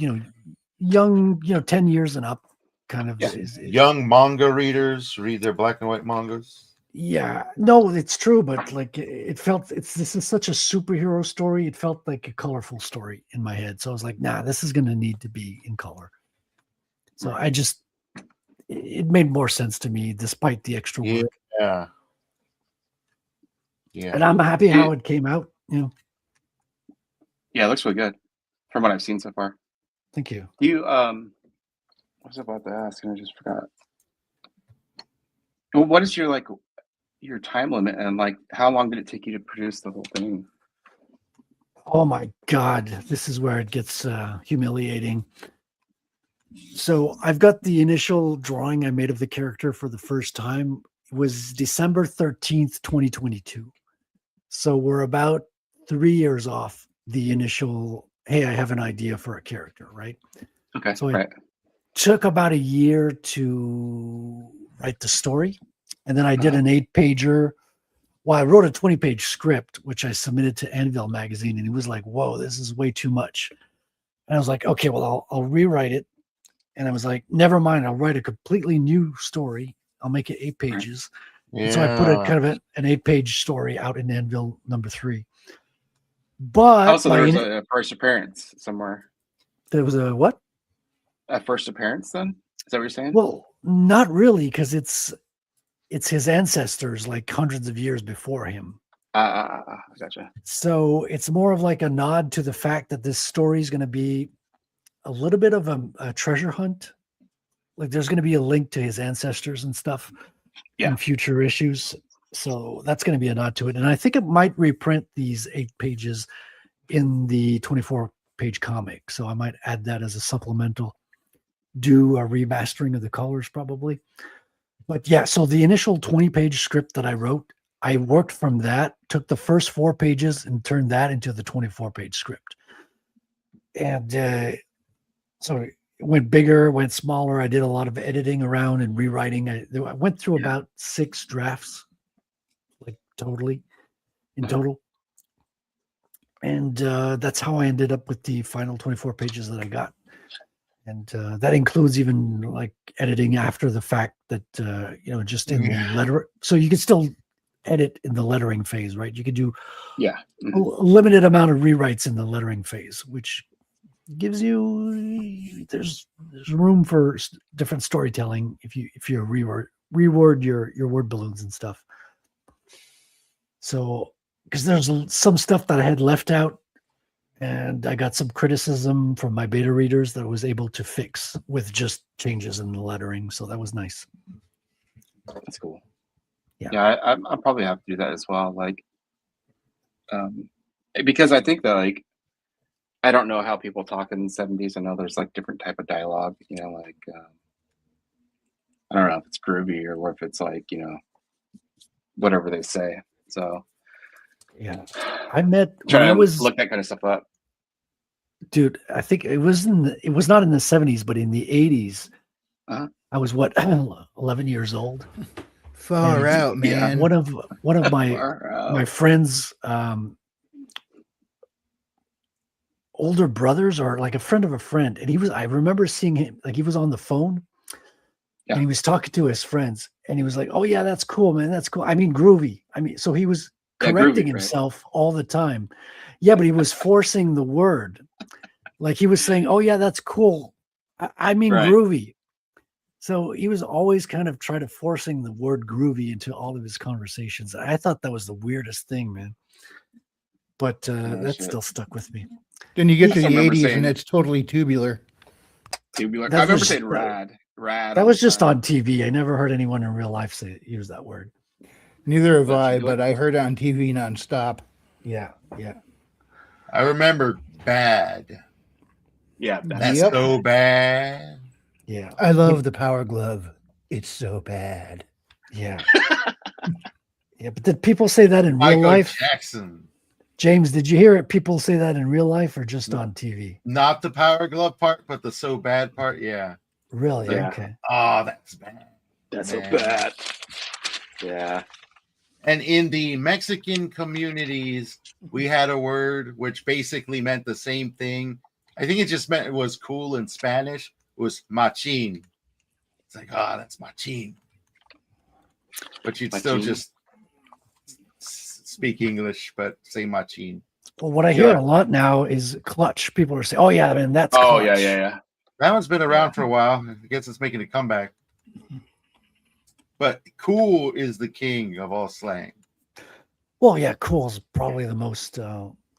young, 10 years and up kind of. Young manga readers read their black and white mangas. Yeah, no, it's true. But like, this is such a superhero story. It felt like a colorful story in my head. So I was like, nah, this is going to need to be in color. So it made more sense to me despite the extra work. Yeah. And I'm happy how it came out. Yeah, it looks really good from what I've seen so far. Thank you. You I was about to ask and I just forgot. Well, what is your time limit, and like how long did it take you to produce the whole thing? Oh my God, this is where it gets humiliating. So I've got the initial drawing I made of the character for the first time. It was December 13th, 2022. So we're about 3 years off the initial, hey, I have an idea for a character, right? Okay. So took about a year to write the story. And then I did an 8-pager. Well, I wrote a 20-page script, which I submitted to Anvil magazine. And he was like, whoa, this is way too much. And I was like, okay, well, I'll rewrite it. And I was like, never mind. I'll write a completely new story. I'll make it 8 pages. And so I put a kind of an 8-page story out in Anvil #3. But also there was a first appearance somewhere. There was a what? A first appearance then? Is that what you're saying? Well, not really, because it's his ancestors like hundreds of years before him. Gotcha. So it's more of like a nod to the fact that this story is going to be a little bit of a treasure hunt. Like there's going to be a link to his ancestors and stuff in future issues. So that's going to be a nod to it. And I think it might reprint these 8 pages in the 24-page comic. So I might add that as a supplemental, do a remastering of the colors probably. But yeah, so the initial 20-page script that I wrote, I worked from that, took the first 4 pages and turned that into the 24-page script. And so it went bigger, went smaller. I did a lot of editing around and rewriting. I went through about 6 drafts, like in total. And that's how I ended up with the final 24 pages that I got. And that includes even like editing after the fact that, just in the letter. So you can still edit in the lettering phase, right? You could do a limited amount of rewrites in the lettering phase, which gives you, there's room for different storytelling if you reword your word balloons and stuff. So, because there's some stuff that I had left out, and I got some criticism from my beta readers that I was able to fix with just changes in the lettering. So that was nice. That's cool. Yeah, I'll probably have to do that as well. Like, because I think that like, I don't know how people talk in the 70s. I know there's like different type of dialogue, like, I don't know if it's groovy or if it's like, whatever they say. So yeah, I met trying to look that kind of stuff up. Dude, I think it was not in the 70s, but in the 80s. I was 11 years old. Far out, man. One of my friends' older brothers, or like a friend of a friend, and I remember seeing him, like he was on the phone and he was talking to his friends, and he was like, "Oh yeah, that's cool, man. That's cool. I mean, groovy. I mean," so he was correcting himself all the time. Yeah, but he was forcing the word. Like he was saying, "Oh yeah, that's cool. I mean groovy." So he was always kind of trying to forcing the word groovy into all of his conversations. I thought that was the weirdest thing, man. But that still stuck with me. Then you get to the 80s and it's totally tubular. Tubular. I remember saying rad. That was just on TV. I never heard anyone in real life use that word. Neither have I, but I heard it on TV nonstop. Yeah. I remember bad. Yeah, that's so bad. Yeah. I love the Power Glove. It's so bad. Yeah. Yeah, but did people say that in real life? Jackson. James, did you hear it? People say that in real life or just on TV? Not the Power Glove part, but the so bad part. Yeah. Really? Yeah. Okay. Oh, that's bad. That's so bad. Yeah. And in the Mexican communities, we had a word which basically meant the same thing. I think it just meant it was cool in Spanish. It was machín. It's like, that's machín. But you'd still just speak English, but say machín. Well, what I hear a lot now is clutch. People are saying, "Oh yeah, man, that's clutch." Yeah. That one's been around for a while. I guess it's making a comeback. But cool is the king of all slang. Well, yeah, cool is probably the most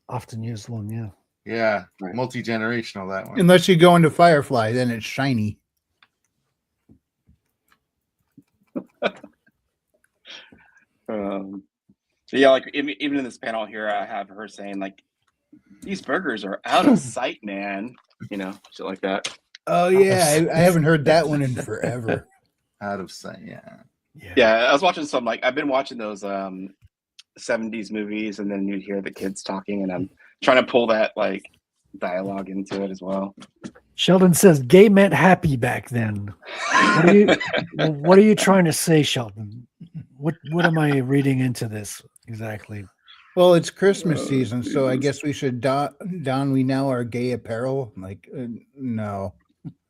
often used one. Yeah. Yeah, multi-generational, that one. Unless you go into Firefly, then it's shiny. Yeah, like even in this panel here, I have her saying like, "These burgers are out of sight, man." Shit like that. Oh yeah, I haven't heard that one in forever. Out of sight, yeah. I was watching I've been watching those 70s movies, and then you'd hear the kids talking, and I'm trying to pull that like dialogue into it as well. Sheldon says gay meant happy back then. What are you trying to say, Sheldon? What am I reading into this exactly? Well, it's Christmas season, so I guess we should don we now our gay apparel. Like, no.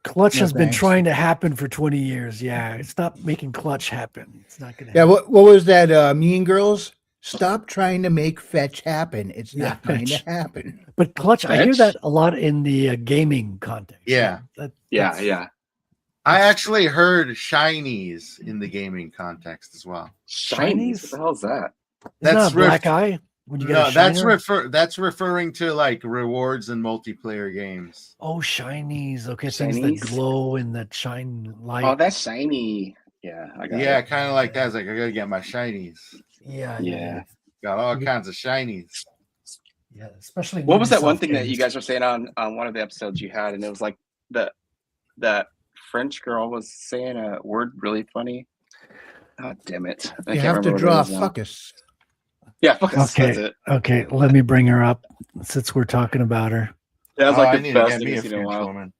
Clutch No, has been thanks. trying to happen for 20 years. Yeah, stop making Clutch happen. It's not gonna. Yeah, happen. what was that? Mean Girls. Stop trying to make fetch happen. It's not going to happen. But Clutch, I hear Fetch? that a lot in the gaming context. Yeah. Yeah. I actually heard shinies in the gaming context as well. Shinies? What the hell is that? That's That's not a black eye. When you get No, a that's shiner? that's referring to like rewards in multiplayer games. Oh, shinies. Okay, things Shinies? that glow and that shine light. Oh, that's shiny. Yeah, I got Yeah, it. kind of like that. It's like I gotta get my shinies. Yeah. Got all kinds of shinies. Yeah, especially. What was that one Ubisoft thing that you games. guys were saying on one of the episodes you had, and it was like that French girl was saying a word really funny. God damn it! I You can't have to remember draw what it is now. fuckus. Yeah, fuckus. Okay. That's it. Okay, let me bring her up since we're talking about her. That was Oh, I like need the to best get thing me I've a seen in a French while. woman.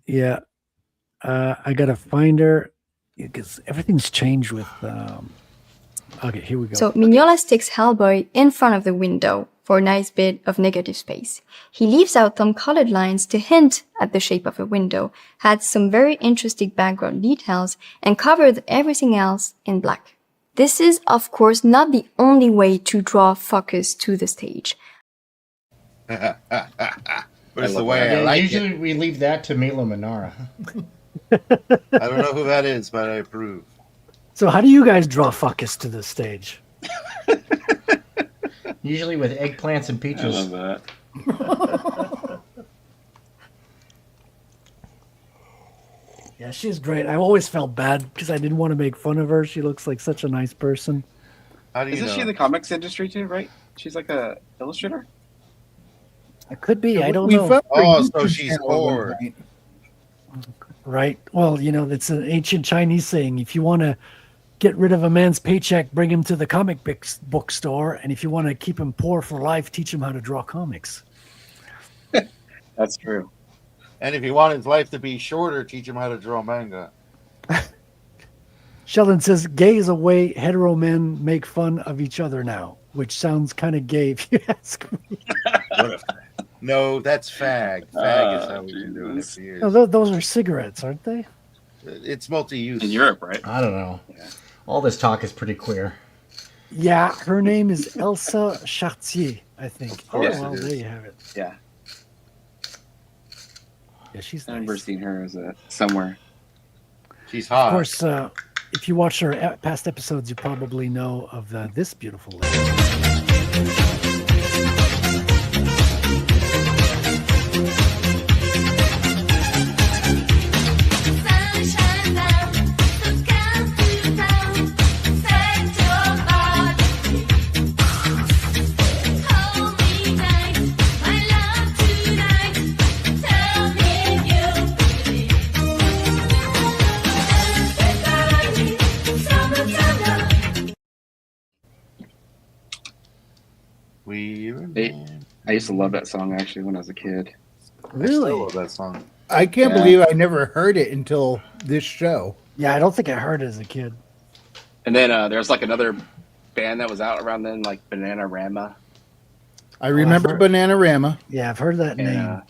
Yeah, I gotta find her because everything's changed with. Okay, here we go. So Mignola sticks Hellboy in front of the window for a nice bit of negative space. He leaves out some colored lines to hint at the shape of a window, adds some very interesting background details, and covers everything else in black. This is, of course, not the only way to draw focus to the stage. But it's the love way I Yeah, like usually it. we leave that to Milo Manara. I don't know who that is, but I approve. So how do you guys draw fuckus to the stage? Usually with eggplants and I peaches. love that. Yeah, she's great. I always felt bad because I didn't want to make fun of her. She looks like such a nice person. How do you Isn't know? she in the comics industry too? Right? She's like a illustrator. It could be. I don't We know. found her Oh, so YouTube she's channel at one bored. point. Right. Well, you know, it's an ancient Chinese saying. If you want to get rid of a man's paycheck, bring him to the comic book store. And if you want to keep him poor for life, teach him how to draw comics. That's true. And if you want his life to be shorter, teach him how to draw manga. Sheldon says, gay is a way hetero men make fun of each other now, which sounds kind of gay if you ask me. No, that's fag. Fag is how we've been doing it for years. No, those are cigarettes, aren't they? It's multi-use. In Europe, right? I don't know. All this talk is pretty queer. Yeah, her name is Elsa Chartier, I think. Oh, Yes, it well, is. there you have it. Yeah. Yeah, she's I remember nice. seeing her as somewhere. She's Of hot. course, if you watch her past episodes, you probably know of this beautiful lady. Sunshine down, the sky to down, set your body. Hold me tight, my love tonight. Tell me you believe. We I used to love that song actually when I was a kid. I still Really? love that song. I can't Yeah. believe I never heard it until this show. Yeah, I don't think I heard it as a kid. And then there's like another band that was out around then, like Bananarama. I remember heard- Bananarama. Yeah, I've heard that And name.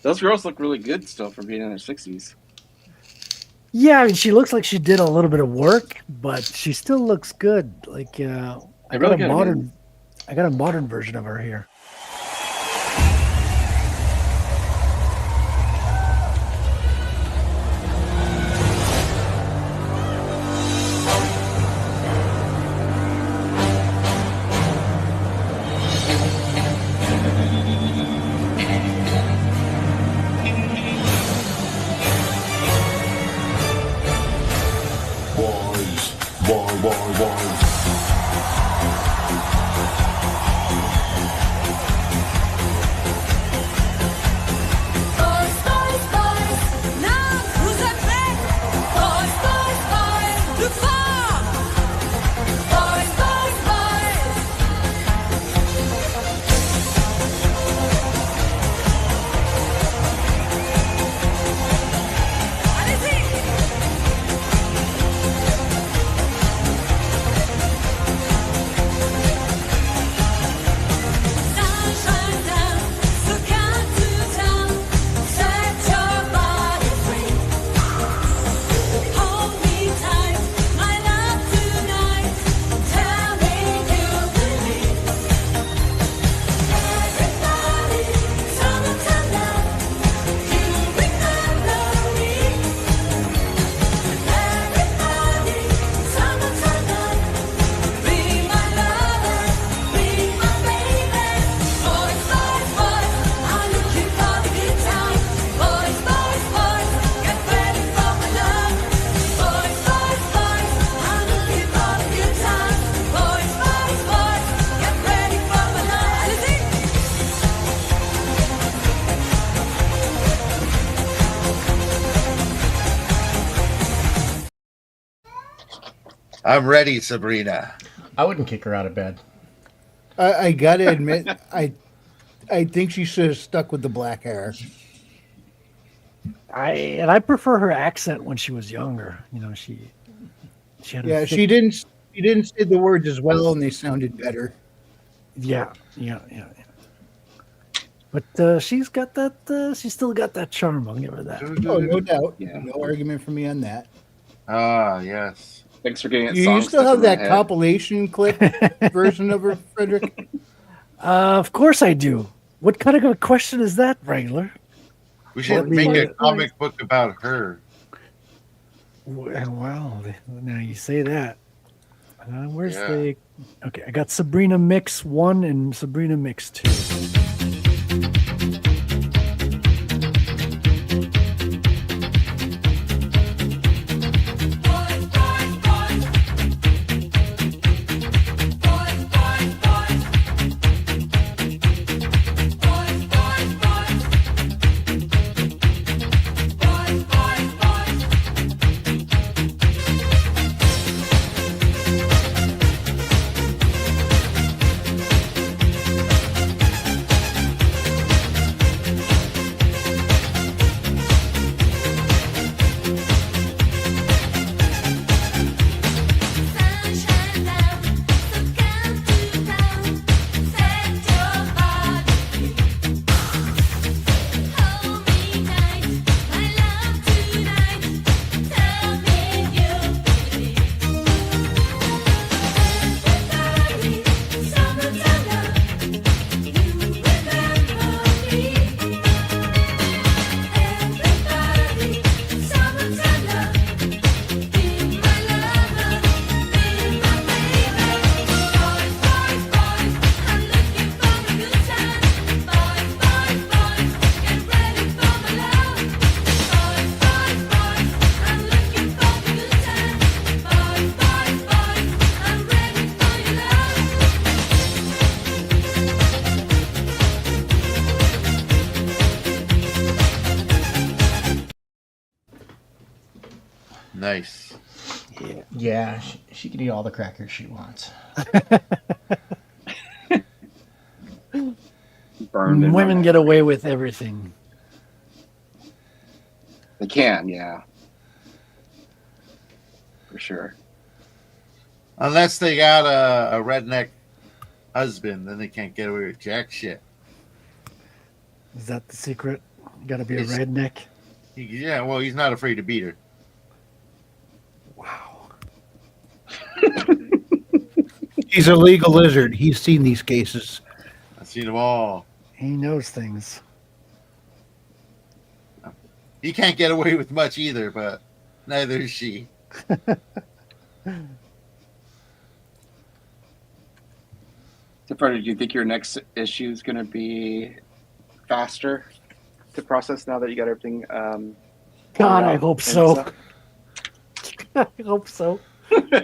those girls look really good still for being in their 60s. Yeah, I mean, she looks like she did a little bit of work, but she still looks good. Like, I They got really a good, modern, man. I got a modern version of her here. I'm ready, Sabrina. I wouldn't kick her out of bed. I gotta admit, I think she should have stuck with the black hair. I prefer her accent when she was younger. You know, she had a Yeah, thick- she didn't say the words as well, and they sounded better. yeah. But she's got that. She's still got that charm. I'll give her that. Oh, no doubt. Yeah. No argument for me on that. Ah, yes. Thanks for getting it. You song still stuck have in my that head. compilation clip version of her, Frederick? Of course I do. What kind of a question is that, Wrangler? We should make a comic book about her. Well, now you say that. Where's Yeah. the? Okay, I got Sabrina Mix 1 and Sabrina Mix 2. Sunshine down, so come to town. Set your heart free. Hold me tight, my love tonight. Tell me you believe. Everybody, summertime, you remember me. Everybody, summertime, be my lover, be my baby. Boys, boys, boys, I'm looking for a good time. Boys, boys, boys, get ready for my love. Boys, boys, boys, I'm looking for a good time. Boys, boys, boys, I'm ready for your love. Nice. Yeah, she can eat all the crackers she wants. Burned in my Women head. get away with everything. They can, yeah. For sure. Unless they got a redneck husband, then they can't get away with jack shit. Is that the secret? You got to be a It's- redneck. Yeah, well, he's not afraid to beat her. Wow. He's a legal lizard. He's seen these cases. I've seen them all. He knows things. He can't get away with much either, but neither is she. So, Freddie, do you think your next issue is going to be faster to process now that you got everything? God, I out hope and so. stuff? I hope so.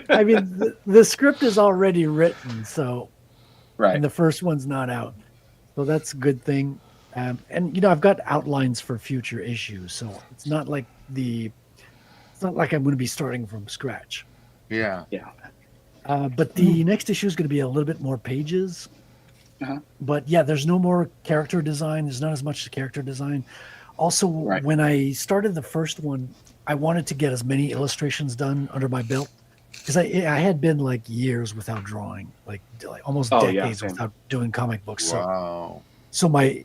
I mean, the script is already written, so Right. and the first one's not out, so that's a good thing. And you know, I've got outlines for future issues, so it's not like I'm going to be starting from scratch. Yeah. But the next issue is going to be a little bit more pages. Uh-huh. But yeah, there's no more character design. There's not as much character design. Also, Right. when I started the first one, I wanted to get as many illustrations done under my belt because I had been like years without drawing, like almost Oh, yeah, decades same. without doing comic books. Wow. So I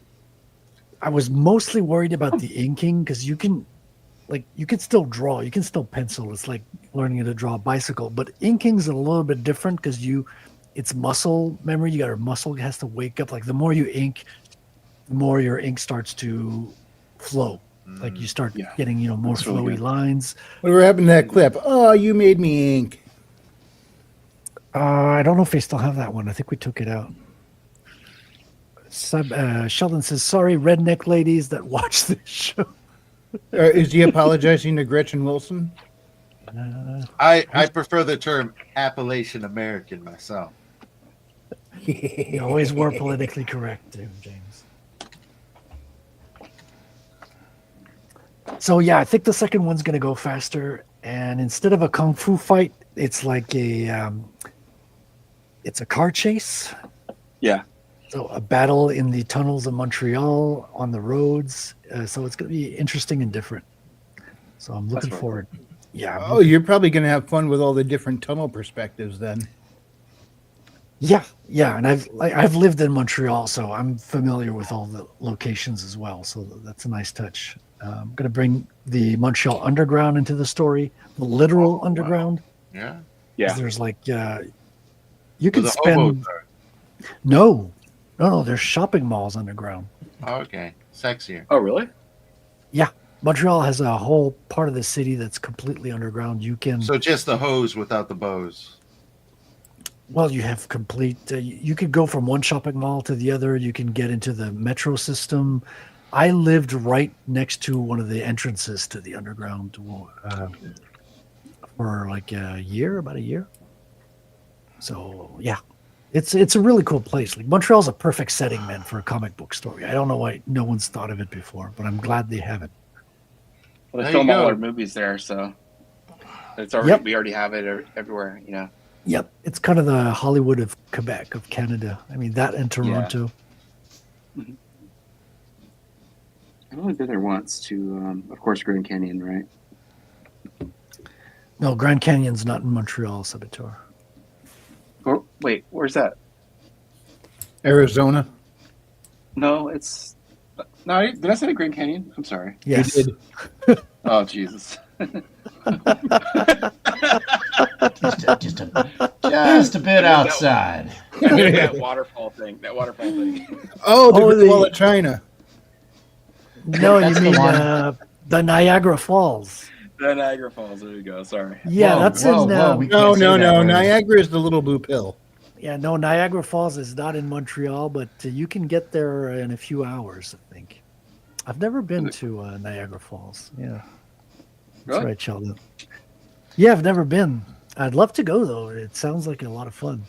was mostly worried about the inking because you can still draw, you can still pencil. It's like learning to draw a bicycle, but inking's a little bit different because it's muscle memory. Your muscle has to wake up. Like the more you ink, the more your ink starts to flow. Like you start Yeah. getting, more That's really flowy good. lines. Whatever happened to that clip? Oh, you made me ink. I don't know if they still have that one. I think we took it out. Sheldon says, "Sorry, redneck ladies that watch this show." Is he apologizing to Gretchen Wilson? I prefer the term Appalachian American myself. You always were politically correct, too, James. So yeah, I think the second one's going to go faster, and instead of a kung fu fight, it's like it's a car chase. Yeah. So a battle in the tunnels of Montreal on the roads. So it's going to be interesting and different. So I'm looking really forward. Yeah. Oh, you're probably going to have fun with all the different tunnel perspectives then. Yeah, and I've lived in Montreal, so I'm familiar with all the locations as well. So that's a nice touch. I'm going to bring the Montreal Underground into the story, the literal underground. Yeah. 'Cause there's like you can The spend hobos are- no, there's shopping malls underground. Okay. Sexier. Oh, really? Yeah, Montreal has a whole part of the city that's completely underground. You can So just the hose without the bows. well, you have complete. You could go from one shopping mall to the other. You can get into the metro system. I lived right next to one of the entrances to the underground for like about a year. So yeah, it's a really cool place. Like Montreal's a perfect setting, man, for a comic book story. I don't know why no one's thought of it before, but I'm glad they haven't. Well, they There film you all go. our movies there, so it's already Yep. we already have it everywhere. You know. Yep, it's kind of the Hollywood of Quebec, of Canada. I mean that and Toronto. I've only been there once to, of course, Grand Canyon, right? No, Grand Canyon's not in Montreal, Saboteur. Or, wait, where's that? Arizona. No, it's no. Did I say the Grand Canyon? I'm sorry. Yes. You did. Oh, Jesus. Just a bit outside. that waterfall thing. Oh, the Oh, Great Wall the- of China. No, you That's the mean one. the Niagara Falls. The Niagara Falls. There you go. Sorry. Yeah, Whoa, that's whoa, in. whoa, we No, can't say no, that no. word. Niagara is the little blue pill. Yeah, no, Niagara Falls is not in Montreal, but you can get there in a few hours, I think. I've never been to Niagara Falls. Yeah, that's Really? right, Sheldon. Yeah, I've never been. I'd love to go though. It sounds like a lot of fun.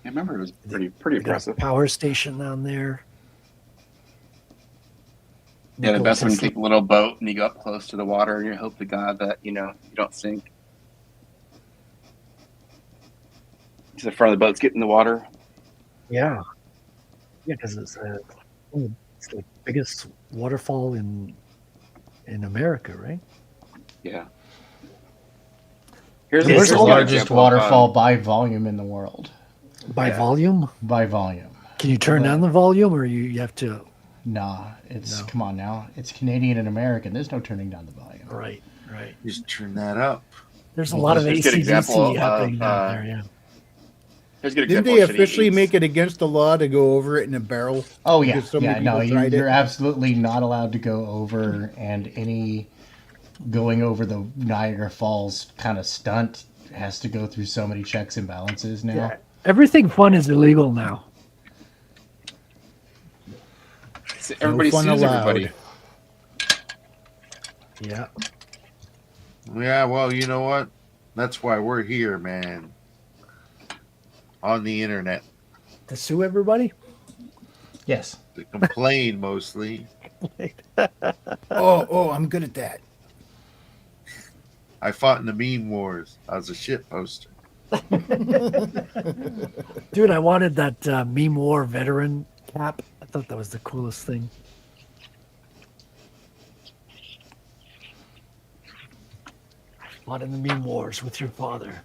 I remember it was pretty They got a impressive. power station down there. Yeah, the Nikola best when you Tesla- take a little boat and you go up close to the water and you hope to God that you don't sink. To the front of the boat's getting in the water. Yeah, because it's the biggest waterfall in America, right? Yeah. Here's Where's It's the all that largest waterfall by volume in the world. By volume. By volume. Can you turn down the volume, or you have to? Nah, it's No. come on now. It's Canadian and American. There's no turning down the volume. Right. Just turn that up. There's a lot of Here's a good example ACDC happening of, down there. Yeah. Here's a good Didn't example they of shit he officially eats. make it against the law to go over it in a barrel? Oh yeah, Because so many yeah. No, people tried you're it. absolutely not allowed to go over, and any going over the Niagara Falls kind of stunt has to go through so many checks and balances now. Yeah. Everything fun is illegal now. Everybody No fun sues allowed. everybody. Yeah. Yeah, well, you know what? That's why we're here, man. On the internet. To sue everybody. Yes. To complain mostly. Oh, I'm good at that. I fought in the meme wars. I was a shit poster. Dude, I wanted that meme war veteran cap. I thought that was the coolest thing. I fought in the meme wars with your father.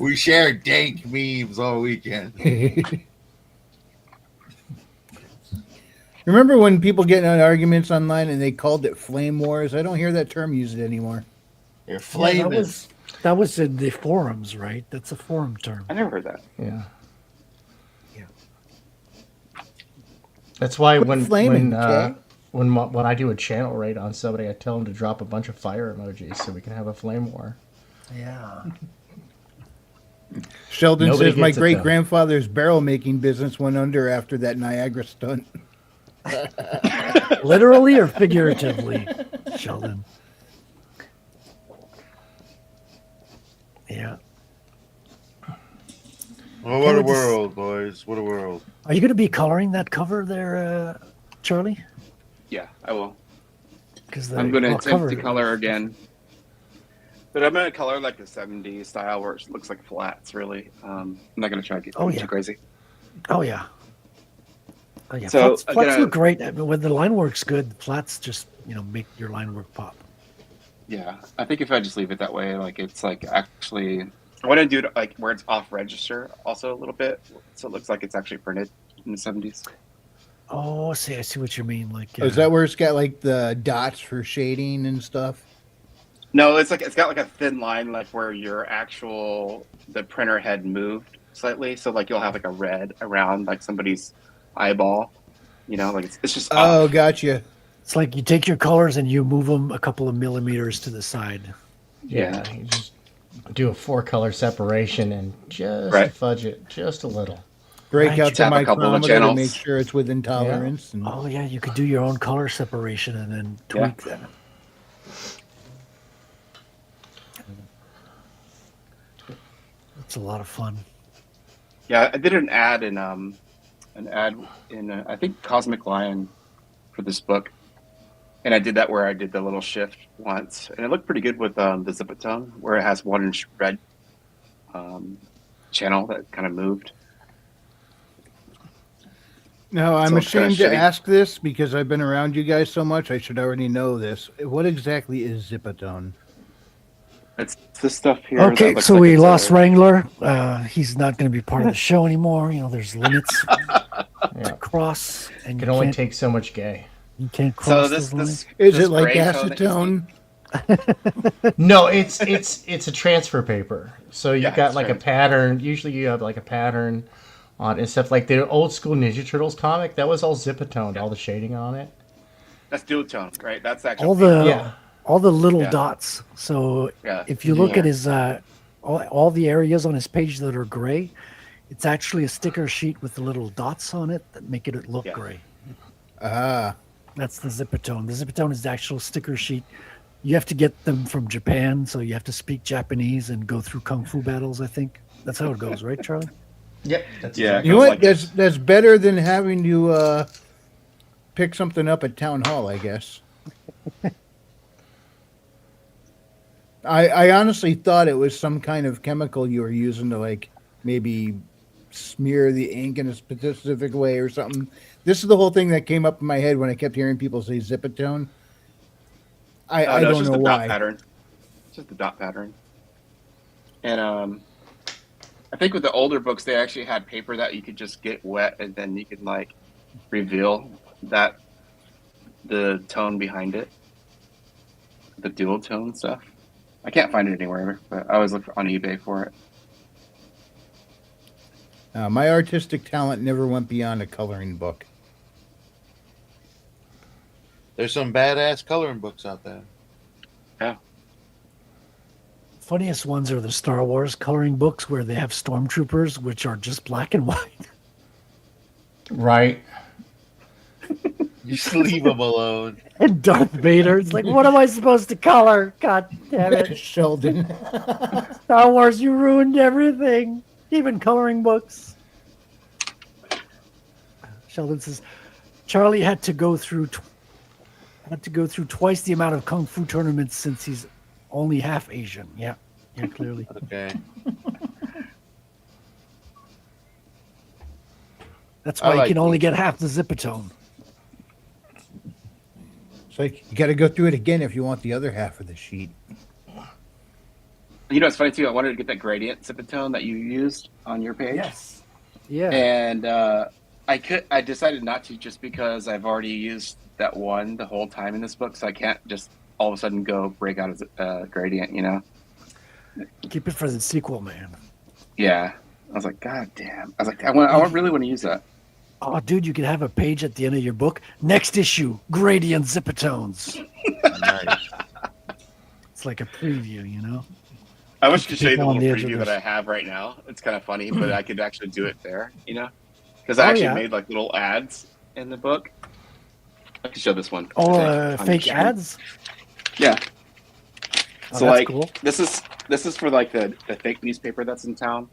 We shared dank memes all weekend. Remember when people get in arguments online and they called it flame wars? I don't hear that term used anymore. They're Yeah, flaming. that was in the forums, right? That's a forum term. I never heard that. Yeah. Yeah. That's why Quit when flaming, when okay? when I do a channel raid on somebody, I tell them to drop a bunch of fire emojis so we can have a flame war. Yeah. Sheldon Nobody says my gets it, great grandfather's barrel making business went under after that Niagara stunt. Literally or figuratively, Sheldon? Yeah. Oh, what a world, boys. What a world. Are you going to be coloring that cover there, Charlie? Yeah, I will. Because I'm going to attempt to color again. But I'm going to color like the 70s style where it looks like flats, really. I'm not going to try to get too crazy. Oh, yeah. Oh, yeah. So, flats look great. I mean, when the line work's good, flats just, make your line work pop. Yeah, I think if I just leave it that way, like it's like actually, I want to do it like where it's off register also a little bit. So it looks like it's actually printed in the 70s. Oh, I see what you mean. Like, Is that where it's got like the dots for shading and stuff? No, it's got like a thin line, like where the printer head moved slightly. So like you'll have like a red around like somebody's eyeball, like it's just Oh, off. gotcha. It's like you take your colors and you move them a couple of millimeters to the side. Yeah, you just do a 4-color separation and just fudge it just a little. Break out the Tap a couple of micrometer to channels. make sure it's within tolerance. And... Oh, yeah, you could do your own color separation and then tweak that. It's a lot of fun. Yeah, I did an ad in I think Cosmic Lion for this book. And I did that where I did the little shift once, and it looked pretty good with the Zipatone, where it has 1-inch red channel that kind of moved. No, I'm So it's kinda ashamed to shitty. ask this because I've been around you guys so much. I should already know this. What exactly is Zipatone? It's this stuff here. Okay, that looks so like we it's lost a- Wrangler. He's not going to be part of the show anymore. There's limits to cross, and You you can only can't, take so much gay. you can't So cross this those lines. Is this it like gray tone that you acetone? No, it's a transfer paper. So you've Yeah, got it's like a transfer. pattern. Usually you have like a pattern on and stuff like the old school Ninja Turtles comic. That was all Zipatoned, all the shading on it. That's duotone, right? That's actually All the Yeah. all the little Yeah. dots. So Yeah. if you look Yeah. at his all the areas on his page that are gray, it's actually a sticker sheet with the little dots on it that make it look Yeah. gray. Ah, That's the Zipatone. The Zipatone is the actual sticker sheet. You have to get them from Japan, so you have to speak Japanese and go through kung fu battles. I think that's how it goes, right, Charlie? Yep. That's Yeah. you know what? Like- That's better than having to pick something up at town hall, I guess. I honestly thought it was some kind of chemical you were using to like maybe smear the ink in a specific way or something. This is the whole thing that came up in my head when I kept hearing people say Zipatone. I no, it's don't just know the dot why. pattern. It's just the dot pattern. And I think with the older books, they actually had paper that you could just get wet, and then you could like reveal that the tone behind it, the dual tone stuff. I can't find it anywhere, but I always look on eBay for it. My artistic talent never went beyond a coloring book. There's some badass coloring books out there. Funniest ones are the Star Wars coloring books where they have stormtroopers, which are just black and white. right. Just leave them alone. And Darth Vader. It's like, what am I supposed to color? God damn it. Sheldon. Star Wars, you ruined everything. Even coloring books. Sheldon says, Charlie had to go through twice the amount of kung fu tournaments since he's only half Asian. Yeah, clearly. Okay. That's I why like you can only these. get half the Zipatone. It's like you got to go through it again if you want the other half of the sheet. You know, it's funny too. I wanted to get that gradient Zipatone that you used on your page. Yes. Yeah. And I decided not to just because I've already used that one the whole time in this book, so I can't just all of a sudden go break out a gradient, Keep it for the sequel, man. Yeah. I was like, God damn. I was like, I really want to use that. Oh, dude, you could have a page at the end of your book. Next issue, gradient Zipatones. Nice. It's like a preview, I wish I could show you the People on little the edge of preview that this. I have right now. It's kind of funny, but I could actually do it there, Because I actually made like little ads in the book. I could show this one. Oh, I think, on fake the- ads? Yeah. Oh, So that's like cool. this is for like the fake newspaper that's in town.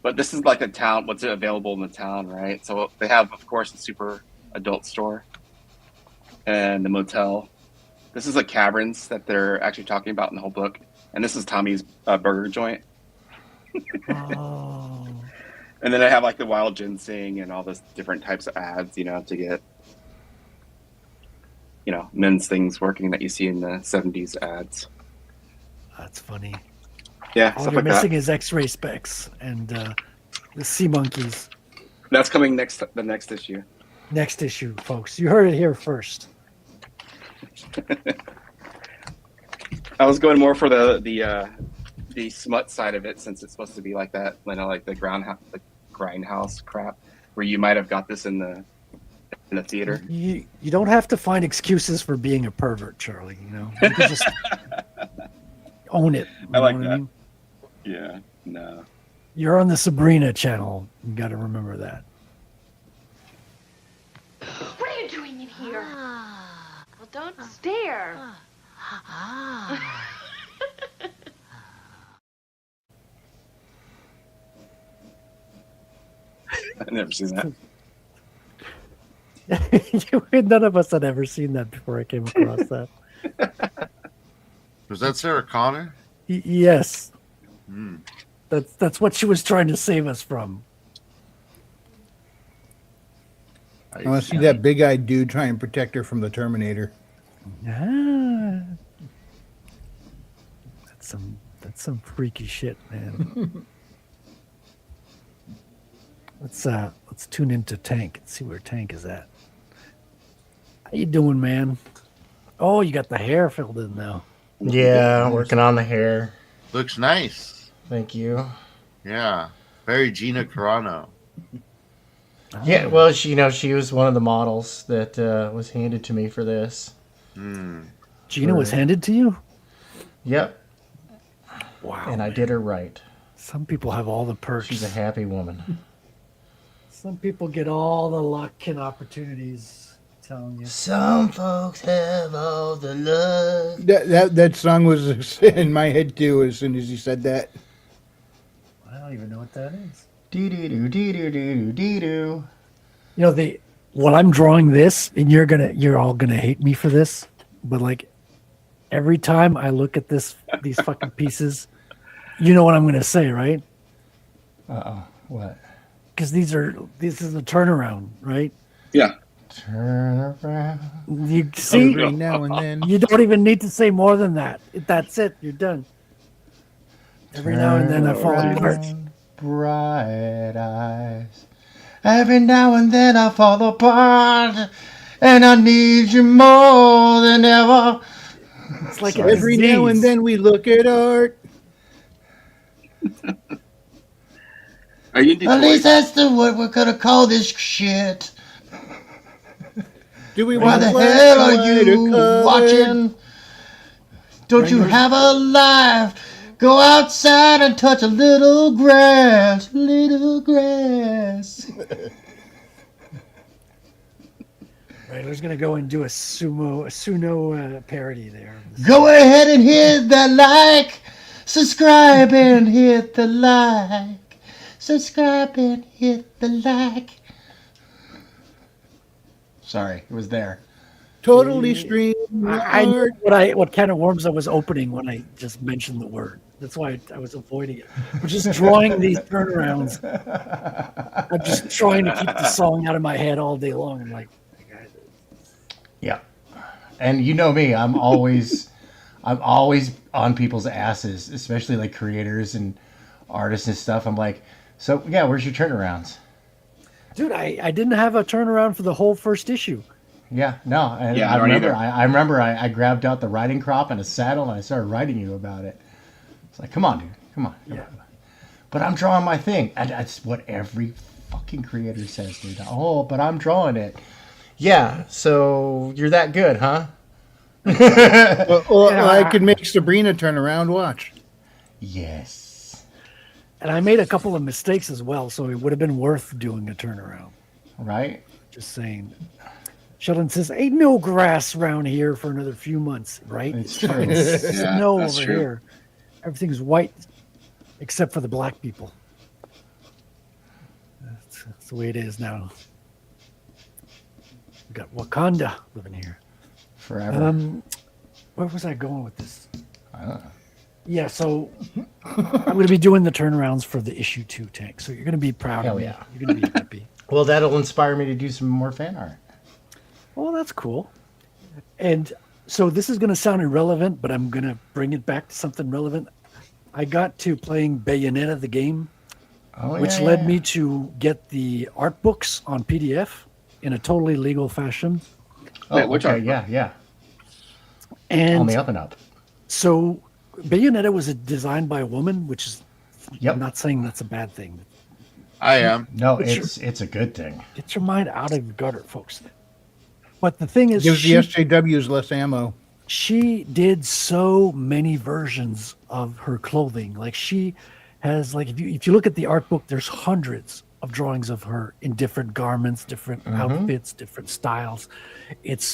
But this is like the town, what's available in the town, right? So they have, of course, the super adult store and the motel. This is like caverns that they're actually talking about in the whole book. And this is Tommy's burger joint. Oh, And then I have like the wild ginseng and all those different types of ads, you know, to get, you know, men's things working that you see in the 70s ads. that's funny. Yeah, All stuff you're like missing that. is X-ray specs and the sea monkeys. That's coming the next issue. Next issue, folks. You heard it here first. I was going more for the smut side of it, since it's supposed to be like that, you know, like the grindhouse crap, where you might have got this in the theater. You don't have to find excuses for being a pervert, Charlie. You know, you can just own it. You I like know what that. mean? Yeah, no. You're on the Sabrina channel. You got to remember that. What are you doing in here? Well, don't stare. I've never seen that. None of us had ever seen that before I came across that. Was that Sarah Connor? Yes, Hmm. that's what she was trying to save us from. I want to see that big-eyed dude try and protect her from the Terminator. Ah, that's some freaky shit, man. Let's tune into Tank and see where Tank is at. How you doing, man? Oh, you got the hair filled in now. Yeah, working on the hair. Looks nice. Thank you. Yeah. Very Gina Carano. Yeah, well, she was one of the models that was handed to me for this. Hmm. Gina was handed to you? Yep, Wow. and I did her right. Some people have all the perks. She's a happy woman. Some people get all the luck and opportunities. I'm telling you. Some folks have all the luck. That song was in my head too as soon as he said that. I don't even know what that is. Dee doo doo dee doo doo dee doo. You know, when I'm drawing this, and you're all gonna hate me for this, but like every time I look at these fucking pieces, you know what I'm gonna say, right? What? Because this is a turnaround, right? Yeah. Turn around. You see, Every now and then. you don't even need to say more than that. That's it. You're done. Every now and then I fall Turn apart. around, bright eyes. Every now and then I fall apart, and I need you more than ever. It's like Every now and then we look at art. Are you in At least Detroit? that's the what we're gonna call this shit. Do we Why want the black hell or are white or you colored? watching? Don't you have a life? Go outside and touch a little grass, little grass. Wrangler's gonna go and do a Suno parody there. Go ahead and hit that like, subscribe and hit the like, subscribe and hit the like. Sorry, it was there. Totally stream I knew art. what kind of worms I was opening when I just mentioned the word. That's why I was avoiding it. I'm just drawing these turnarounds. I'm just trying to keep the song out of my head all day long. I'm like, Yeah, and you know me, I'm always on people's asses, especially like creators and artists and stuff. I'm like, so yeah, where's your turnarounds? dude, I didn't have a turnaround for the whole first issue. Yeah, no, and Yeah, I I don't remember, either. I remember, I grabbed out the riding crop and a saddle, and I started writing you about it. It's like, come on, dude, come on. Yeah. But I'm drawing my thing, and that's what every fucking creator says, dude. Oh, but I'm drawing it. Yeah, so you're that good, huh? Well, I could make Sabrina turn around. Watch. Yes. And I made a couple of mistakes as well, so it would have been worth doing a turnaround. Right? Just saying. Sheldon says, ain't no grass around here for another few months, right? It's true. It's Yeah, snow that's over true. here. Everything's white except for the black people. That's the way it is now. We got Wakanda living here. Forever. Where was I going with this? I don't know. Yeah, so I'm going to be doing the turnarounds for the issue 2 tank. So you're going to be proud Hell of me. yeah. You're going to be happy. Well, that'll inspire me to do some more fan art. Well, that's cool. And so this is going to sound irrelevant, but I'm going to bring it back to something relevant. I got to playing Bayonetta the game, which led me to get the art books on PDF in a totally legal fashion. Oh, Wait, which okay, art? yeah. And On the up and up. so Bayonetta was designed by a woman, which is, Yep. I'm not saying that's a bad thing. I am. No, But it's a good thing. Get your mind out of the gutter, folks. But the thing is, Gives the SJWs less ammo. she did so many versions of her clothing. Like she has, like if you look at the art book, there's hundreds of drawings of her in different garments, different outfits, different styles. It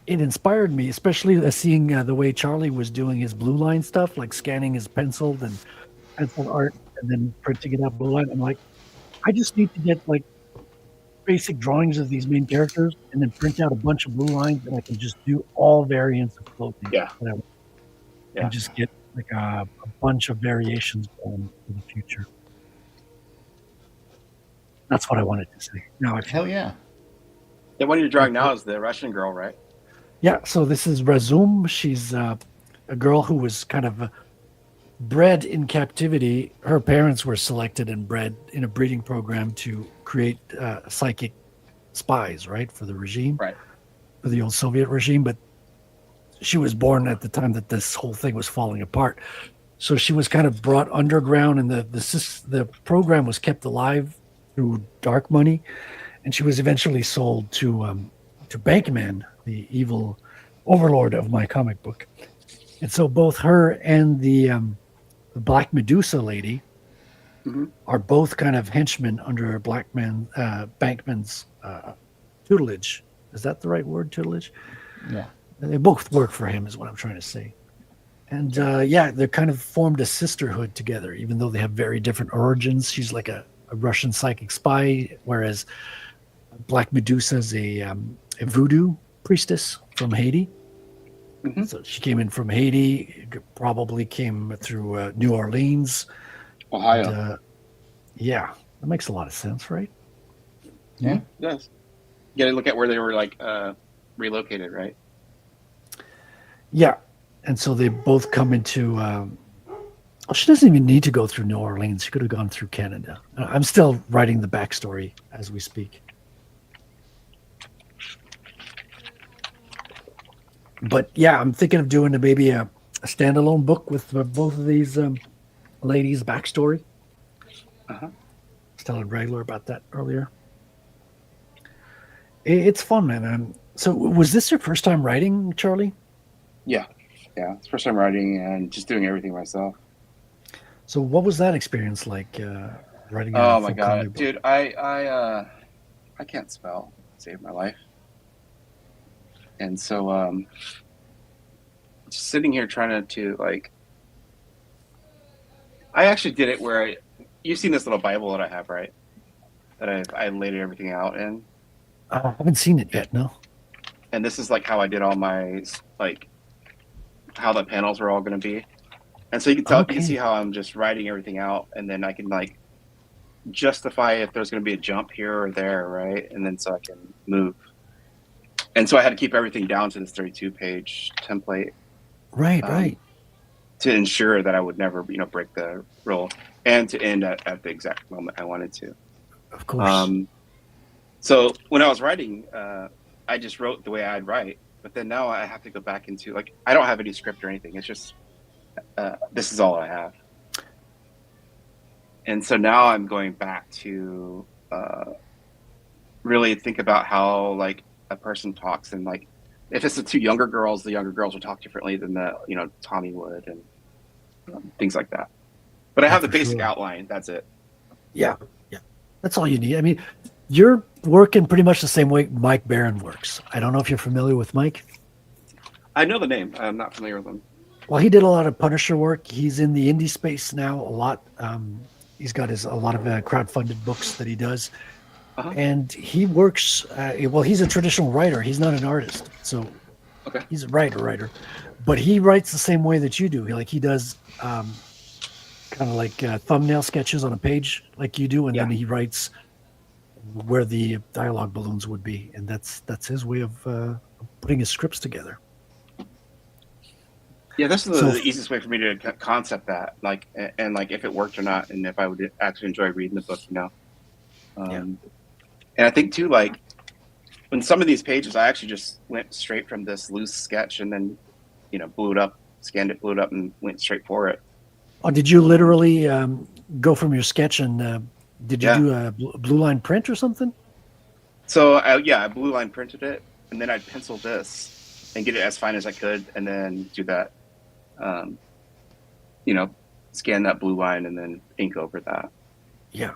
inspired me, especially seeing the way Charlie was doing his blue line stuff, like scanning his penciled and pencil art and then printing it out blue line. I'm like, I just need to get like basic drawings of these main characters and then print out a bunch of blue lines and I can just do all variants of clothing. Yeah. Whatever. Yeah. And just get like a bunch of variations going for the future. That's what I wanted to say. Now I Hell yeah. The one you're drawing now is the Russian girl, right? Yeah, so this is Razum. She's a girl who was kind of bred in captivity. Her parents were selected and bred in a breeding program to create psychic spies, right, for the regime, Right. for the old Soviet regime. But she was born at the time that this whole thing was falling apart. So she was kind of brought underground, and the program was kept alive through dark money, and she was eventually sold to Bankman, the evil overlord of my comic book. And so both her and the Black Medusa lady are both kind of henchmen under Bankman's tutelage. Is that the right word, tutelage? Yeah. They both work for him, is what I'm trying to say. And yeah, they're kind of formed a sisterhood together, even though they have very different origins. She's like a Russian psychic spy, whereas Black Medusa is a voodoo priestess from Haiti. So she came in from Haiti, probably came through New Orleans, Ohio. And, yeah, that makes a lot of sense, right? Yeah. Yes. You got to look at where they were like relocated, right? Yeah, and so they both come into. Well, she doesn't even need to go through New Orleans. She could have gone through Canada. I'm still writing the backstory as we speak. But yeah, I'm thinking of doing maybe a standalone book with both of these ladies' backstory. I was telling Wrangler about that earlier. It's fun, man. So was this your first time writing, Charlie? Yeah. It's first time writing and just doing everything myself. So what was that experience like, writing? Oh my god, dude! I can't spell. Saved my life. And so, just sitting here trying to like, I actually did it where you've seen this little Bible that I have, right? That I laid everything out in. I haven't seen it yet. No. And this is like how I did all my like, how the panels were all going to be. And so you can tell, you can see how I'm just writing everything out, and then I can like justify if there's going to be a jump here or there, right? And then so I can move. And so I had to keep everything down to this 32-page template. Right. To ensure that I would never, break the rule, and to end at the exact moment I wanted to. Of course. So when I was writing, I just wrote the way I'd write. But then now I have to go back into, like, I don't have any script or anything. It's just, this is all I have. And so now I'm going back to really think about how, like, a person talks. And, like, if it's the two younger girls will talk differently than Tommy would, and things like that. But I have the basic outline. That's it. Yeah. That's all you need. I mean, you're working pretty much the same way Mike Barron works. I don't know if you're familiar with Mike. I know the name. I'm not familiar with him. Well, he did a lot of Punisher work. He's in the indie space now a lot. He's got a lot of crowdfunded books that he does. and he works. Well, he's a traditional writer. He's not an artist, so Okay. he's a writer. But he writes the same way that you do. He does kind of like thumbnail sketches on a page, like you do, and then he writes where the dialogue balloons would be, and that's his way of putting his scripts together. Yeah, this is the easiest way for me to concept that, like, and like if it worked or not, and if I would actually enjoy reading the book, And I think too, like, when some of these pages, I actually just went straight from this loose sketch and then, blew it up, scanned it, blew it up, and went straight for it. Oh, did you literally go from your sketch and did you do a blue line print or something? So I blue line printed it, and then I penciled this and get it as fine as I could, and then do that. Scan that blue line and then ink over that. Yeah.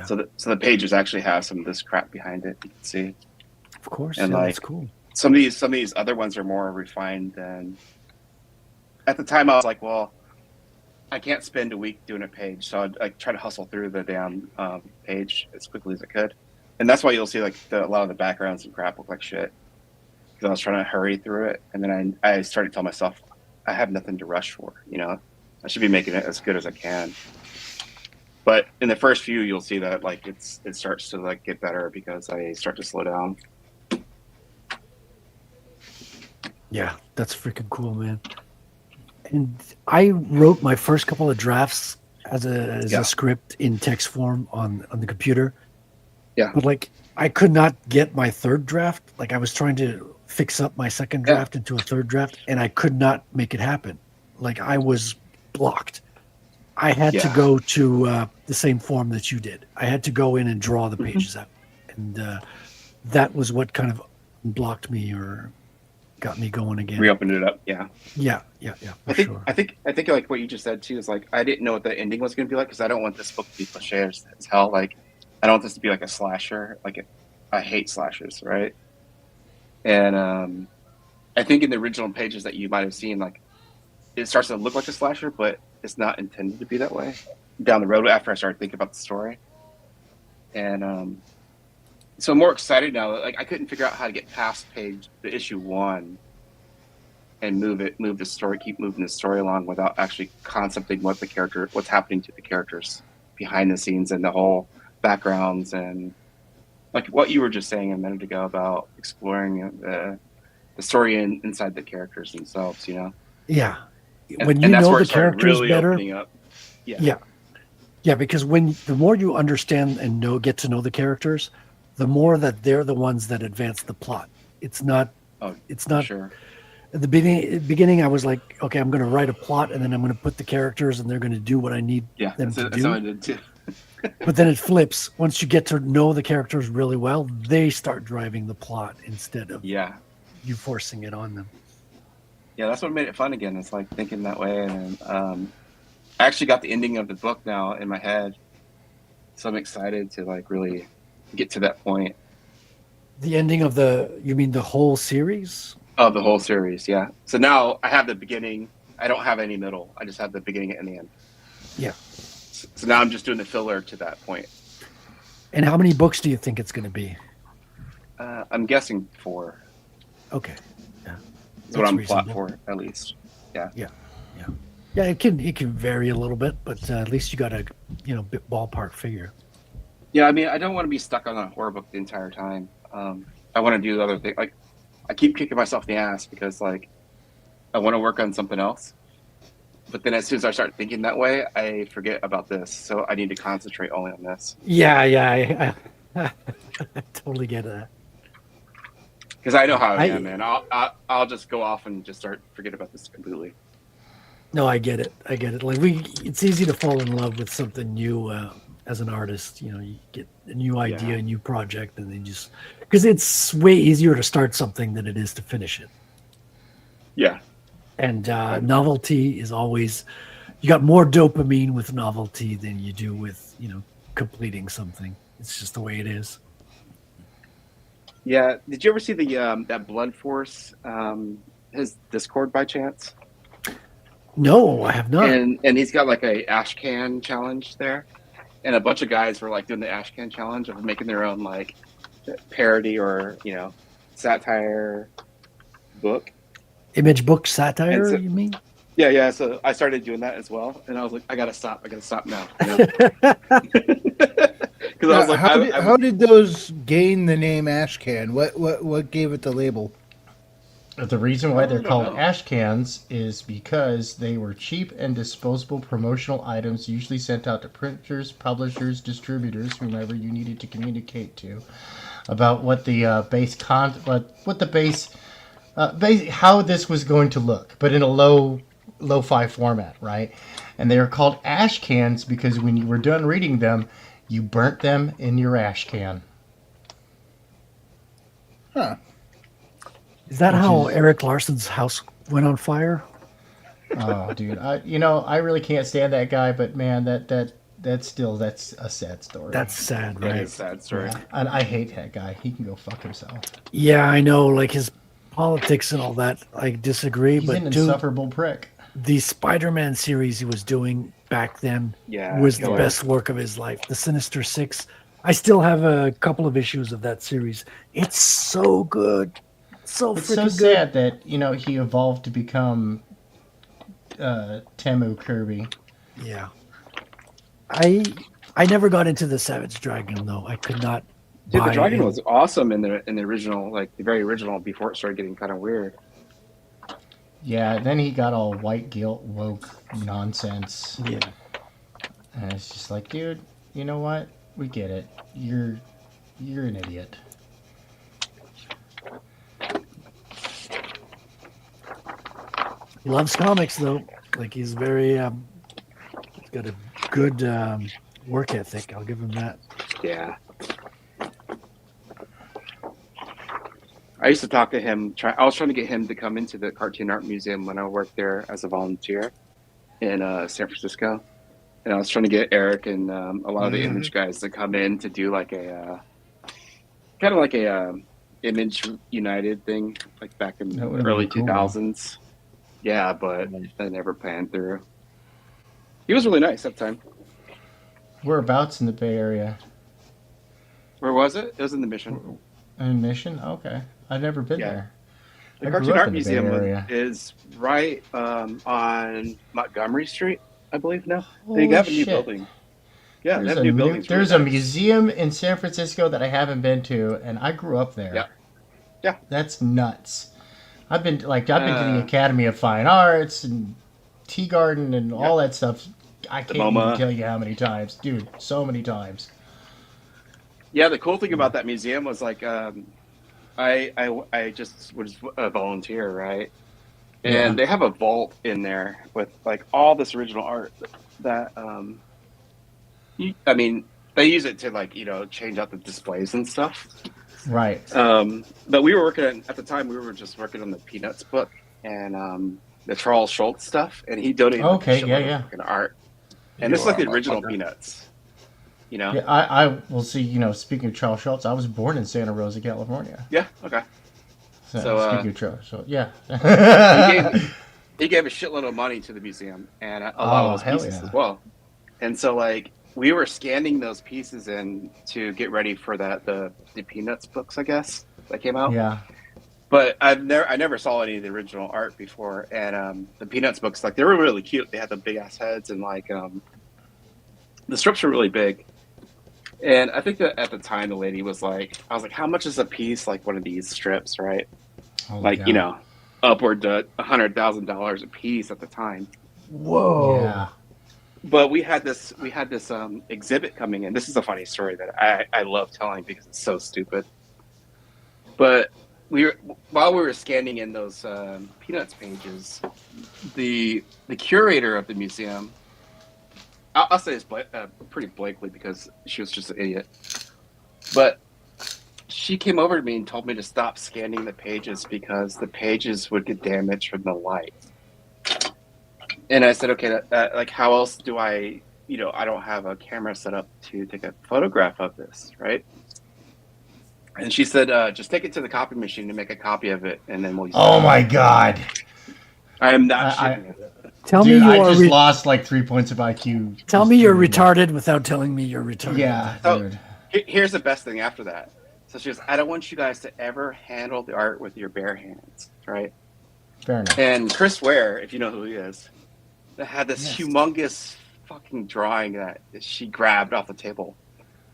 So the pages actually have some of this crap behind it. You can see. Of course, and that's cool. Some of these other ones are more refined than. At the time, I was like, well, I can't spend a week doing a page, so I'd try to hustle through the damn page as quickly as I could, and that's why you'll see like a lot of the backgrounds and crap look like shit, because I was trying to hurry through it, and then I started to tell myself I have nothing to rush for. I should be making it as good as I can. But in the first few, you'll see that like it starts to like get better because I start to slow down. Yeah, that's freaking cool, man. And I wrote my first couple of drafts as a script in text form on the computer. Yeah. But like I could not get my third draft. Like I was trying to fix up my second draft into a third draft, and I could not make it happen. Like I was blocked. I had to go to the same form that you did. I had to go in and draw the pages out, and that was what kind of blocked me or got me going again. Reopened it up. Yeah. I think like what you just said too is like I didn't know what the ending was going to be like, because I don't want this book to be cliche as hell. Like I don't want this to be like a slasher. Like I hate slashers, right? And I think in the original pages that you might have seen, like it starts to look like a slasher, but it's not intended to be that way. Down the road, after I started thinking about the story, and so I'm more excited now. Like I couldn't figure out how to get past the issue 1 and move the story, keep moving the story along without actually concepting what's happening to the characters behind the scenes and the whole backgrounds, and like what you were just saying a minute ago about exploring the story inside the characters themselves. Yeah. When you know the characters really better. Yeah, because the more you understand and get to know the characters, the more that they're the ones that advance the plot. It's not. Sure. At the beginning, I was like, okay, I'm going to write a plot, and then I'm going to put the characters, and they're going to do what I need them to do. That's how I did too. But then it flips. Once you get to know the characters really well, they start driving the plot instead of you forcing it on them. Yeah, that's what made it fun again. It's like thinking that way, and I actually got the ending of the book now in my head, so I'm excited to like really get to that point. The ending of you mean the whole series? Of the whole series, yeah. So now I have the beginning. I don't have any middle. I just have the beginning and the end. Yeah. So now I'm just doing the filler to that point. And how many books do you think it's going to be? I'm guessing 4. Okay. Yeah. That's what I'm plot for, at least. Yeah. Yeah, it can vary a little bit, but at least you got a ballpark figure. Yeah, I mean, I don't want to be stuck on a horror book the entire time. I want to do other things. Like, I keep kicking myself in the ass because, like, I want to work on something else. But then as soon as I start thinking that way, I forget about this. So I need to concentrate only on this. Yeah, I totally get that. Because I know how I am, man. I'll just go off and just forget about this completely. No, I get it. Like it's easy to fall in love with something new as an artist. You get a new idea, a new project, and then because it's way easier to start something than it is to finish it. Yeah. And novelty is always, you got more dopamine with novelty than you do with completing something. It's just the way it is. Yeah. Did you ever see the that Blood Force his Discord by chance? No, I have not. And he's got like a ash can challenge there. and a bunch of guys were like doing the ash can challenge of making their own like parody or satire book. Image book satire, so- you mean? Yeah. So I started doing that as well, and I was like, I gotta stop now. Because I was like, how did those gain the name Ashcan? What gave it the label? The reason why they're don't called know. ash cans is because they were cheap and disposable promotional items usually sent out to printers, publishers, distributors, whomever you needed to communicate to about what the how this was going to look, but in a lo-fi format, right? And they were called ash cans because when you were done reading them, you burnt them in your ash can. Huh. Is that how Eric Larson's house went on fire? Oh, dude, I really can't stand that guy, but man, that's a sad story. That's sad, That right? is a sad story. Yeah, and I hate that guy. He can go fuck himself. Yeah, I know. Like his politics and all that, I disagree. He's but an dude, insufferable prick. the Spider-Man series he was doing back then was the best work of his life. The Sinister Six. I still have a couple of issues of that series. It's so good. It's so freaking sad that he evolved to become Temu Kirby. Yeah. I never got into the Savage Dragon though. I could not. Dude, the buy dragon it. was awesome in the original, like the very original, before it started getting kind of weird. Yeah, then he got all white guilt woke nonsense. Yeah. And it's just like, dude, you know what? We get it. You're an idiot. He loves comics though. Like he's very he's got a good work ethic. I'll give him that. Yeah. I used to talk to him. I was trying to get him to come into the Cartoon Art Museum when I worked there as a volunteer in San Francisco. And I was trying to get Eric and a lot of the image guys to come in to do like a kind of like a Image United thing, like back in the early 2000s. Yeah, but that never panned through. He was really nice that time. Whereabouts in the Bay Area? Where was it? It was in the Mission. In Mission? Okay. I've never been there. The I grew Cartoon up Art in the Bay Museum Area. is right on Montgomery Street, I believe now. Holy They have a new shit. building. Yeah, they There's have new buildings. There's really a nice. museum in San Francisco that I haven't been to, and I grew up there. Yeah. Yeah. That's nuts. I've been to the Academy of Fine Arts and Tea Garden and all that stuff. I can't even MoMA. tell you how many times, dude. So many times. Yeah, the cool thing about that museum was like, I just was a volunteer, right? And they have a vault in there with like all this original art that, I mean, they use it to like change out the displays and stuff. Right. But we were working at the time. We were just working on the Peanuts book and the Charles Schultz stuff, and he donated. Okay, a yeah, shitload of yeah. fucking art, and this is like the original Peanuts. Yeah, I will see. Speaking of Charles Schultz, I was born in Santa Rosa, California. Yeah. Okay. So speaking of Charles Schultz, yeah. he gave a shitload of money to the museum and a lot of those pieces as well. And so like we were scanning those pieces in to get ready for the Peanuts books, I guess, that came out. Yeah. But I never saw any of the original art before, and the Peanuts books, like they were really cute. They had the big ass heads and like the strips were really big. And I think that at the time the lady was like, I was like, how much is a piece like one of these strips, right? Holy Like cow. upward to $100,000 a piece at the time. Whoa. Yeah. But we had this exhibit coming in. This is a funny story that I love telling because it's so stupid. But while we were scanning in those Peanuts pages, the curator of the museum, I'll say this pretty blankly because she was just an idiot, but she came over to me and told me to stop scanning the pages because the pages would get damaged from the light. And I said, okay, like how else do I don't have a camera set up to take a photograph of this, right? And she said, just take it to the copy machine and make a copy of it, and then we'll use it. Oh my God. I am not shitting Tell Dude, me you I are just lost like 3 points of IQ. tell just me you're doing that. retarded without telling me you're retarded. Yeah, So dude. here's the best thing after that. So she goes, I don't want you guys to ever handle the art with your bare hands, right? Fair enough. And Chris Ware, if you know who he is, had this humongous fucking drawing that she grabbed off the table.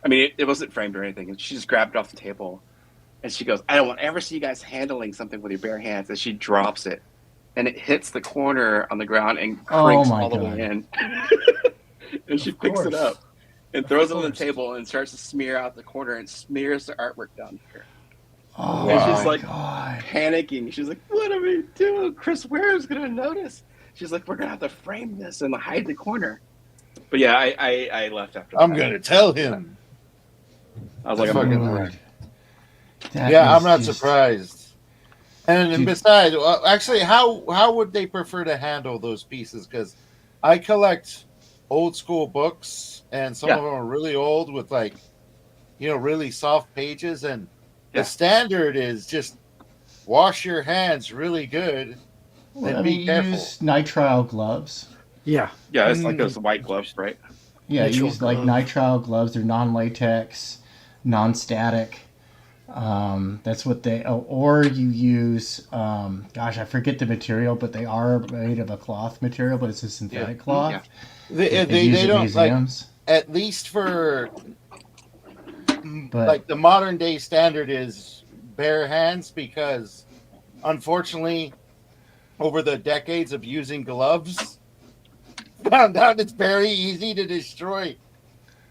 I mean, it wasn't framed or anything. She just grabbed it off the table. And she goes, I don't want to ever see you guys handling something with your bare hands. And she drops it. And it hits the corner on the ground and crinks my all the God. way in. And she picks it course. up and throws it on the table and starts to smear out the corner and smears the artwork down here. Oh, And she's my like God. panicking. She's like, what are we doing? Chris Ware is going to notice. She's like, we're going to have to frame this and hide the corner. But yeah, I left after I'm that. gonna tell him. I was like, I'm Fucking fucking right. That Yeah, is I'm not just- surprised. And Dude. besides, actually, how would they prefer to handle those pieces? Because I collect old school books, and some of them are really old with like, really soft pages. And the standard is just wash your hands really good and be careful. Use nitrile gloves. Yeah. Yeah, it's like those white gloves, right? Yeah, Natural use like glove. nitrile gloves. They're non-latex, non-static. That's what they. Or you use. Gosh, I forget the material, but they are made of a cloth material, but it's a synthetic cloth. Yeah. They don't like, museums. at least for But like the modern day standard is bare hands, because unfortunately over the decades of using gloves, found out it's very easy to destroy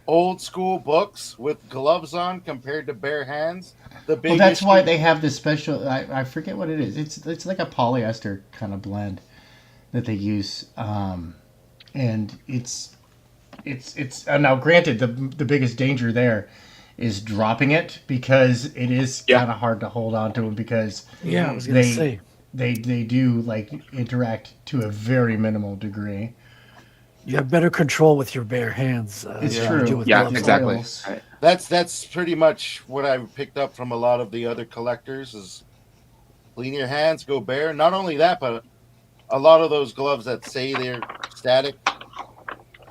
old school books with gloves on compared to bare hands. The big well, that's why issue- they have this special. I forget what it is. It's like a polyester kind of blend that they use, and it's now granted the biggest danger there is dropping it, because it is kind of hard to hold on to them, because Yeah, I was gonna say. they do like interact to a very minimal degree. You have better control with your bare hands. It's than true. you do with Yeah, gloves. exactly. Oils. Right. That's pretty much what I've picked up from a lot of the other collectors is clean your hands, go bare. Not only that, but a lot of those gloves that say they're static,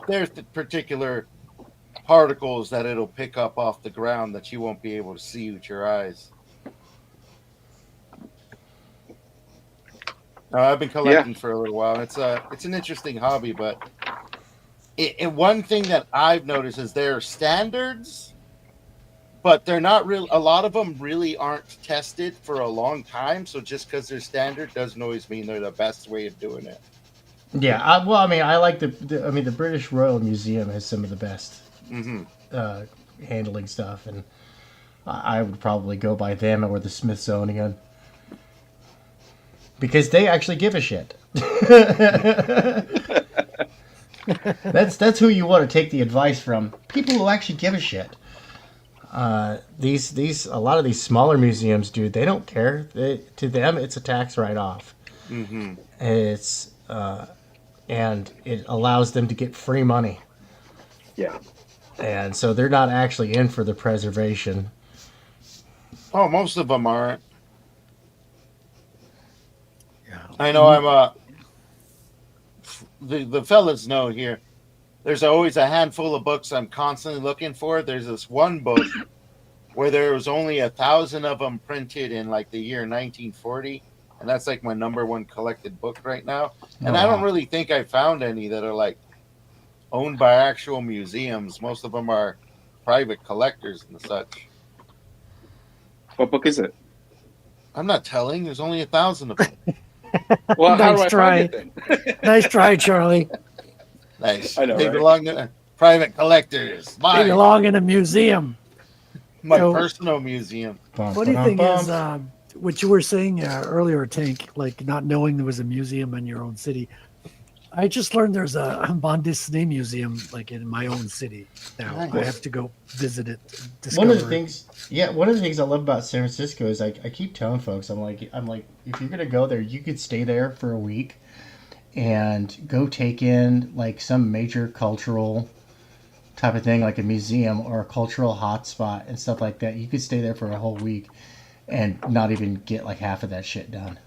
there's the particular particles that it'll pick up off the ground that you won't be able to see with your eyes. I've been collecting for a little while. It's an interesting hobby, but one thing that I've noticed is there are standards, but they're not real. A lot of them really aren't tested for a long time. So just because they're standard doesn't always mean they're the best way of doing it. Yeah, I like the British Royal Museum has some of the best handling stuff, and I would probably go by them or the Smithsonian, because they actually give a shit. That's who you want to take the advice from. People who actually give a shit. These a lot of these smaller museums, dude, they don't care. To them, it's a tax write-off. Mm-hmm. It's and it allows them to get free money. Yeah. And so they're not actually in for the preservation. Oh, most of them aren't. I know the fellas know here. There's always a handful of books I'm constantly looking for. There's this one book where there was only 1,000 of them printed in like the year 1940, and that's like my number one collected book right now. And I don't really think I found any that are like owned by actual museums. Most of them are private collectors and such. What book is it? I'm not telling. There's only 1,000 of them. Well, how do Nice I try. find it then? Nice try, Charlie. Nice. I know, They right? belong to private collectors. They belong in a museum. My So- personal museum. Funny thing is, what you were saying earlier, Tank, like not knowing there was a museum in your own city. I just learned there's a bande dessinée museum like in my own city now. I Nice. have to go visit it. One of the discover it. things I love about San Francisco is I keep telling folks, I'm like, if you're gonna go there, you could stay there for a week and go take in like some major cultural type of thing, like a museum or a cultural hotspot and stuff like that. You could stay there for a whole week and not even get like half of that shit done.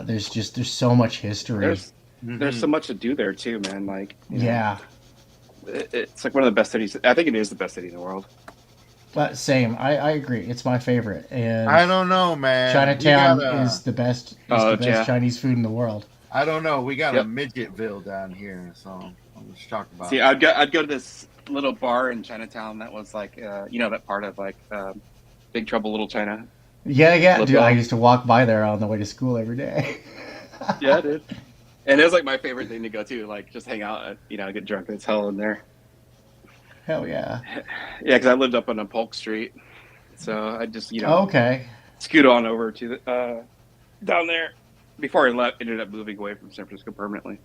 There's so much history. There's so much to do there too, man. Like, you know, Yeah. it's like one of the best cities. I think it is the best city in the world. But same. I agree. It's my favorite. And I don't know, man. Chinatown is the best. Oh, yeah. Chinese food in the world. I don't know. We got Yep. a midgetville down here, so let's talk about. See, I'd go to this little bar in Chinatown that was like, you know, that part of like Big Trouble Little China. Yeah. Dude, Flip I off. used to walk by there on the way to school every day. Yeah, dude. And it was like my favorite thing to go to, like just hang out, you know, get drunk as hell in there. Hell yeah. Yeah, because I lived up on a Polk Street, so I just, you know, Okay. scoot on over to the down there before I ended up moving away from San Francisco permanently.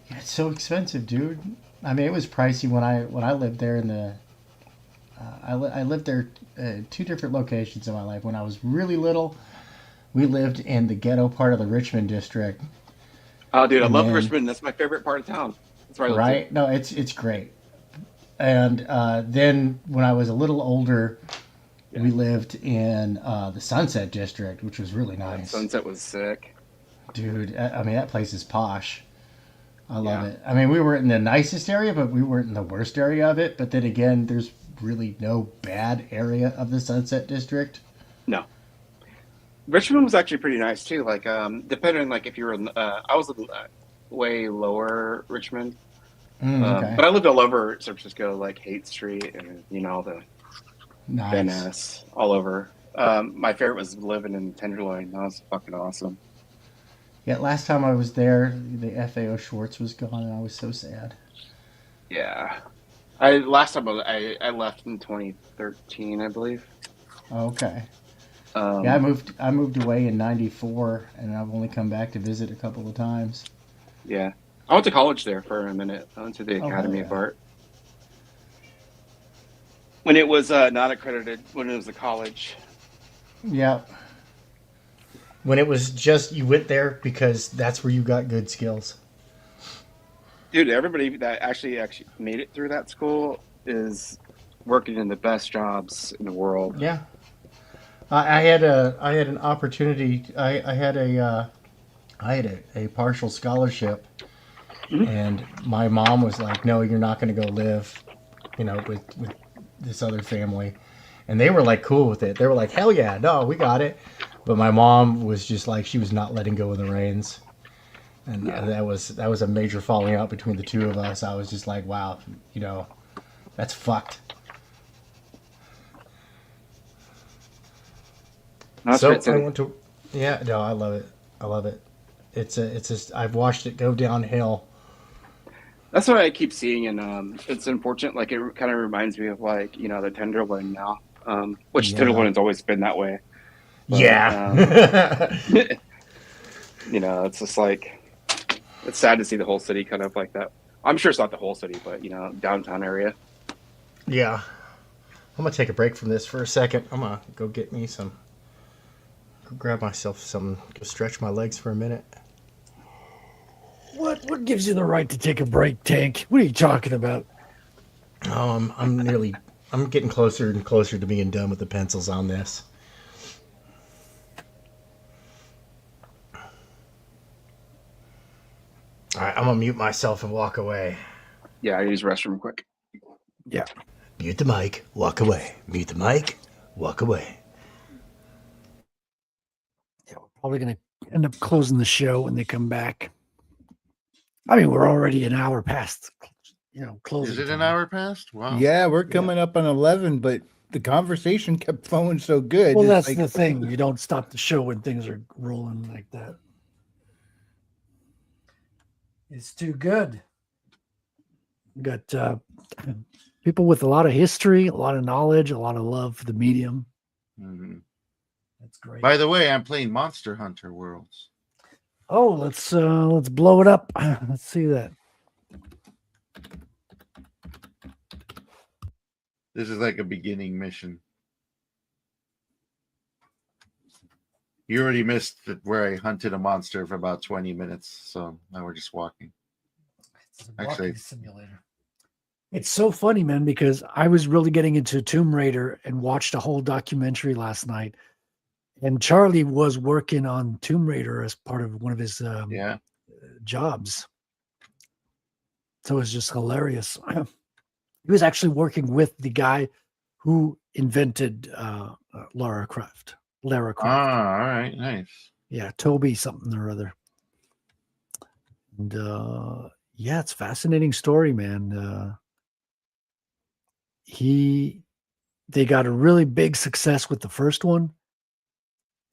Yeah, it's so expensive, dude. I mean, it was pricey when I lived there in the. I lived there 2 different locations in my life. When I was really little, we lived in the ghetto part of the Richmond district. Oh, dude, I And love then- Richmond. That's my favorite part of town. That's where I lived. Right? No, it's great. And then when I was a little older, we lived in the Sunset District, which was really nice. Sunset was sick. Dude, I mean, that place is posh. I love Yeah. it. I mean, we were in the nicest area, but we weren't in the worst area of it. But then again, there's really no bad area of the Sunset District. No. Richmond was actually pretty nice too. Like, depending, like if you were in, I was in way lower Richmond, Okay. but I lived all over San Francisco, like Haight Street and you know the Van Nice. Ness, all over. My favorite was living in Tenderloin. That was fucking awesome. Yeah, last time I was there, the FAO Schwartz was gone, and I was so sad. Yeah. Last time I left in 2013, I believe. Okay. Um, Yeah, I moved away in '94, and I've only come back to visit a couple of times. Yeah. I went to college there for a minute. I went to the Oh, Academy hell of yeah. Art. When it was not accredited, when it was a college. Yeah. When it was just you went there because that's where you got good skills. Dude, everybody that actually made it through that school is working in the best jobs in the world. Yeah. I had an opportunity. I had a partial scholarship, and my mom was like, "No, you're not going to go live, you know, with this other family," and they were like cool with it. They were like, "Hell yeah, no, we got it." But my mom was just like, she was not letting go of the reins, and that was a major falling out between the two of us. I was just like, wow, you know, that's fucked. No, So it's I went to, yeah, no, I love it. I love it. It's just I've watched it go downhill. That's what I keep seeing, and it's unfortunate. Like it kind of reminds me of like you know the Tenderloin now, which Yeah. Tenderloin has always been that way. But, Yeah. you know, it's just like it's sad to see the whole city kind of like that. I'm sure it's not the whole city, but you know, downtown area. Yeah. I'm gonna take a break from this for a second. I'm gonna go get me some. Go grab myself some. Go stretch my legs for a minute. What gives you the right to take a break, Tank? What are you talking about? Oh, I'm getting closer and closer to being done with the pencils on this. All right, I'm gonna mute myself and walk away. Yeah, I use the restroom quick. Yeah. Mute the mic, walk away. Mute the mic, walk away. Yeah, we're probably going to end up closing the show when they come back. I mean, we're already an hour past, closing. Is it an time. hour past? Wow. Yeah, we're coming up on 11, but the conversation kept flowing so good. Well, It's that's like- the thing. You don't stop the show when things are rolling like that. It's too good. We got people with a lot of history, a lot of knowledge, a lot of love for the medium. Mhm. That's great. By the way, I'm playing Monster Hunter Worlds. Oh, let's blow it up. Let's see that. This is like a beginning mission. You already missed where I hunted a monster for about 20 minutes, so now we're just walking. It's a Actually- walking simulator. It's so funny, man, because I was really getting into Tomb Raider and watched a whole documentary last night. And Charlie was working on Tomb Raider as part of one of his Yeah. jobs. So it was just hilarious. He was actually working with the guy who invented Lara Croft. Lara Croft. Ah, all right, nice. Yeah, Toby something or other. And yeah, it's a fascinating story, man. They got a really big success with the first one.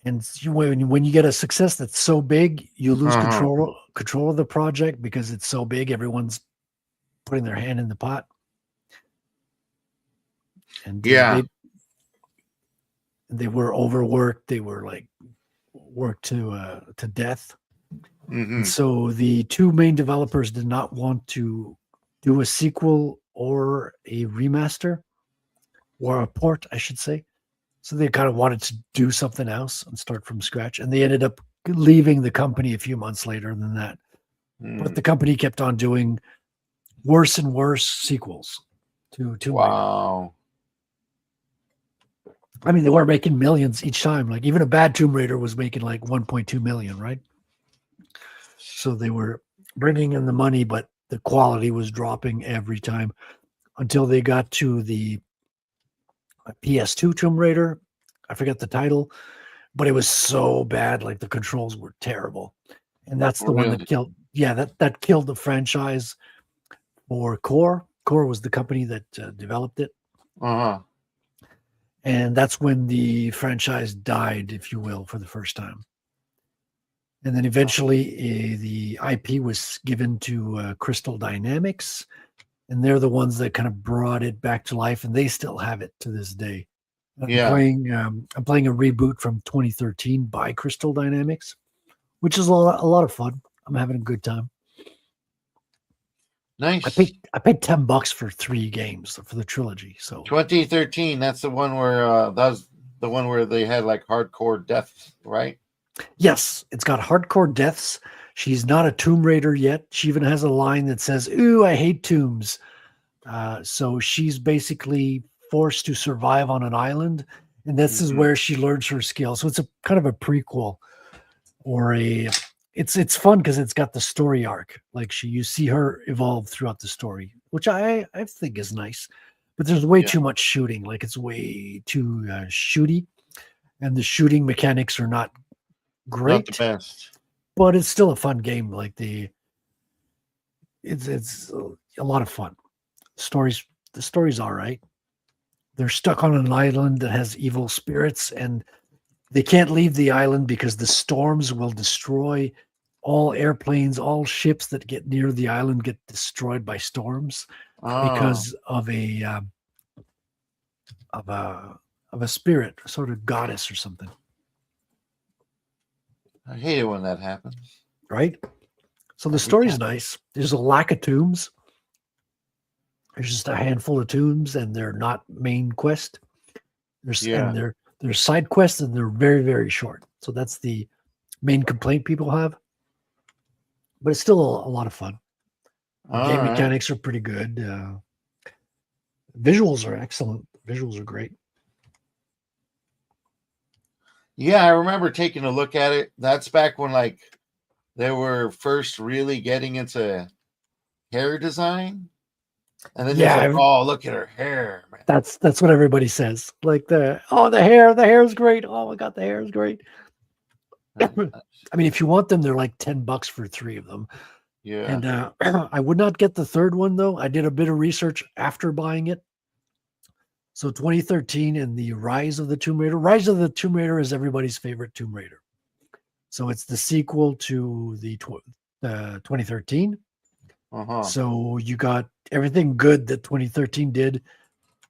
And when you get a success that's so big, you lose control of the project because it's so big. Everyone's putting their hand in the pot. And they were overworked. They were like worked to death. And so the two main developers did not want to do a sequel or a remaster or a port, I should say. So they kind of wanted to do something else and start from scratch. And they ended up leaving the company a few months later than that. But the company kept on doing worse and worse sequels to Wow. I mean, they were making millions each time. Like even a bad Tomb Raider was making like 1.2 million, right? So they were bringing in the money, but the quality was dropping every time until they got to the PS2 Tomb Raider. I forget the title, but it was so bad. Like the controls were terrible. And that's the one that killed. Yeah, that killed the franchise for Core. Core was the company that developed it. And that's when the franchise died, if you will, for the first time. And then eventually the IP was given to Crystal Dynamics, and they're the ones that kind of brought it back to life, and they still have it to this day. I'm playing a reboot from 2013 by Crystal Dynamics, which is a lot of fun. I'm having a good time. Nice. I paid $10 for 3 games for the trilogy. So 2013. That's the one where that's the one where they had like hardcore deaths, right? yes, it's got hardcore deaths. She's not a Tomb Raider yet. She even has a line that says, "Ooh, I hate tombs." So she's basically forced to survive on an island, and this is where she learns her skill. So it's a kind of a prequel, or it's fun because it's got the story arc. Like you see her evolve throughout the story, which I think is nice. But there's way too much shooting. Like it's way too shooty, and the shooting mechanics are not great. Not the best. But it's still a fun game. Like it's a lot of fun. The story's all right. They're stuck on an island that has evil spirits, and they can't leave the island because the storms will destroy all airplanes, all ships that get near the island get destroyed by storms because of a spirit, a sort of goddess or something. I hate it when that happens. Right? So the story's nice. There's a lack of tombs. There's just a handful of tombs, and they're not main quest. And they're side quests, and they're very, very short. So that's the main complaint people have. But it's still a lot of fun. Game mechanics are pretty good. Visuals are excellent. Visuals are great. Yeah, I remember taking a look at it. That's back when like they were first really getting into hair design. And then like, oh, look at her hair, man. That's what everybody says. Like the hair is great. Oh my god, the hair is great. I mean, if you want them, they're like $10 for 3 of them. Yeah. And I would not get the third one though. I did a bit of research after buying it. So 2013 and the Rise of the Tomb Raider. Rise of the Tomb Raider is everybody's favorite Tomb Raider. So it's the sequel to the 2013. So you got everything good that 2013 did.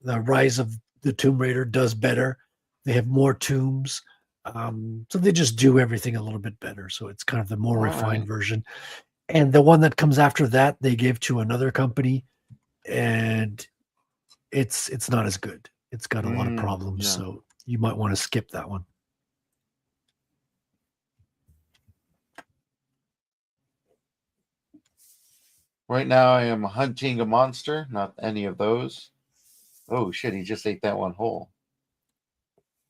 The Rise of the Tomb Raider does better. They have more tombs. So they just do everything a little bit better. So it's kind of the more refined version. And the one that comes after that, they gave to another company, and it's not as good. It's got a lot of problems. So you might want to skip that one. Right now, I am hunting a monster, not any of those. Oh, shit, he just ate that one whole.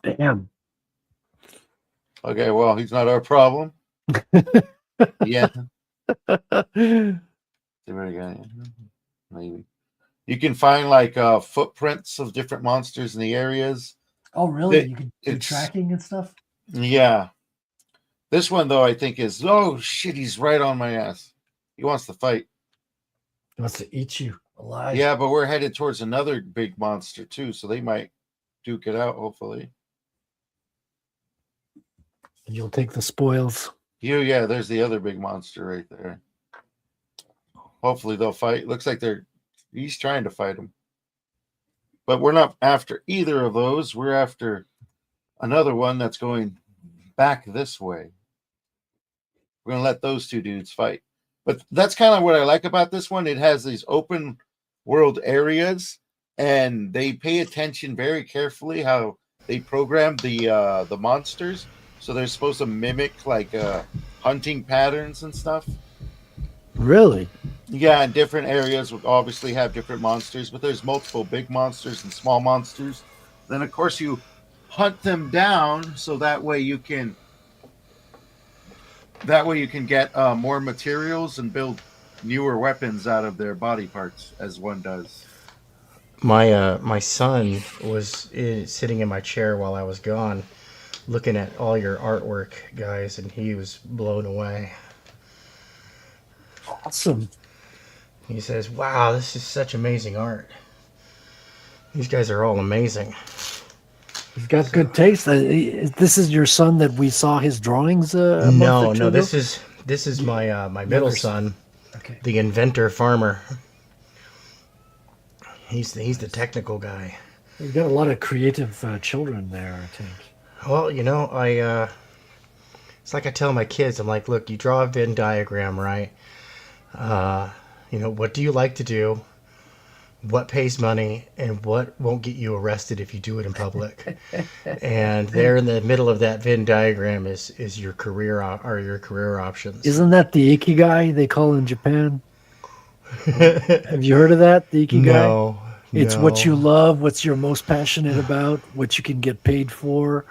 Damn. Okay, well, he's not our problem. Yeah. See what I got here? Maybe you can find like footprints of different monsters in the areas. Oh, really? It- You can do it's- tracking and stuff? Yeah. This one though, I think is shit. He's right on my ass. He wants to fight. He wants to eat you alive. Yeah, but we're headed towards another big monster too, so they might duke it out. Hopefully. And you'll take the spoils. Yeah, there's the other big monster right there. Hopefully they'll fight. Looks like he's trying to fight him. But we're not after either of those. We're after another one that's going back this way. We're going to let those two dudes fight. But that's kind of what I like about this one. It has these open world areas, and they pay attention very carefully how they program the monsters. So they're supposed to mimic like hunting patterns and stuff. Really? Yeah, and different areas would obviously have different monsters, but there's multiple big monsters and small monsters. Then of course you hunt them down so that way you can get more materials and build newer weapons out of their body parts as one does. My son was sitting in my chair while I was gone, looking at all your artwork, guys, and he was blown away. Awesome. He says, "Wow, this is such amazing art. These guys are all amazing." He's got good taste. This is your son that we saw his drawings. A month or two No. ago? This is my my middle son, Okay. the inventor farmer. He's the technical guy. You've got a lot of creative children there, I think. Well, it's like I tell my kids, I'm like, look, you draw a Venn diagram, right? What do you like to do? What pays money, and what won't get you arrested if you do it in public? And there in the middle of that Venn diagram is your career your career options. Isn't that the ikigai they call in Japan? Have you heard of that? The ikigai? No. It's what you love, what's you're most passionate about, what you can get paid for.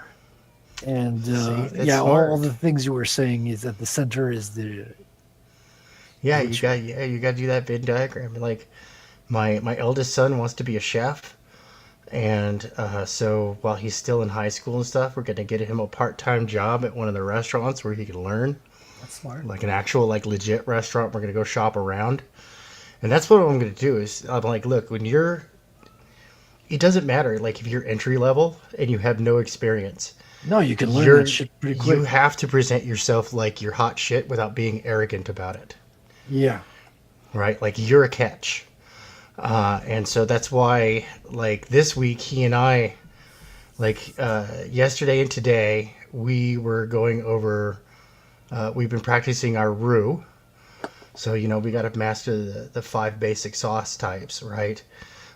And that's all smart. the things you were saying is at the center is the Yeah, you got to do that Venn diagram. Like my eldest son wants to be a chef, and so while he's still in high school and stuff, we're gonna get him a part-time job at one of the restaurants where he can learn. That's smart. Like an actual legit restaurant. We're gonna go shop around, and that's what I'm gonna do. Is I'm like, look, it doesn't matter. Like if you're entry level and you have no experience. No, you can learn that shit pretty quick. You have to present yourself like you're hot shit without being arrogant about it. Yeah. Right? Like you're a catch. And so that's why, like this week, he and I, yesterday and today, we were going over, we've been practicing our roux. So, we got to master the 5 basic sauce types, right?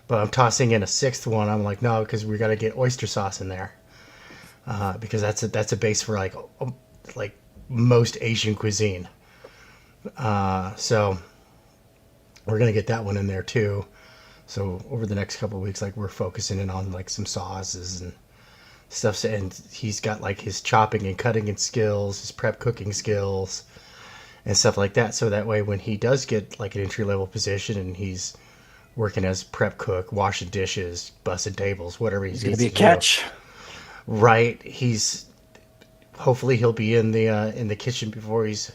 But I'm tossing in a 6th one. I'm like, no, because we got to get oyster sauce in there. Because that's a base for like most Asian cuisine. So we're gonna get that one in there too. So over the next couple of weeks, we're focusing in on some sauces and stuff. And he's got his chopping and cutting and skills, his prep cooking skills, and stuff like that. So that way, when he does get an entry level position and he's working as prep cook, washing dishes, bussing tables, whatever He's gonna be a catch. Right, hopefully he'll be in the kitchen before he's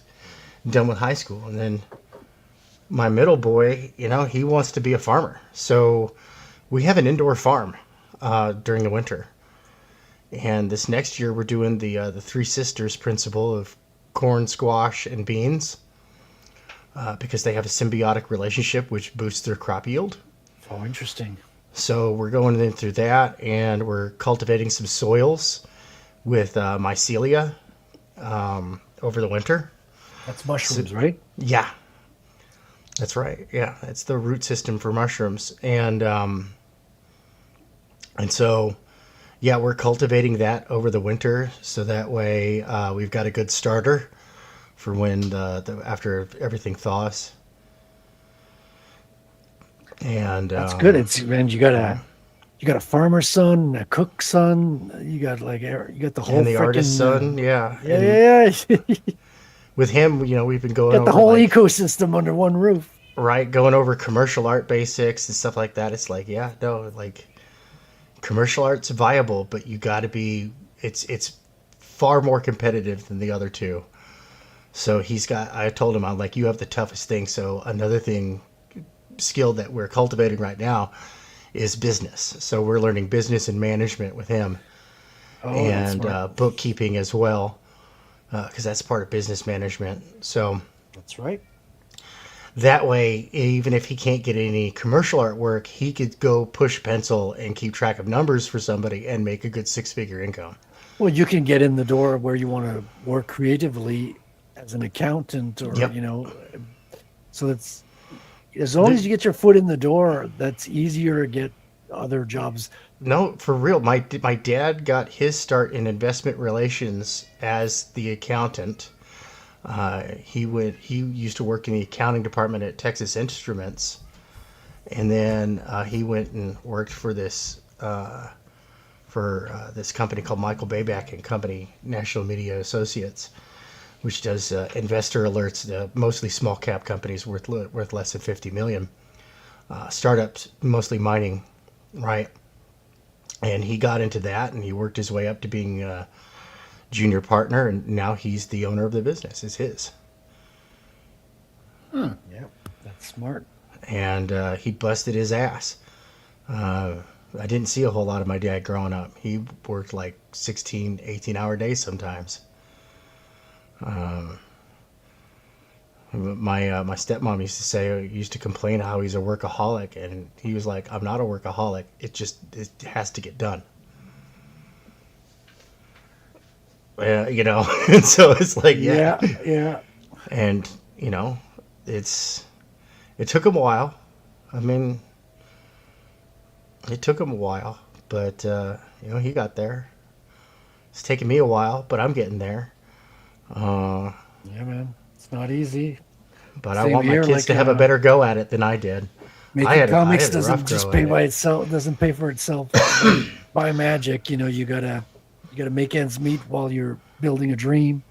done with high school. And then my middle boy, he wants to be a farmer. So we have an indoor farm during the winter. And this next year we're doing the Three Sisters principle of corn, squash, and beans because they have a symbiotic relationship which boosts their crop yield. Oh, interesting. So we're going in through that, and we're cultivating some soils with mycelia over the winter. That's mushrooms, right? Yeah, that's right. Yeah, it's the root system for mushrooms, and so we're cultivating that over the winter, so that way we've got a good starter for when after everything thaws. And that's good. You got a farmer's son, a cook's son. You got the whole and the artist's son. Yeah. Yeah. with him, we've been going Got the over whole like, ecosystem under one roof. right, going over commercial art basics and stuff like that. It's like, yeah, no, like commercial art's viable, but you got to be. It's far more competitive than the other two. So I told him, I'm like, you have the toughest thing. So another skill that we're cultivating right now is business. So we're learning business and management with him, and bookkeeping as well, because that's part of business management. So that's right. That way, even if he can't get any commercial artwork, he could go push pencil and keep track of numbers for somebody and make a good 6-figure income. Well, you can get in the door where you want to work creatively as an accountant, or so it's as long as you get your foot in the door, that's easier to get other jobs. No, for real. My dad got his start in investment relations as the accountant. He used to work in the accounting department at Texas Instruments, and then he went and worked for this company called Michael Bayback and Company, National Media Associates, which does investor alerts, mostly small cap companies worth less than 50 million, startups, mostly mining, right? And he got into that, and he worked his way up to being a junior partner, and now he's the owner of the business. It's his. Yeah, that's smart. And he busted his ass. I didn't see a whole lot of my dad growing up. He worked like 16, 18-hour days sometimes. My stepmom used to complain how he's a workaholic, and he was like, "I'm not a workaholic. It has to get done." And so it's like, yeah. And it took him a while. I mean, it took him a while, but he got there. It's taken me a while, but I'm getting there. Yeah, man, it's not easy. But I want my kids to have a better go at it than I did. Making comics doesn't just pay by itself. Doesn't pay for itself by magic. You gotta make ends meet while you're building a dream.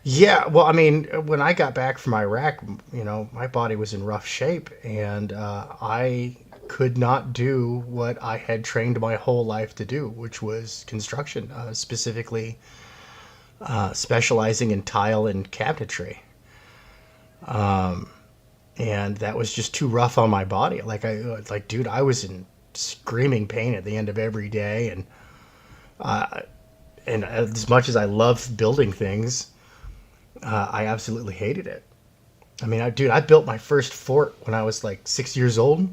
Yeah, well, I mean, when I got back from Iraq, my body was in rough shape, and I could not do what I had trained my whole life to do, which was construction, specifically specializing in tile and cabinetry. And that was just too rough on my body. Dude, I was in screaming pain at the end of every day, and as much as I love building things, I absolutely hated it. I mean, I built my first fort when I was like 6 years old.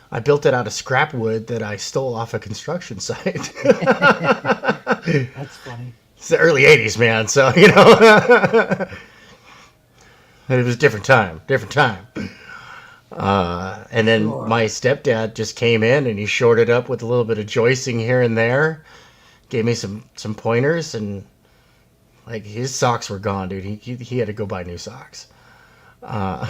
I built it out of scrap wood that I stole off a construction site. That's funny. It's the early 80s, man, so, it was a different time. And then my stepdad just came in and he shored it up with a little bit of joisting here and there. Gave me some pointers, and like his socks were gone, dude. He had to go buy new socks. But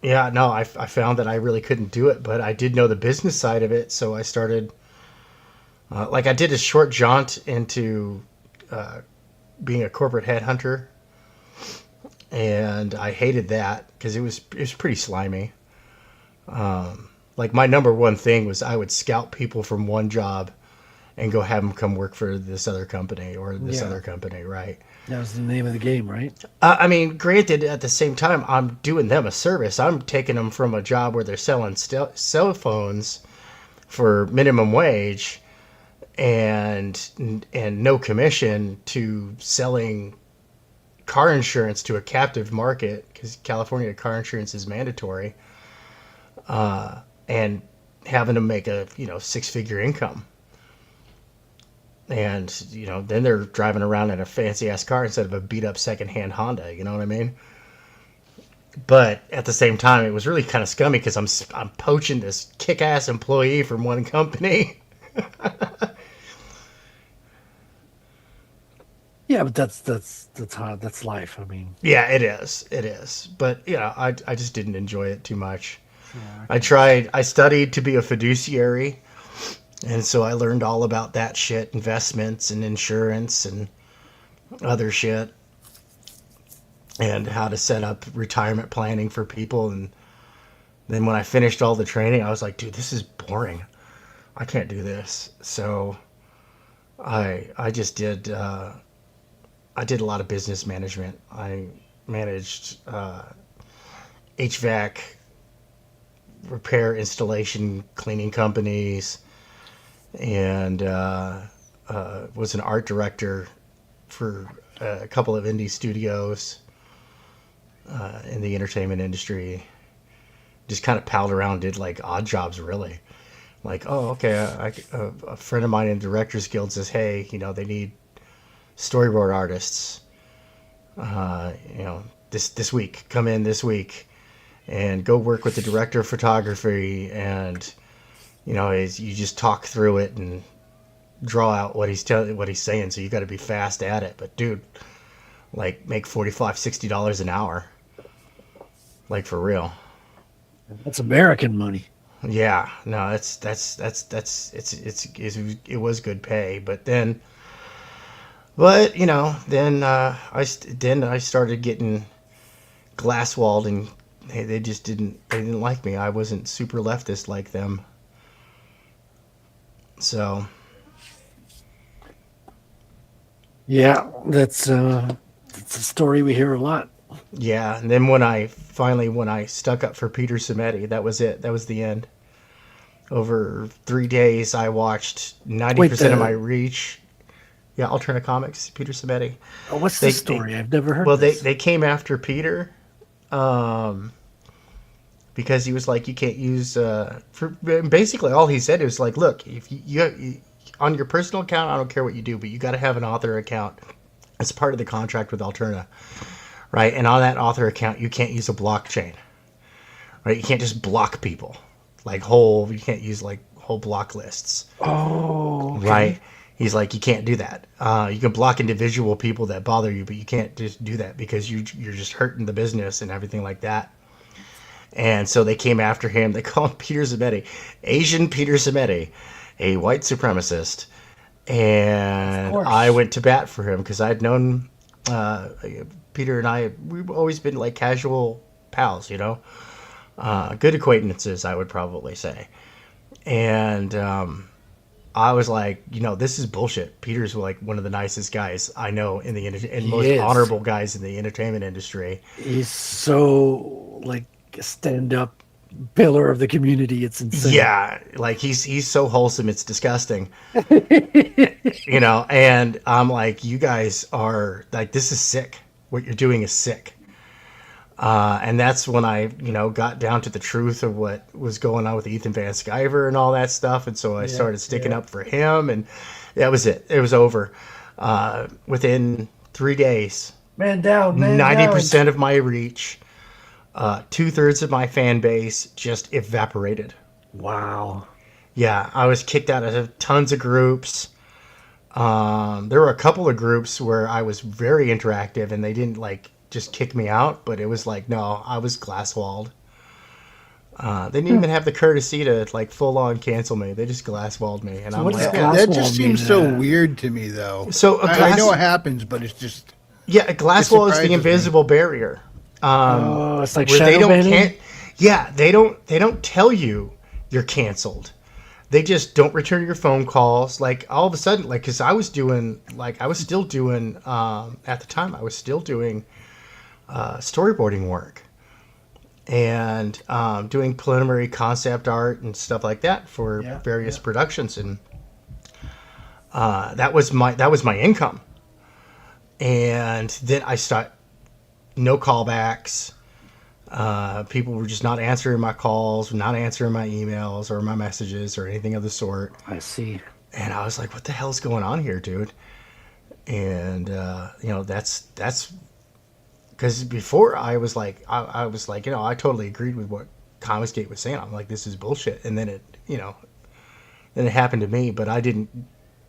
yeah, no, I found that I really couldn't do it, but I did know the business side of it, so I started. I did a short jaunt into being a corporate headhunter, and I hated that because it was pretty slimy. My number one thing was I would scout people from one job and go have them come work for this other company or this other company, right? That was the name of the game, right? I mean, granted, at the same time, I'm doing them a service. I'm taking them from a job where they're selling cell phones for minimum wage and no commission to selling car insurance to a captive market, because California car insurance is mandatory, and having them make a 6-figure income. And then they're driving around in a fancy ass car instead of a beat up secondhand Honda. You know what I mean? But at the same time, it was really kind of scummy because I'm poaching this kick ass employee from one company. Yeah, but that's hard. That's life. I mean, yeah, it is. But I just didn't enjoy it too much. I tried. I studied to be a fiduciary, And so I learned all about that shit, investments and insurance and other shit, and how to set up retirement planning for people. And then when I finished all the training, I was like, dude, this is boring. I can't do this. So I just did I did a lot of business management. I managed HVAC, repair, installation, cleaning companies, and was an art director for a couple of indie studios in the entertainment industry. Just kind of palled around, did like odd jobs, really. Like, oh, okay, a friend of mine in Directors Guild says, hey, they need storyboard artists. This week, come in this week, and go work with the director of photography, and you just talk through it and draw out what he's saying. So you got to be fast at it. But dude, like, make $45-$60 an hour, like, for real. That's American money. Yeah, no, it was good pay, but then I started getting glass walled, and they didn't like me. I wasn't super leftist like them. So yeah, that's a story we hear a lot. yeah, and then when I stuck up for Peter Simeti, that was it. That was the end. Over 3 days, I watched 90% of my reach. Yeah, Alternate Comics, Peter Simeti. Oh, what's the story? I've never heard. Well, this. they came after Peter, because he was like, you can't use. Basically, all he said was like, look, if you on your personal account, I don't care what you do, but you got to have an author account as part of the contract with Alterna, right? And on that author account, you can't use a blockchain, right? You can't just block people, you can't use like whole block lists. Oh, okay. Right. He's like, you can't do that. You can block individual people that bother you, but you can't just do that because you're just hurting the business and everything like that. And so they came after him. They called him Peter Simeti, Asian Peter Simeti, a white supremacist. And I went to bat for him because I'd known Peter and we've always been like casual pals, good acquaintances, I would probably say. And I was like, this is bullshit. Peter's like one of the nicest guys I know and most honorable guys in the entertainment industry. He's so like a stand-up pillar of the community. It's insane. Yeah, like he's so wholesome, it's disgusting. And I'm like, you guys are like, this is sick. What you're doing is sick. And that's when I, got down to the truth of what was going on with Ethan Van Sciver and all that stuff. And so I started sticking up for him, and that was it. It was over. Within 3 days, man down, 90% of my reach, 2/3 of my fan base just evaporated. Wow. Yeah, I was kicked out of tons of groups. There were a couple of groups where I was very interactive, and they didn't just kick me out, but it was like, no, I was glass walled. They didn't even have the courtesy to full on cancel me. They just glass walled me, and I'm like, that just seems so weird to me, though. So I know it happens, but it's just a glass wall is the invisible barrier. It's like where shadow banning? They don't tell you you're canceled. They just don't return your phone calls. Like all of a sudden, because I was still doing at the time, I was still doing storyboarding work and doing preliminary concept art and stuff like that for various productions, and that was my income. And then I start no callbacks. People were just not answering my calls, not answering my emails or my messages or anything of the sort. I see. And I was like, what the hell's going on here, dude? And that's because before I was like, I totally agreed with what Comicsgate was saying. I'm like, this is bullshit. And then it happened to me, but I didn't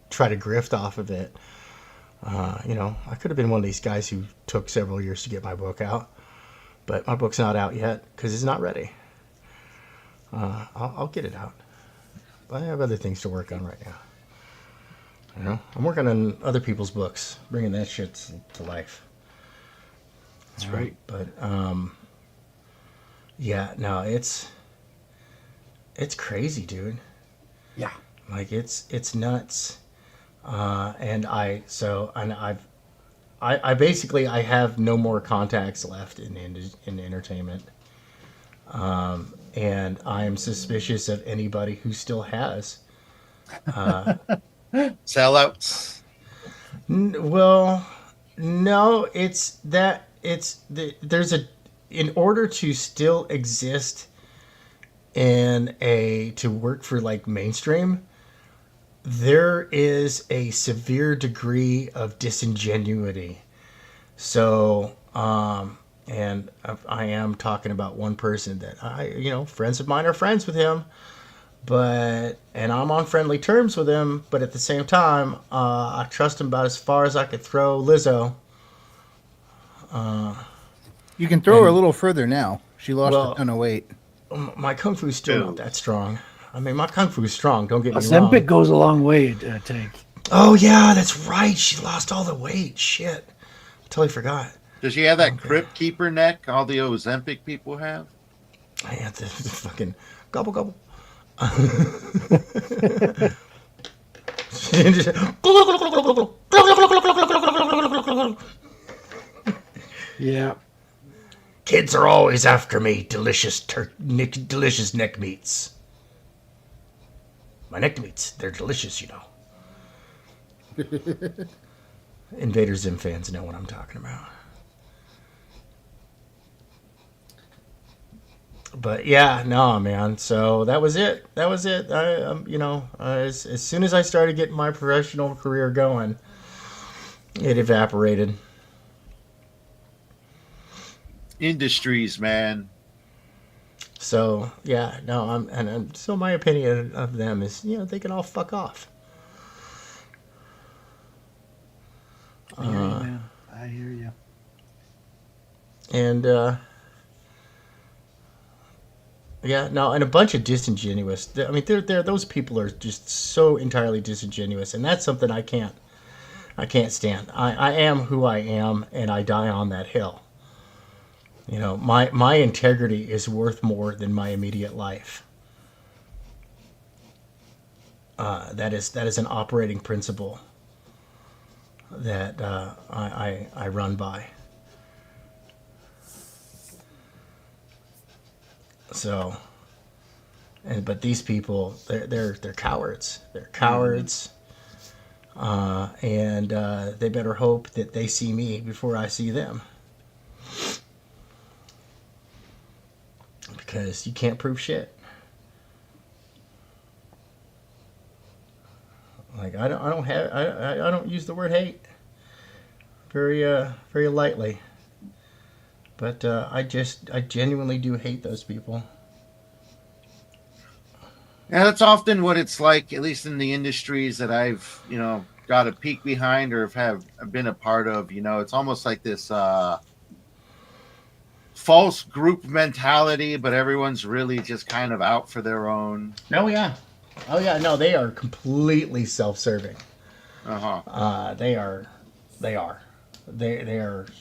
try to grift off of it. I could have been one of these guys who took several years to get my book out, but my book's not out yet because it's not ready. I'll get it out. have other things to work on right now. You know, I'm working on other people's books, bringing that shit to life. That's right. But yeah, no, it's crazy, dude. Yeah. Like it's nuts. And I basically I have no more contacts left in entertainment. And I am suspicious of anybody who still has. Sellouts. Well, no, in order to still exist to work for like mainstream, there is a severe degree of disingenuity. So, and I am talking about one person that friends of mine are friends with him, and I'm on friendly terms with him, but at the same time, I trust him about as far as I could throw Lizzo. You can throw her a little further now. She lost a ton of weight. My kung fu's still not that strong. I mean, my kung fu's strong. Don't get me wrong. Ozempic goes a long way, Tank. Oh yeah, that's right. She lost all the weight. Shit, I totally forgot. Does she have that crypt keeper neck all the Ozempic people have? I had to fucking gobble gobble. Yeah. Kids are always after me. Delicious neck meats. My neck meats, they're delicious, you know. Invader Zim fans know what I'm talking about. But yeah, no, man. So that was it. As soon as I started getting my professional career going, it evaporated. Industries, man. So yeah, no, so my opinion of them is, they can all fuck off. I hear you, man. I hear you. And yeah, no, and a bunch of disingenuous. I mean, those people are just so entirely disingenuous, and that's something I can't stand. I am who I am, and I die on that hill. My integrity is worth more than my immediate life. That is an operating principle that I run by. So, but these people, they're cowards. They're cowards, and they better hope that they see me before I see them. Because you can't prove shit. Like I don't use the word hate very lightly. But I genuinely do hate those people. Yeah, that's often what it's like, at least in the industries that I've, got a peek behind or have been a part of. It's almost like this false group mentality, but everyone's really just kind of out for their own. Oh yeah, no, they are completely self-serving. They are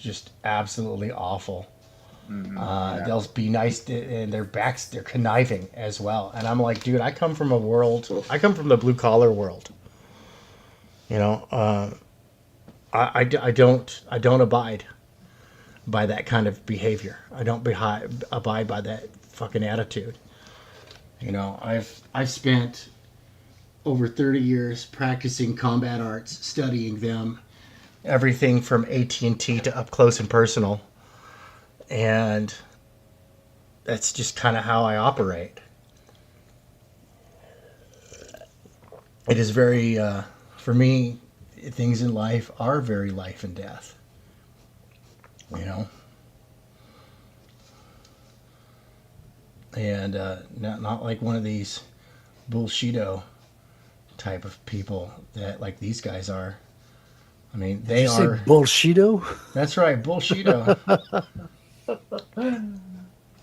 just absolutely awful. Yeah. They'll be nice, and they're conniving as well. And I'm like, dude, I come from the blue collar world. I don't abide by that kind of behavior. I don't abide by that fucking attitude. I've spent over 30 years practicing combat arts, studying them, everything from AT&T to up close and personal, and that's just kind of how I operate. It is very, for me, things in life are very life and death. And not like one of these bullshito type of people that like these guys are. I mean, they Did you are say bullshito. That's right, bullshito.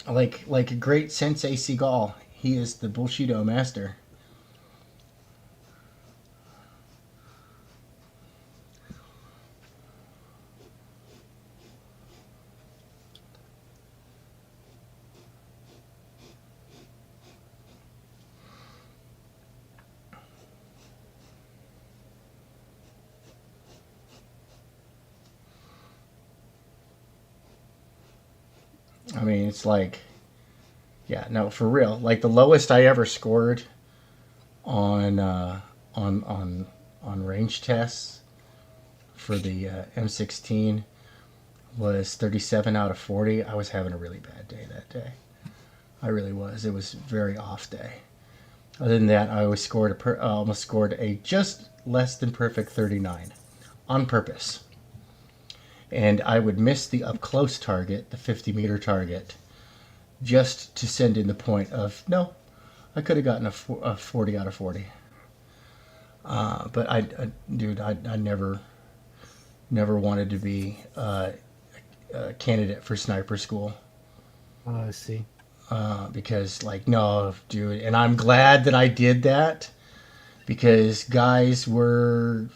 like a great Sensei Seagal, he is the bullshito master. I mean, it's like, yeah, no, for real. Like the lowest I ever scored on range tests for the M16 was 37 out of 40. I was having a really bad day that day. I really was. It was a very off day. Other than that, I always almost scored a just less than perfect 39 on purpose. And I would miss the up close target, the 50-meter target, just to send in the point of, no, I could have gotten a 40 out of 40. But I never wanted to be a candidate for sniper school. Oh, I see. Because, like, no, dude, and I'm glad that I did that, because guys were,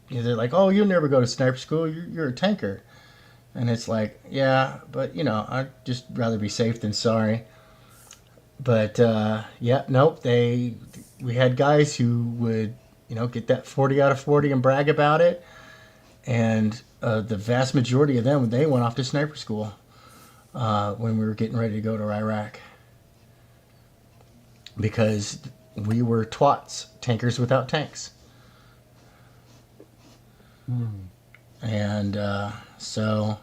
they're like, oh, you'll never go to sniper school, you're a tanker. And it's like, yeah, but, I'd just rather be safe than sorry. But, yeah, nope, we had guys who would, get that 40 out of 40 and brag about it. And the vast majority of them, they went off to sniper school when we were getting ready to go to Iraq. Because we were twats, tankers without tanks. And so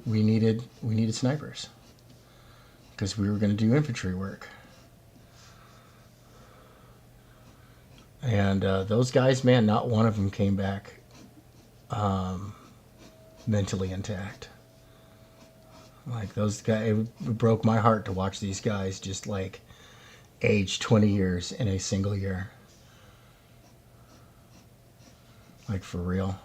we needed snipers because we were going to do infantry work. And those guys, man, not one of them came back mentally intact. Like those guys, it broke my heart to watch these guys just like age 20 years in a single year. Like for real.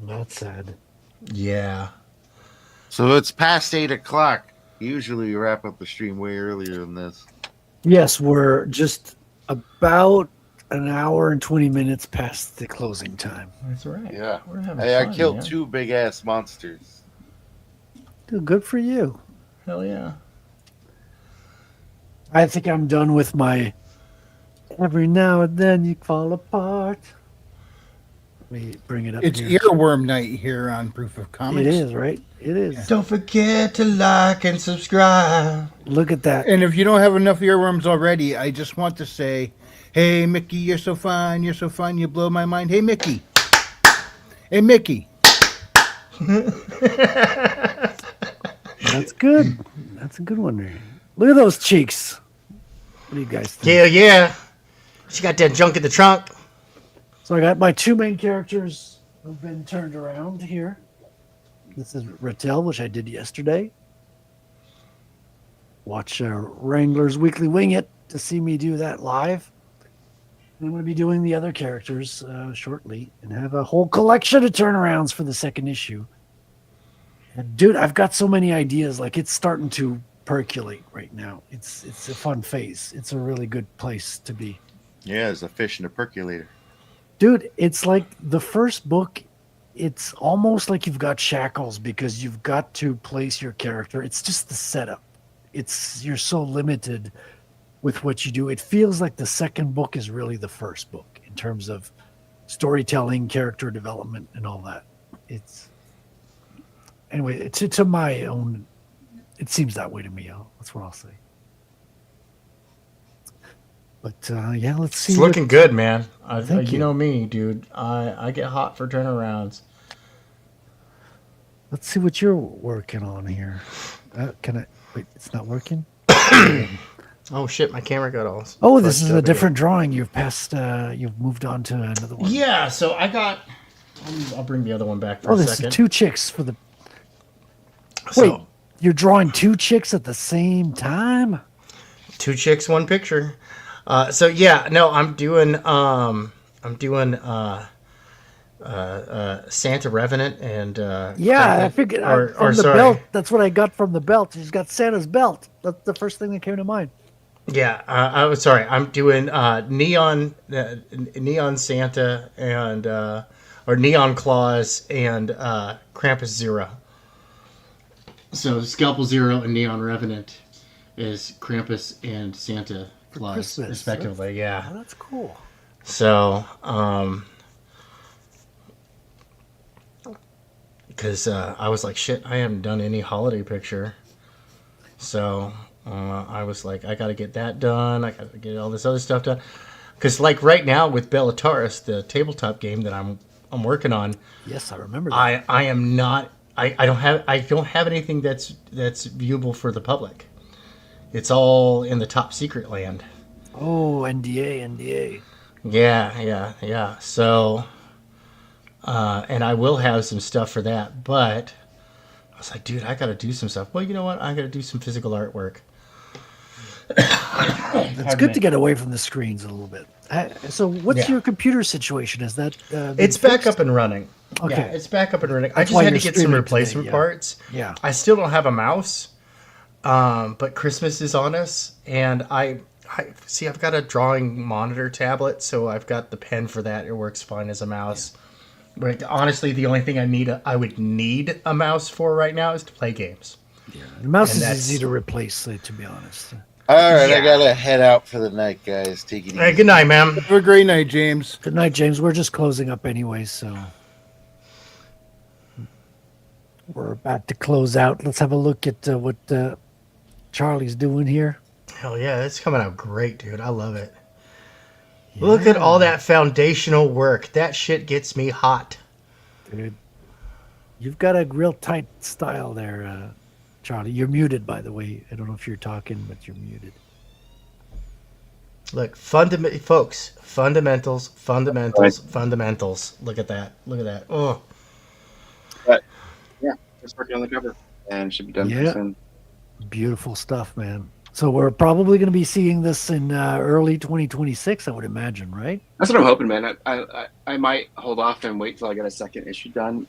That's sad. Yeah. So it's past 8 o'clock. Usually we wrap up the stream way earlier than this. Yes, we're just about an hour and 20 minutes past the closing time. That's right. Yeah. We're having Hey, I fun, killed man. 2 big ass monsters. Dude, good for you. Hell yeah. I think I'm done with my every now and then you fall apart. Let me bring it up. It's here. earworm night here on Proof of Comics. It is, right? It is. Don't forget to like and subscribe. Look at that. And if you don't have enough earworms already, I just want to say, hey, Mickey, you're so fine. You're so fine. You blow my mind. Hey, Mickey. Hey, Mickey. That's good. That's a good one there. Look at those cheeks. What do you guys think? Hell yeah. She got that junk in the trunk. So I got my 2 main characters who've been turned around here. This is Ratel, which I did yesterday. Watch Wrangler's Weekly Wing It to see me do that live. And I'm going to be doing the other characters shortly and have a whole collection of turnarounds for the second issue. And dude, I've got so many ideas. Like it's starting to percolate right now. It's a fun phase. It's a really good place to be. Yeah, it's a fish in a percolator. Dude, it's like the first book, it's almost like you've got shackles because you've got to place your character. It's just the setup. You're so limited with what you do. It feels like the second book is really the first book in terms of storytelling, character development, and all that. Anyway, to my own, it seems that way to me. That's what I'll say. But yeah, let's see. It's looking good, man. Thank You you. know me, dude. I get hot for turnarounds. Let's see what you're working on here. Can I? Wait, it's not working. Oh shit, my camera got all. Oh, this is fucked a up different drawing. You've passed. You've moved on to another one. Yeah, so I got. I'll bring the other one back for Oh, a this second. is 2 chicks for the. So, Wait, you're drawing 2 chicks at the same time? 2 chicks, 1 picture. So yeah, no, I'm doing Santa Revenant and Yeah, I figured from the sorry. belt. That's what I got from the belt. She's got Santa's belt. That's the first thing that came to mind. Yeah, I was sorry. I'm doing neon Santa and or Neon Claus and Krampus Zero. So Scalpel Zero and Neon Revenant is Krampus and Santa plus, Christmas. respectively. Yeah. Oh, that's cool. So, because I was like, shit, I haven't done any holiday picture. So I was like, I got to get that done. I got to get all this other stuff done. Because like right now with Bellatarus, the tabletop game that I'm working on. Yes, I remember that. I am not. I don't have anything that's viewable for the public. It's all in the top secret land. Oh, NDA. Yeah. So, and I will have some stuff for that, but I was like, dude, I got to do some stuff. Well, you know what? I got to do some physical artwork. It's good to get away from the screens a little bit. So, what's your computer situation? Is that it's back up and running? Okay, yeah, it's back up and running. That's I just why had to you're get some streaming replacement today, parts. Yeah, I still don't have a mouse, but Christmas is on us, and I see I've got a drawing monitor tablet, so I've got the pen for that. It works fine as a mouse. But honestly, the only thing I would need a mouse for right now is to play games. Yeah, the mouse is easy to replace, to be honest. All right, I gotta head out for the night, guys. Take it easy. Hey, good night, man. Have a great night, James. Good night, James. We're just closing up anyway, so we're about to close out. Let's have a look at what Charlie's doing here. Hell yeah, it's coming out great, dude. I love it. Yeah. Look at all that foundational work. That shit gets me hot. Dude, you've got a real tight style there, Charlie. You're muted, by the way. I don't know if you're talking, but you're muted. Look, folks, fundamentals. Look at that. Oh. But yeah, just working on the cover and should be done pretty soon. Beautiful stuff, man. So we're probably going to be seeing this in early 2026, I would imagine, right? That's what I'm hoping, man. I might hold off and wait till I get a second issue done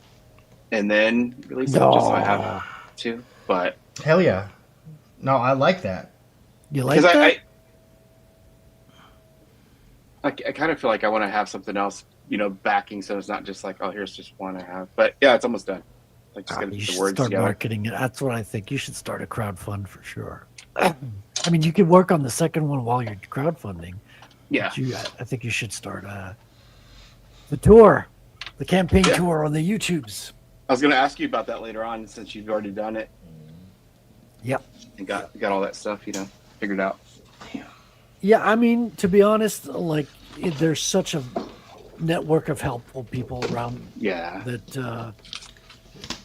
and then release it, just so I have to. But hell yeah, no, I like that. You like that? I kind of feel like I want to have something else, backing, so it's not just like, oh, here's just one I have. But yeah, it's almost done. Like, just get the words start together. Marketing it. That's what I think. You should start a crowdfund for sure. I mean, you could work on the second one while you're crowdfunding. Yeah. I think you should start the tour, the campaign tour on the YouTubes. I was going to ask you about that later on, since you've already done it. Yep. And got all that stuff, figured out. Yeah, I mean, to be honest, there's such a network of helpful people around. Yeah. That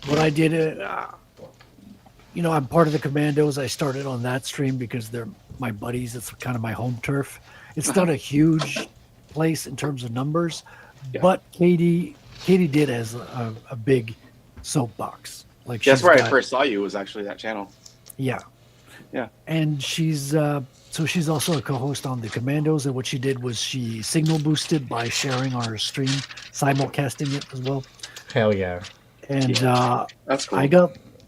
what I did, I'm part of the Commandos. I started on that stream because they're my buddies. It's kind of my home turf. It's not a huge place in terms of numbers, but Katie did as a big soapbox. That's where I first saw you, was actually that channel. Yeah. Yeah. And she's she's also a co-host on the Commandos, and what she did was she signal boosted by sharing our stream, simulcasting it as well. Hell yeah. And that's cool.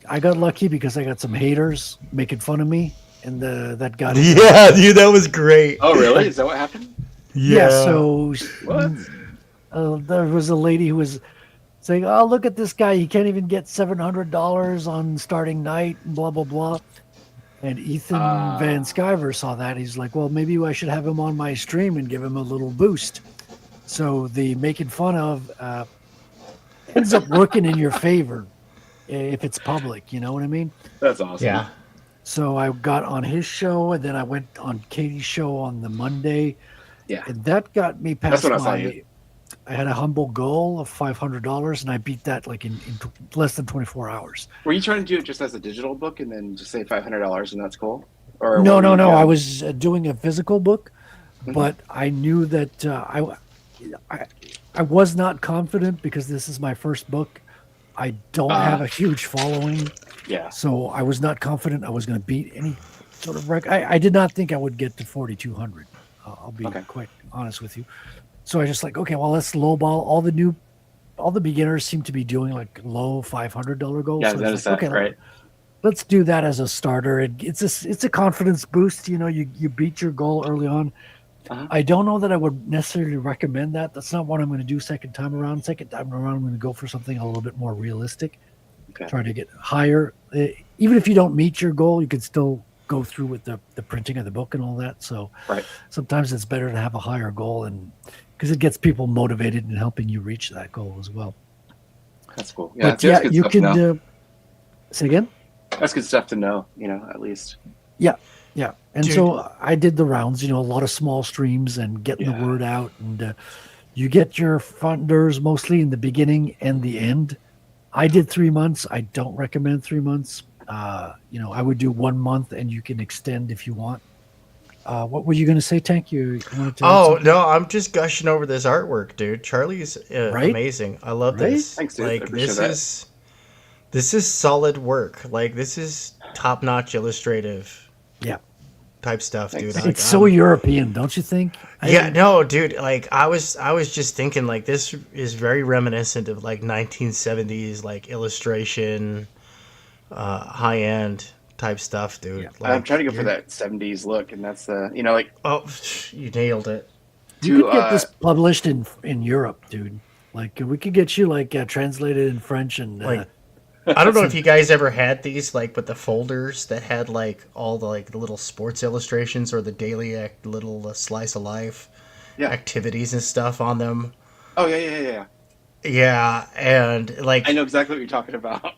I got lucky because I got some haters making fun of me, and that got yeah, dude, that was great. Oh, really? Is that what happened? Yeah. So what? There was a lady who was saying, "Oh, look at this guy! He can't even get $700 on starting night." Blah blah blah. And Ethan Van Sciver saw that. He's like, "Well, maybe I should have him on my stream and give him a little boost." So the making fun of ends up working in your favor if it's public. You know what I mean? That's awesome. Yeah. So I got on his show, and then I went on Katie's show on the Monday. Yeah. And that got me past That's when I saw you. I had a humble goal of $500, and I beat that in less than 24 hours. Were you trying to do it just as a digital book and then just say $500 and that's cool? Or No. I was doing a physical book, but I knew that I was not confident because this is my first book. I don't have a huge following. Yeah. So I was not confident I was going to beat any sort of record. I did not think I would get to 4,200. I'll be quite honest with you. So I just okay, well, let's lowball. All the beginners seem to be doing low $500 goals. Yeah, so that is that, right? Let's do that as a starter. It's a confidence boost. You beat your goal early on. I don't know that I would necessarily recommend that. That's not what I'm going to do second time around. Second time around, I'm going to go for something a little bit more realistic. Okay. Try to get higher. Even if you don't meet your goal, you can still go through with the printing of the book and all that. So Right. sometimes it's better to have a higher goal, and because it gets people motivated and helping you reach that goal as well. That's cool. Yeah, But that's yeah, good you stuff to know. can say again. That's good stuff to know. At least. Yeah. And Dude. so I did the rounds, a lot of small streams and getting the word out. And you get your funders mostly in the beginning and the end. I did 3 months. I don't recommend 3 months. I would do 1 month, and you can extend if you want. What were you going to say, Tank? You wanted to add Oh something? no, I'm just gushing over this artwork, dude. Charlie's Right? amazing. I love Right? this. Thanks, dude. I Like appreciate this is solid work. Like this is top notch illustrative Yeah. type stuff, dude. Thanks. Like, It's so European, don't you think? yeah, no, dude. Like I was just thinking, like this is very reminiscent of like 1970s like illustration, high end type stuff, dude. Yeah. Like, I'm trying to go for you're- that 70s look, and that's like Oh, you nailed it. You could to, get this published in Europe, dude. Like we could get you translated in French and Like, I don't know if you guys ever had these like with the folders that had like all the like the little sports illustrations or the daily little slice of life Yeah. activities and stuff on them. Oh yeah. Yeah, and like I know exactly what you're talking about.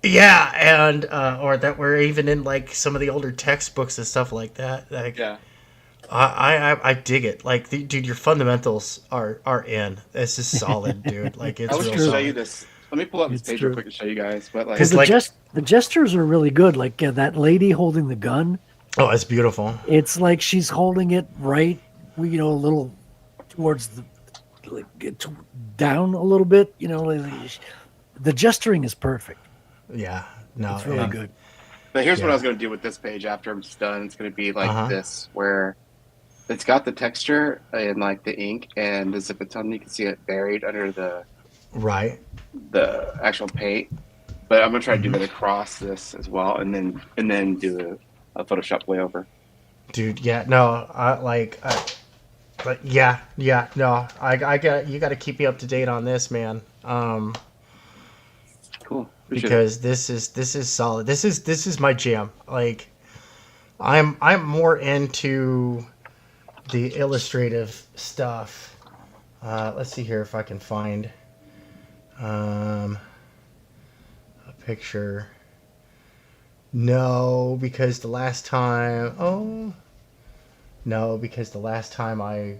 yeah, and or that were even in like some of the older textbooks and stuff like that. Like, Yeah. I dig it. Like, dude, your fundamentals are in. This is solid, dude. Like, it's I was real going to show solid. you this. Let me pull up this It's page true. real quick to show you guys. But like, because like- the gestures are really good. Like that lady holding the gun, Oh, it's beautiful. it's like she's holding it right, a little towards down a little bit. The gesturing is perfect. Yeah, no, It's really yeah. good. but here's what Yeah. I was going to do with this page after I'm just done. It's going to be like Uh-huh. this, where it's got the texture and like the ink and the zip button. You can see it buried under the Right. actual paint. But I'm going to try to do Mm-hmm. that across this as well, and then do a Photoshop way over. Dude, yeah, no, but yeah, no, I got you got to keep me up to date on this, man. Cool. Appreciate it. Because this is solid. This is my jam. Like, I'm more into the illustrative stuff. Let's see here if I can find a picture. No, because the last time I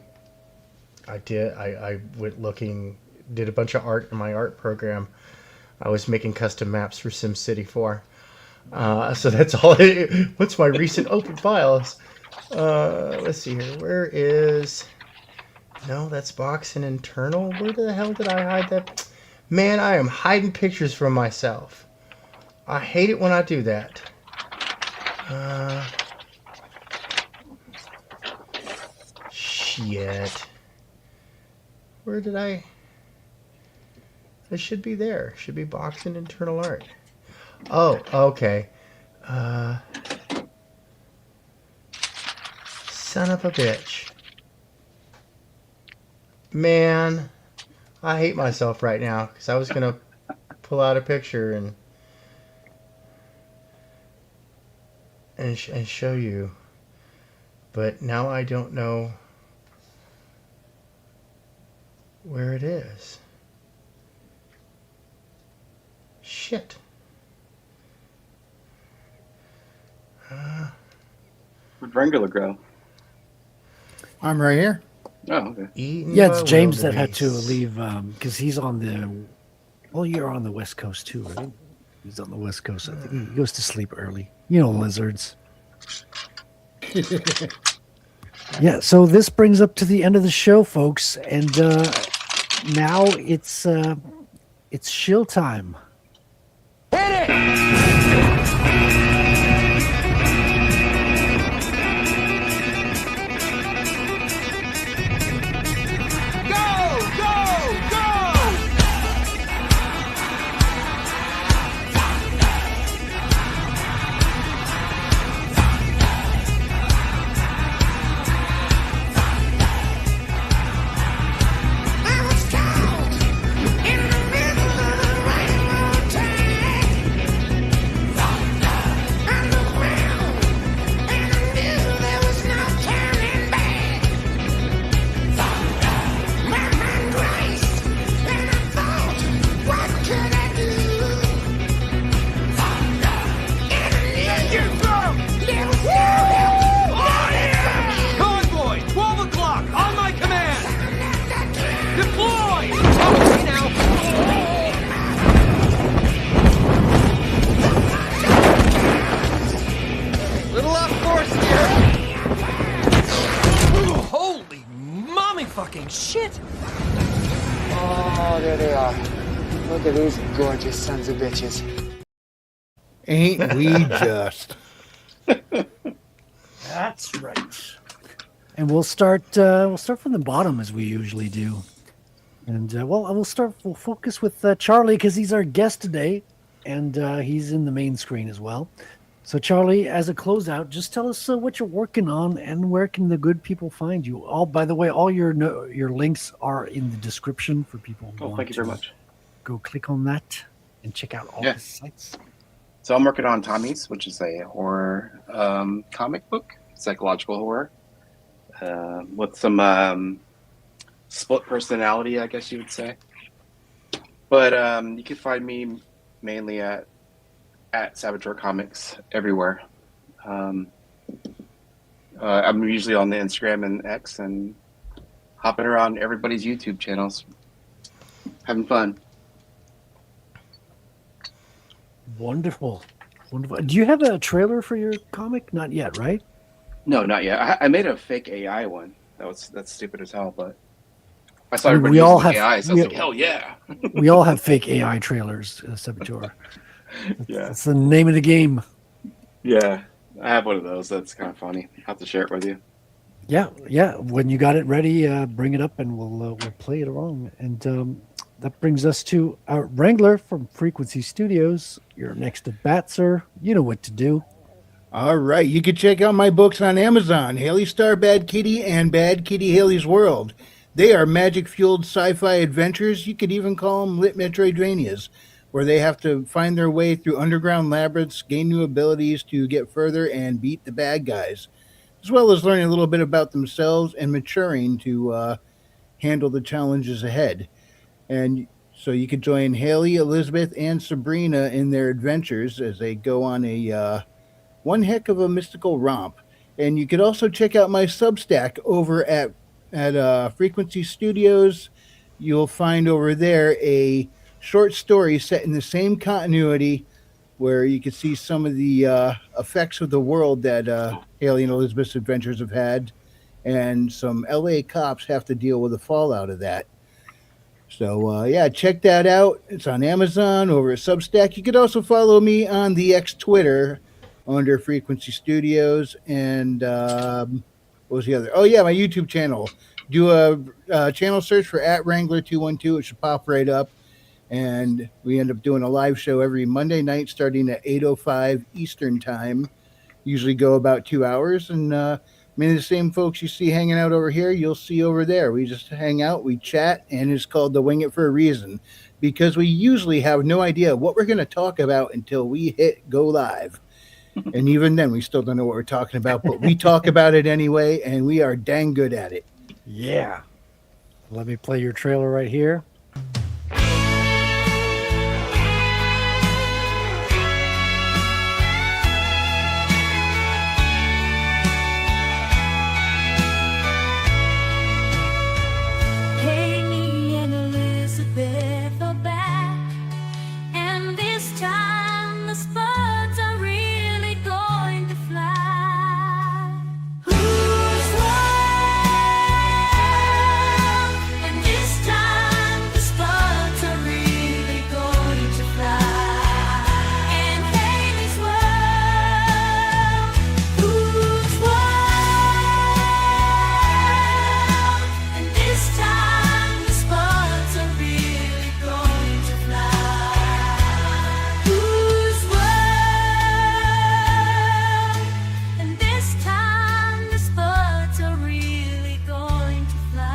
went looking, did a bunch of art in my art program. I was making custom maps for SimCity 4. So that's all. What's my recent open files? Let's see here. Where is? No, that's box and internal. Where the hell did I hide that? Man, I am hiding pictures from myself. I hate it when I do that. Shit. Where did I? It should be there. Should be box and internal art. Oh, okay. Son of a bitch. Man, I hate myself right now because I was gonna pull out a picture and show you, but now I don't know where it is. Shit. Where'd Wrangler grow? I'm right here. Oh, okay. Yeah, it's James that had to leave because he's on the. Well, you're on the West Coast too, right? He's on the West Coast. I think he goes to sleep early. Lizards. Yeah. So this brings up to the end of the show, folks, and now it's shill time. I was caught in the middle of the rainbow. fucking shit! Oh, there they are. Look at these gorgeous sons of bitches. Ain't we just? That's right. And we'll start from the bottom as we usually do. And we'll focus with Charlie because he's our guest today, and he's in the main screen as well. So Charlie, as a closeout, just tell us what you're working on and where can the good people find you. By the way, all your links are in the description for people who want thank you very much. Go click on that and check out all the sites. So I'm working on Tommy's, which is a horror comic book, psychological horror, with some split personality, I guess you would say. But you can find me mainly at Saboteur Comics everywhere. I'm usually on the Instagram and X and hopping around everybody's YouTube channels, having fun. Wonderful. Do you have a trailer for your comic? Not yet, right? No, not yet. I made a fake AI one. That's stupid as hell, but I saw everybody we all using have AI, so I was like, hell yeah. We all have fake AI trailers, Saboteur. Yeah. That's the name of the game. Yeah, I have one of those. That's kind of funny. I'll have to share it with you. Yeah. When you got it ready, bring it up and we'll play it along. And that brings us to Wrangler from Frequency Studios. You're next to Bat, sir. You know what to do. All right. You can check out my books on Amazon, Haley Star Bad Kitty and Bad Kitty Haley's World. They are magic-fueled sci-fi adventures. You could even call them lit Metroidvanias, where they have to find their way through underground labyrinths, gain new abilities to get further and beat the bad guys, as well as learning a little bit about themselves and maturing to handle the challenges ahead. And so you could join Haley, Elizabeth, and Sabrina in their adventures as they go on a one heck of a mystical romp. And you could also check out my Substack over at Frequency Studios. You'll find over there a short story set in the same continuity where you can see some of the effects of the world that Haley and Elizabeth's adventures have had, and some LA cops have to deal with the fallout of that. So check that out. It's on Amazon, over at Substack. You could also follow me on the X Twitter under Frequency Studios, and what was the other? Oh yeah, my YouTube channel. Do a channel search for @Wrangler212. It should pop right up. And we end up doing a live show every Monday night starting at 8:05 Eastern time. Usually go about 2 hours. And many of the same folks you see hanging out over here, you'll see over there. We just hang out, we chat, and it's called The Wing It for a reason. Because we usually have no idea what we're going to talk about until we hit go live. And even then, we still don't know what we're talking about. But we talk about it anyway, and we are dang good at it. Yeah. Let me play your trailer right here. Haley and Elizabeth are back, and this time the spuds are really going to fly. Who's wild? And this time the spuds are really going to fly. And Haley's world. Who's wild? And this time the spuds are really going to fly. Who's world? And this time the spuds are really going to fly.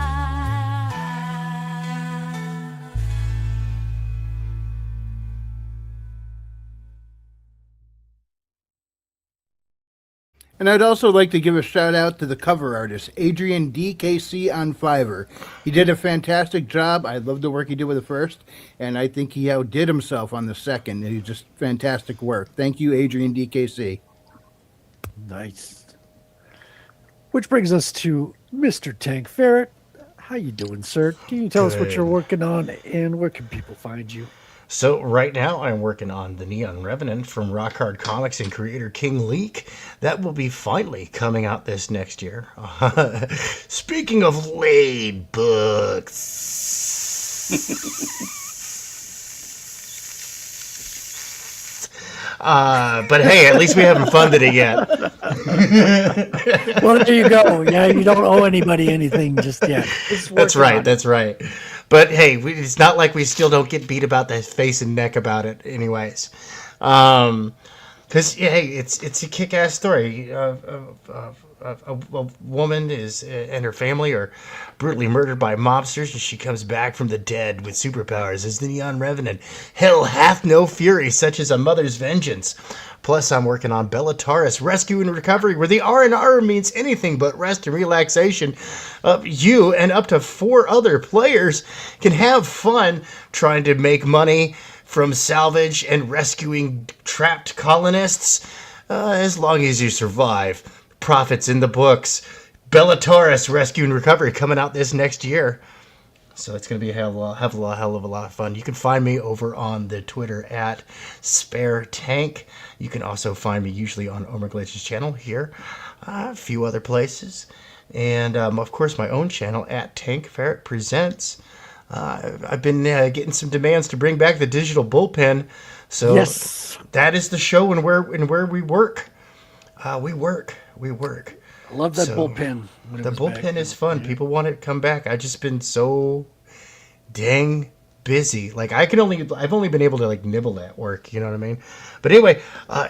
And I'd also like to give a shout out to the cover artist, Adrian DKC on Fiverr. He did a fantastic job. I love the work he did with the first, and I think he outdid himself on the second. He's just fantastic work. Thank you, Adrian DKC. Nice. Which brings us to Mr. Tank Ferret. How you doing, sir? Can you tell us what you're working on and where can people find you? So right now I'm working on the Neon Revenant from Rock Hard Comics and creator King Leak. That will be finally coming out this next year. Speaking of laid books. But hey, at least we haven't funded it yet. Well, there you go. Yeah, you don't owe anybody anything just yet. That's right. That's right. But hey, it's not like we still don't get beat about the face and neck about it, anyways. Because hey, it's a kick-ass story. A woman and her family are brutally murdered by mobsters, and she comes back from the dead with superpowers as the Neon Revenant. Hell hath no fury such as a mother's vengeance. Plus, I'm working on Bellatarus Rescue and Recovery, where the R&R means anything but rest and relaxation. You and up to 4 other players can have fun trying to make money from salvage and rescuing trapped colonists, as long as you survive. Profits in the books. Bellatarus Rescue and Recovery coming out this next year. So it's going to be a hell of a lot of fun. You can find me over on the Twitter at Spare Tank. You can also find me usually on Omerglitch's channel here, a few other places, and of course my own channel at Tank Ferret Presents. I've been getting some demands to bring back the digital bullpen, so yes, that is the show and where we work. We work. I love that bullpen. The bullpen is fun. Yeah. People want it to come back. I've just been so dang busy. Like I've only been able to like nibble at work. You know what I mean? But anyway,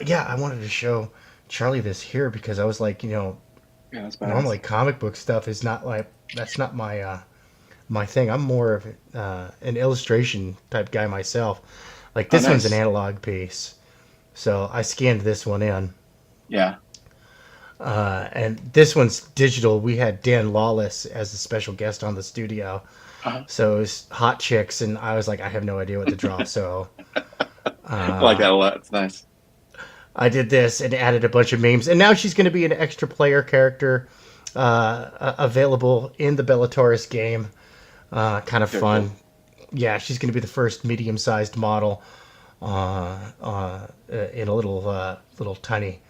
yeah, I wanted to show Charlie this here because I was like, normally comic book stuff is not like that's not my my thing. I'm more of an illustration type guy myself. Like this one's an analog piece, so I scanned this one in. Yeah. And this one's digital. We had Dan Lawless as a special guest on the studio. So it was hot chicks, and I was like, I have no idea what to draw. So I like that a lot. It's nice. I did this and added a bunch of memes. And now she's going to be an extra player character available in the Bellatarus game. Kind of fun. Cool. Yeah, she's going to be the first medium-sized model in a little tiny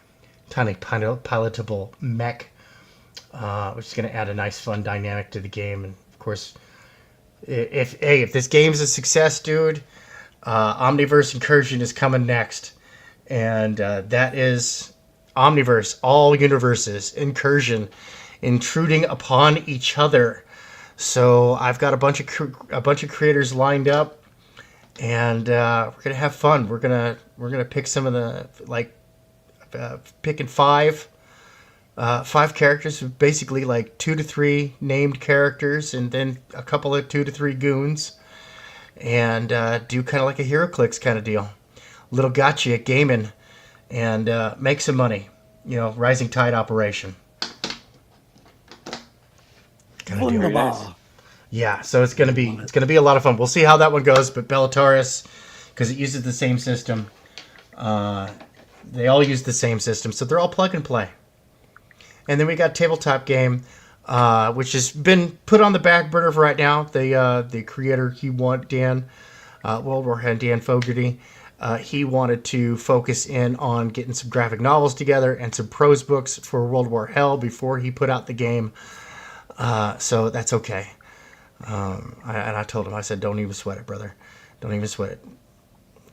pilotable mech, which is going to add a nice fun dynamic to the game. And of course, if this game's a success, dude, Omniverse Incursion is coming next, and that is Omniverse, all universes, Incursion, intruding upon each other. So I've got a bunch of creators lined up, and we're gonna have fun. We're gonna pick some of the picking five characters, basically like 2 to 3 named characters, and then a couple of 2 to 3 goons, and do kind of like a HeroClix kind of deal, little gotcha gaming, and make some money. Rising Tide operation. Yeah, so it's gonna be a lot of fun. We'll see how that one goes, but Bellatarus, because it uses the same system. They all use the same system, so they're all plug and play. And then we got tabletop game, which has been put on the back burner for right now. The creator Dan Fogarty, he wanted to focus in on getting some graphic novels together and some prose books for World War Hell before he put out the game. So that's okay. And I told him, I said, don't even sweat it, brother. Don't even sweat it.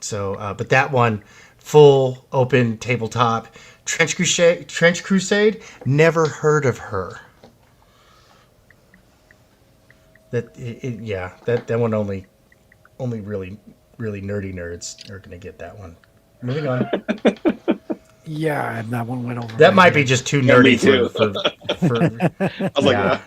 So, but that one, full open tabletop, Trench Crusade, never heard of her. That one only really nerdy nerds are gonna get that one. Moving on. Yeah, and that one went over. That might be just too nerdy for I was like,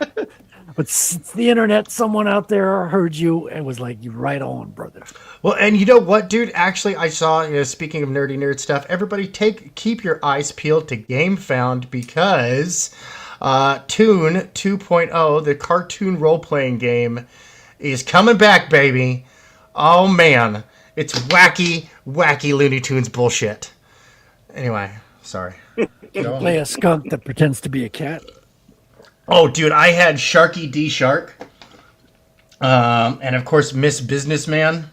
but since the internet, someone out there heard you and was like, "You right on, brother." Well, and you know what, dude? Actually, I saw. Speaking of nerdy nerd stuff, everybody keep your eyes peeled to GameFound because Toon 2.0, the cartoon role playing game, is coming back, baby. Oh man, it's wacky Looney Tunes bullshit. Anyway, sorry. Play a skunk that pretends to be a cat. Oh, dude, I had Sharky D Shark, and of course Miss Businessman,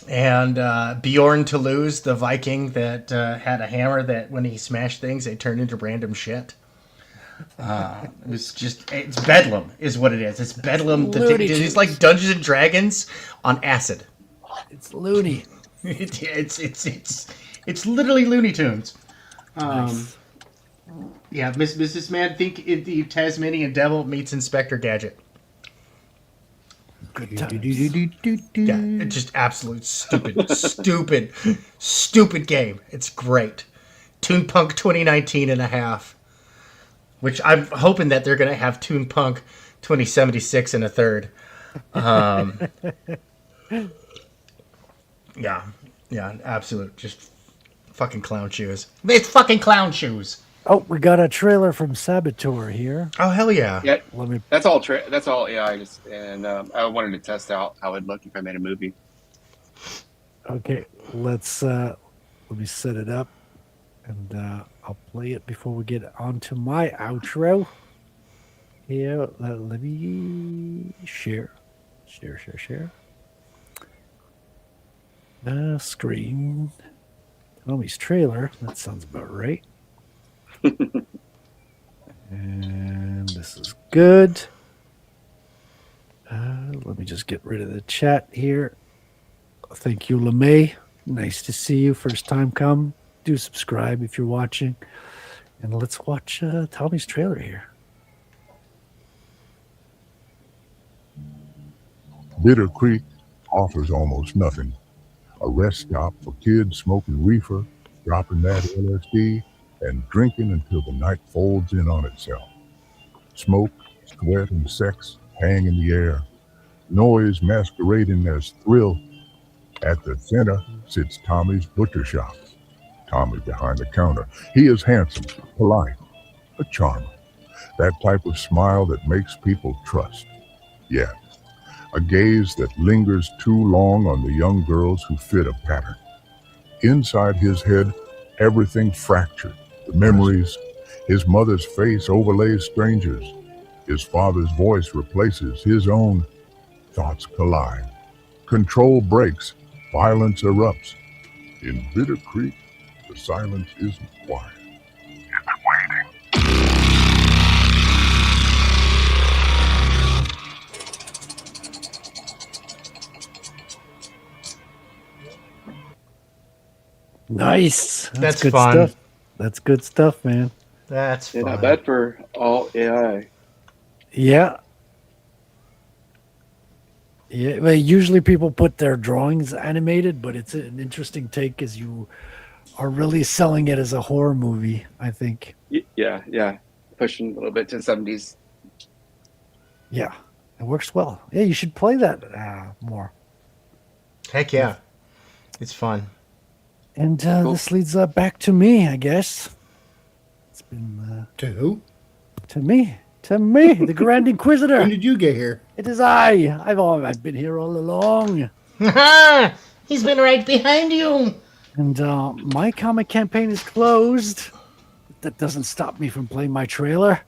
And Bjorn Toulouse, the Viking that had a hammer that when he smashed things, it turned into random shit. It's Bedlam, is what it is. It's Bedlam. It's like Dungeons and Dragons on acid. It's loony. It's literally Looney Tunes. Nice. Yeah, Mrs. Man, think the Tasmanian Devil meets Inspector Gadget. Good times. Yeah, it's just absolute stupid game. It's great. Toon Punk 2019 and a half. Which I'm hoping that they're going to have Toon Punk 2076 and a third. Yeah, absolute. Just fucking clown shoes. It's fucking clown shoes. Oh, we got a trailer from Saboteur here. Oh, hell yeah. Yeah, Let me. that's all. That's all AI. I wanted to test out how it'd look if I made a movie. Okay, let me set it up, and I'll play it before we get on to my outro. Here, let me share. Screen. Tommy's trailer. That sounds about right. And this is good. Let me just get rid of the chat here. Thank you, LeMay. Nice to see you. First time come. Do subscribe if you're watching. And let's watch Tommy's trailer here. Bitter Creek offers almost nothing. A rest stop for kids smoking reefer, dropping that LSD, and drinking until the night folds in on itself. Smoke, sweat, and sex hang in the air. Noise masquerading as thrill. At the center sits Tommy's butcher shop. Tommy behind the counter. He is handsome, polite, a charmer. That type of smile that makes people trust. Yes, a gaze that lingers too long on the young girls who fit a pattern. Inside his head, everything fractured. The memories, his mother's face overlays strangers. His father's voice replaces his own. Thoughts collide. Control breaks. Violence erupts. In Bitter Creek, the silence isn't quiet. You've been waiting. Nice. That's good fun. stuff. That's good stuff, man. That's fun. Not bad for all AI. Yeah. Yeah. Well, usually people put their drawings animated, but it's an interesting take as you are really selling it as a horror movie, I think. Yeah. Pushing a little bit to the 70s. Yeah. It works well. Yeah, you should play that more. Heck yeah. It's fun. And Cool. this leads back to me, I guess. It's been To who? to me, the Grand Inquisitor. When did you get here? It is I. I've been here all along. He's been right behind you. And my comic campaign is closed. That doesn't stop me from playing my trailer,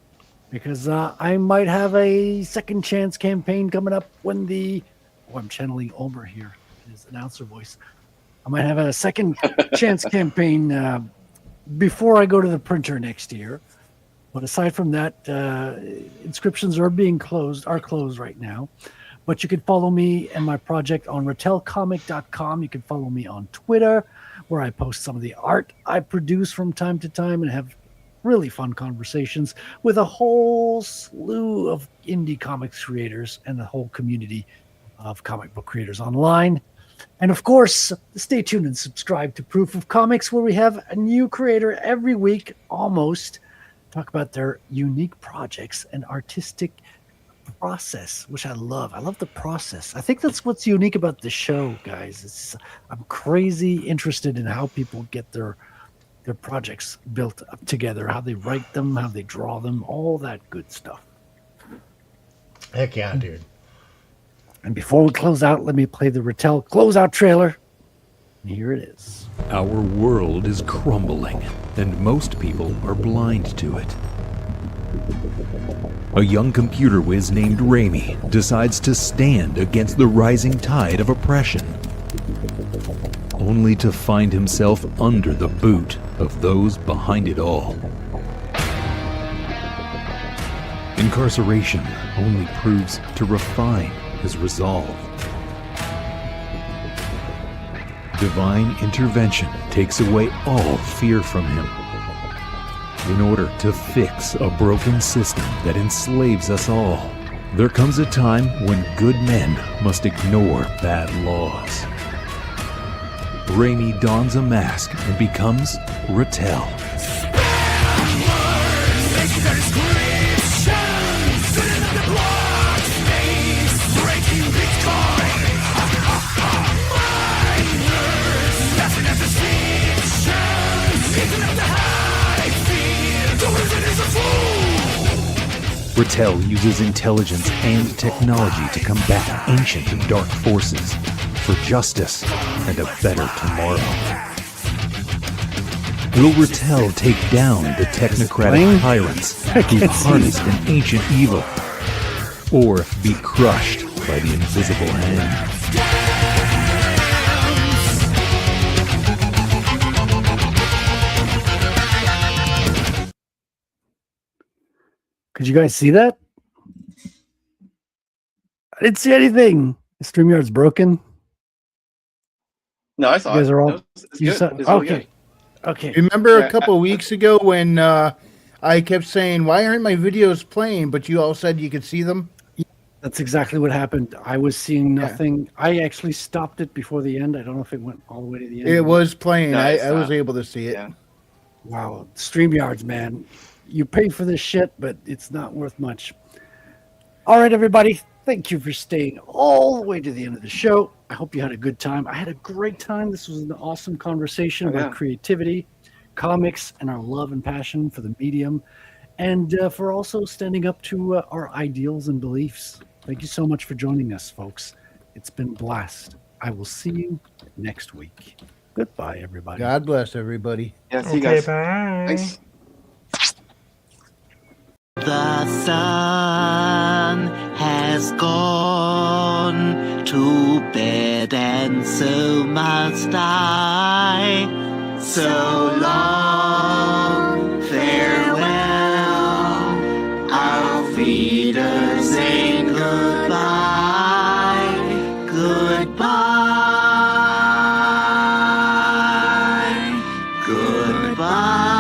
because I might have a second chance campaign coming up when I'm channeling Omer here in his announcer voice. I might have a second chance campaign before I go to the printer next year. But aside from that, inscriptions are closed right now. But you can follow me and my project on ratelcomic.com. You can follow me on Twitter, where I post some of the art I produce from time to time and have really fun conversations with a whole slew of indie comics creators and the whole community of comic book creators online. And of course, stay tuned and subscribe to Proof of Comics, where we have a new creator every week, almost, talk about their unique projects and artistic process, which I love. I love the process. I think that's what's unique about the show, guys. I'm crazy interested in how people get their projects built up together, how they write them, how they draw them, all that good stuff. Heck yeah, dude. And before we close out, let me play the Ratel closeout trailer. And here it is. Our world is crumbling, and most people are blind to it. A young computer whiz named Raimi decides to stand against the rising tide of oppression. only to find himself under the boot of those behind it all. Incarceration only proves to refine his resolve. Divine intervention takes away all fear from him in order to fix a broken system that enslaves us all. There comes a time when good men must ignore bad laws. Raimi dons a mask and becomes Ratel. Ratel uses intelligence and technology to combat ancient and dark forces for justice and a better tomorrow. Will Ratel take down the technocratic tyrants who harnessed an ancient evil, or be crushed by the invisible hand? Could you guys see that? I didn't see anything. The StreamYard's broken. No, I saw You guys it. are all. No, it's You good. saw, It's really okay. good. Okay. Remember Yeah, a couple of weeks ago when I kept saying, "Why aren't my videos playing?" But you all said you could see them. That's exactly what happened. I was seeing nothing. I actually stopped it before the end. I don't know if it went all the way to the end. It was playing. No, it's I was not. able to see it. Yeah. Wow. StreamYards, man. You pay for this shit, but it's not worth much. All right, everybody. Thank you for staying all the way to the end of the show. I hope you had a good time. I had a great time. This was an awesome conversation about creativity, comics, and our love and passion for the medium, and for also standing up to our ideals and beliefs. Thank you so much for joining us, folks. It's been a blast. I will see you next week. Goodbye, everybody. God bless everybody. Yeah, see you guys. Thanks. The sun has gone to bed, and so must I. So long, farewell. Auf Wiedersehen, goodbye, goodbye, goodbye.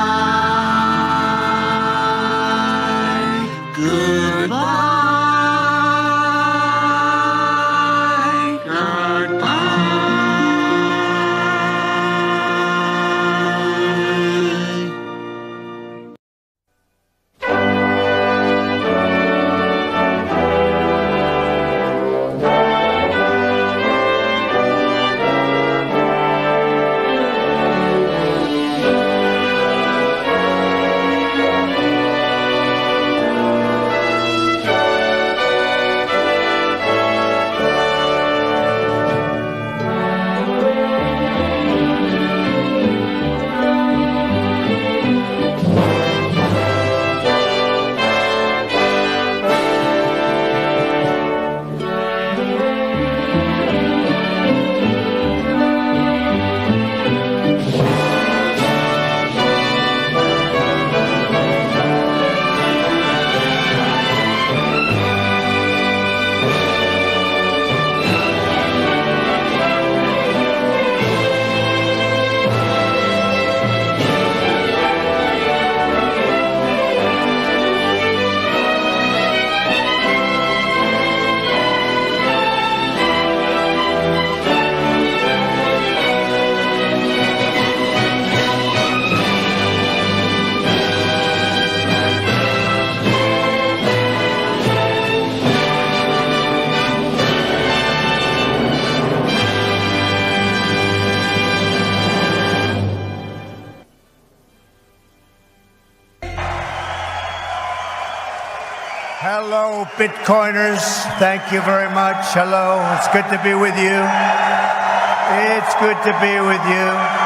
Hello, Bitcoiners. Thank you very much. Hello. It's good to be with you. It's good to be with you.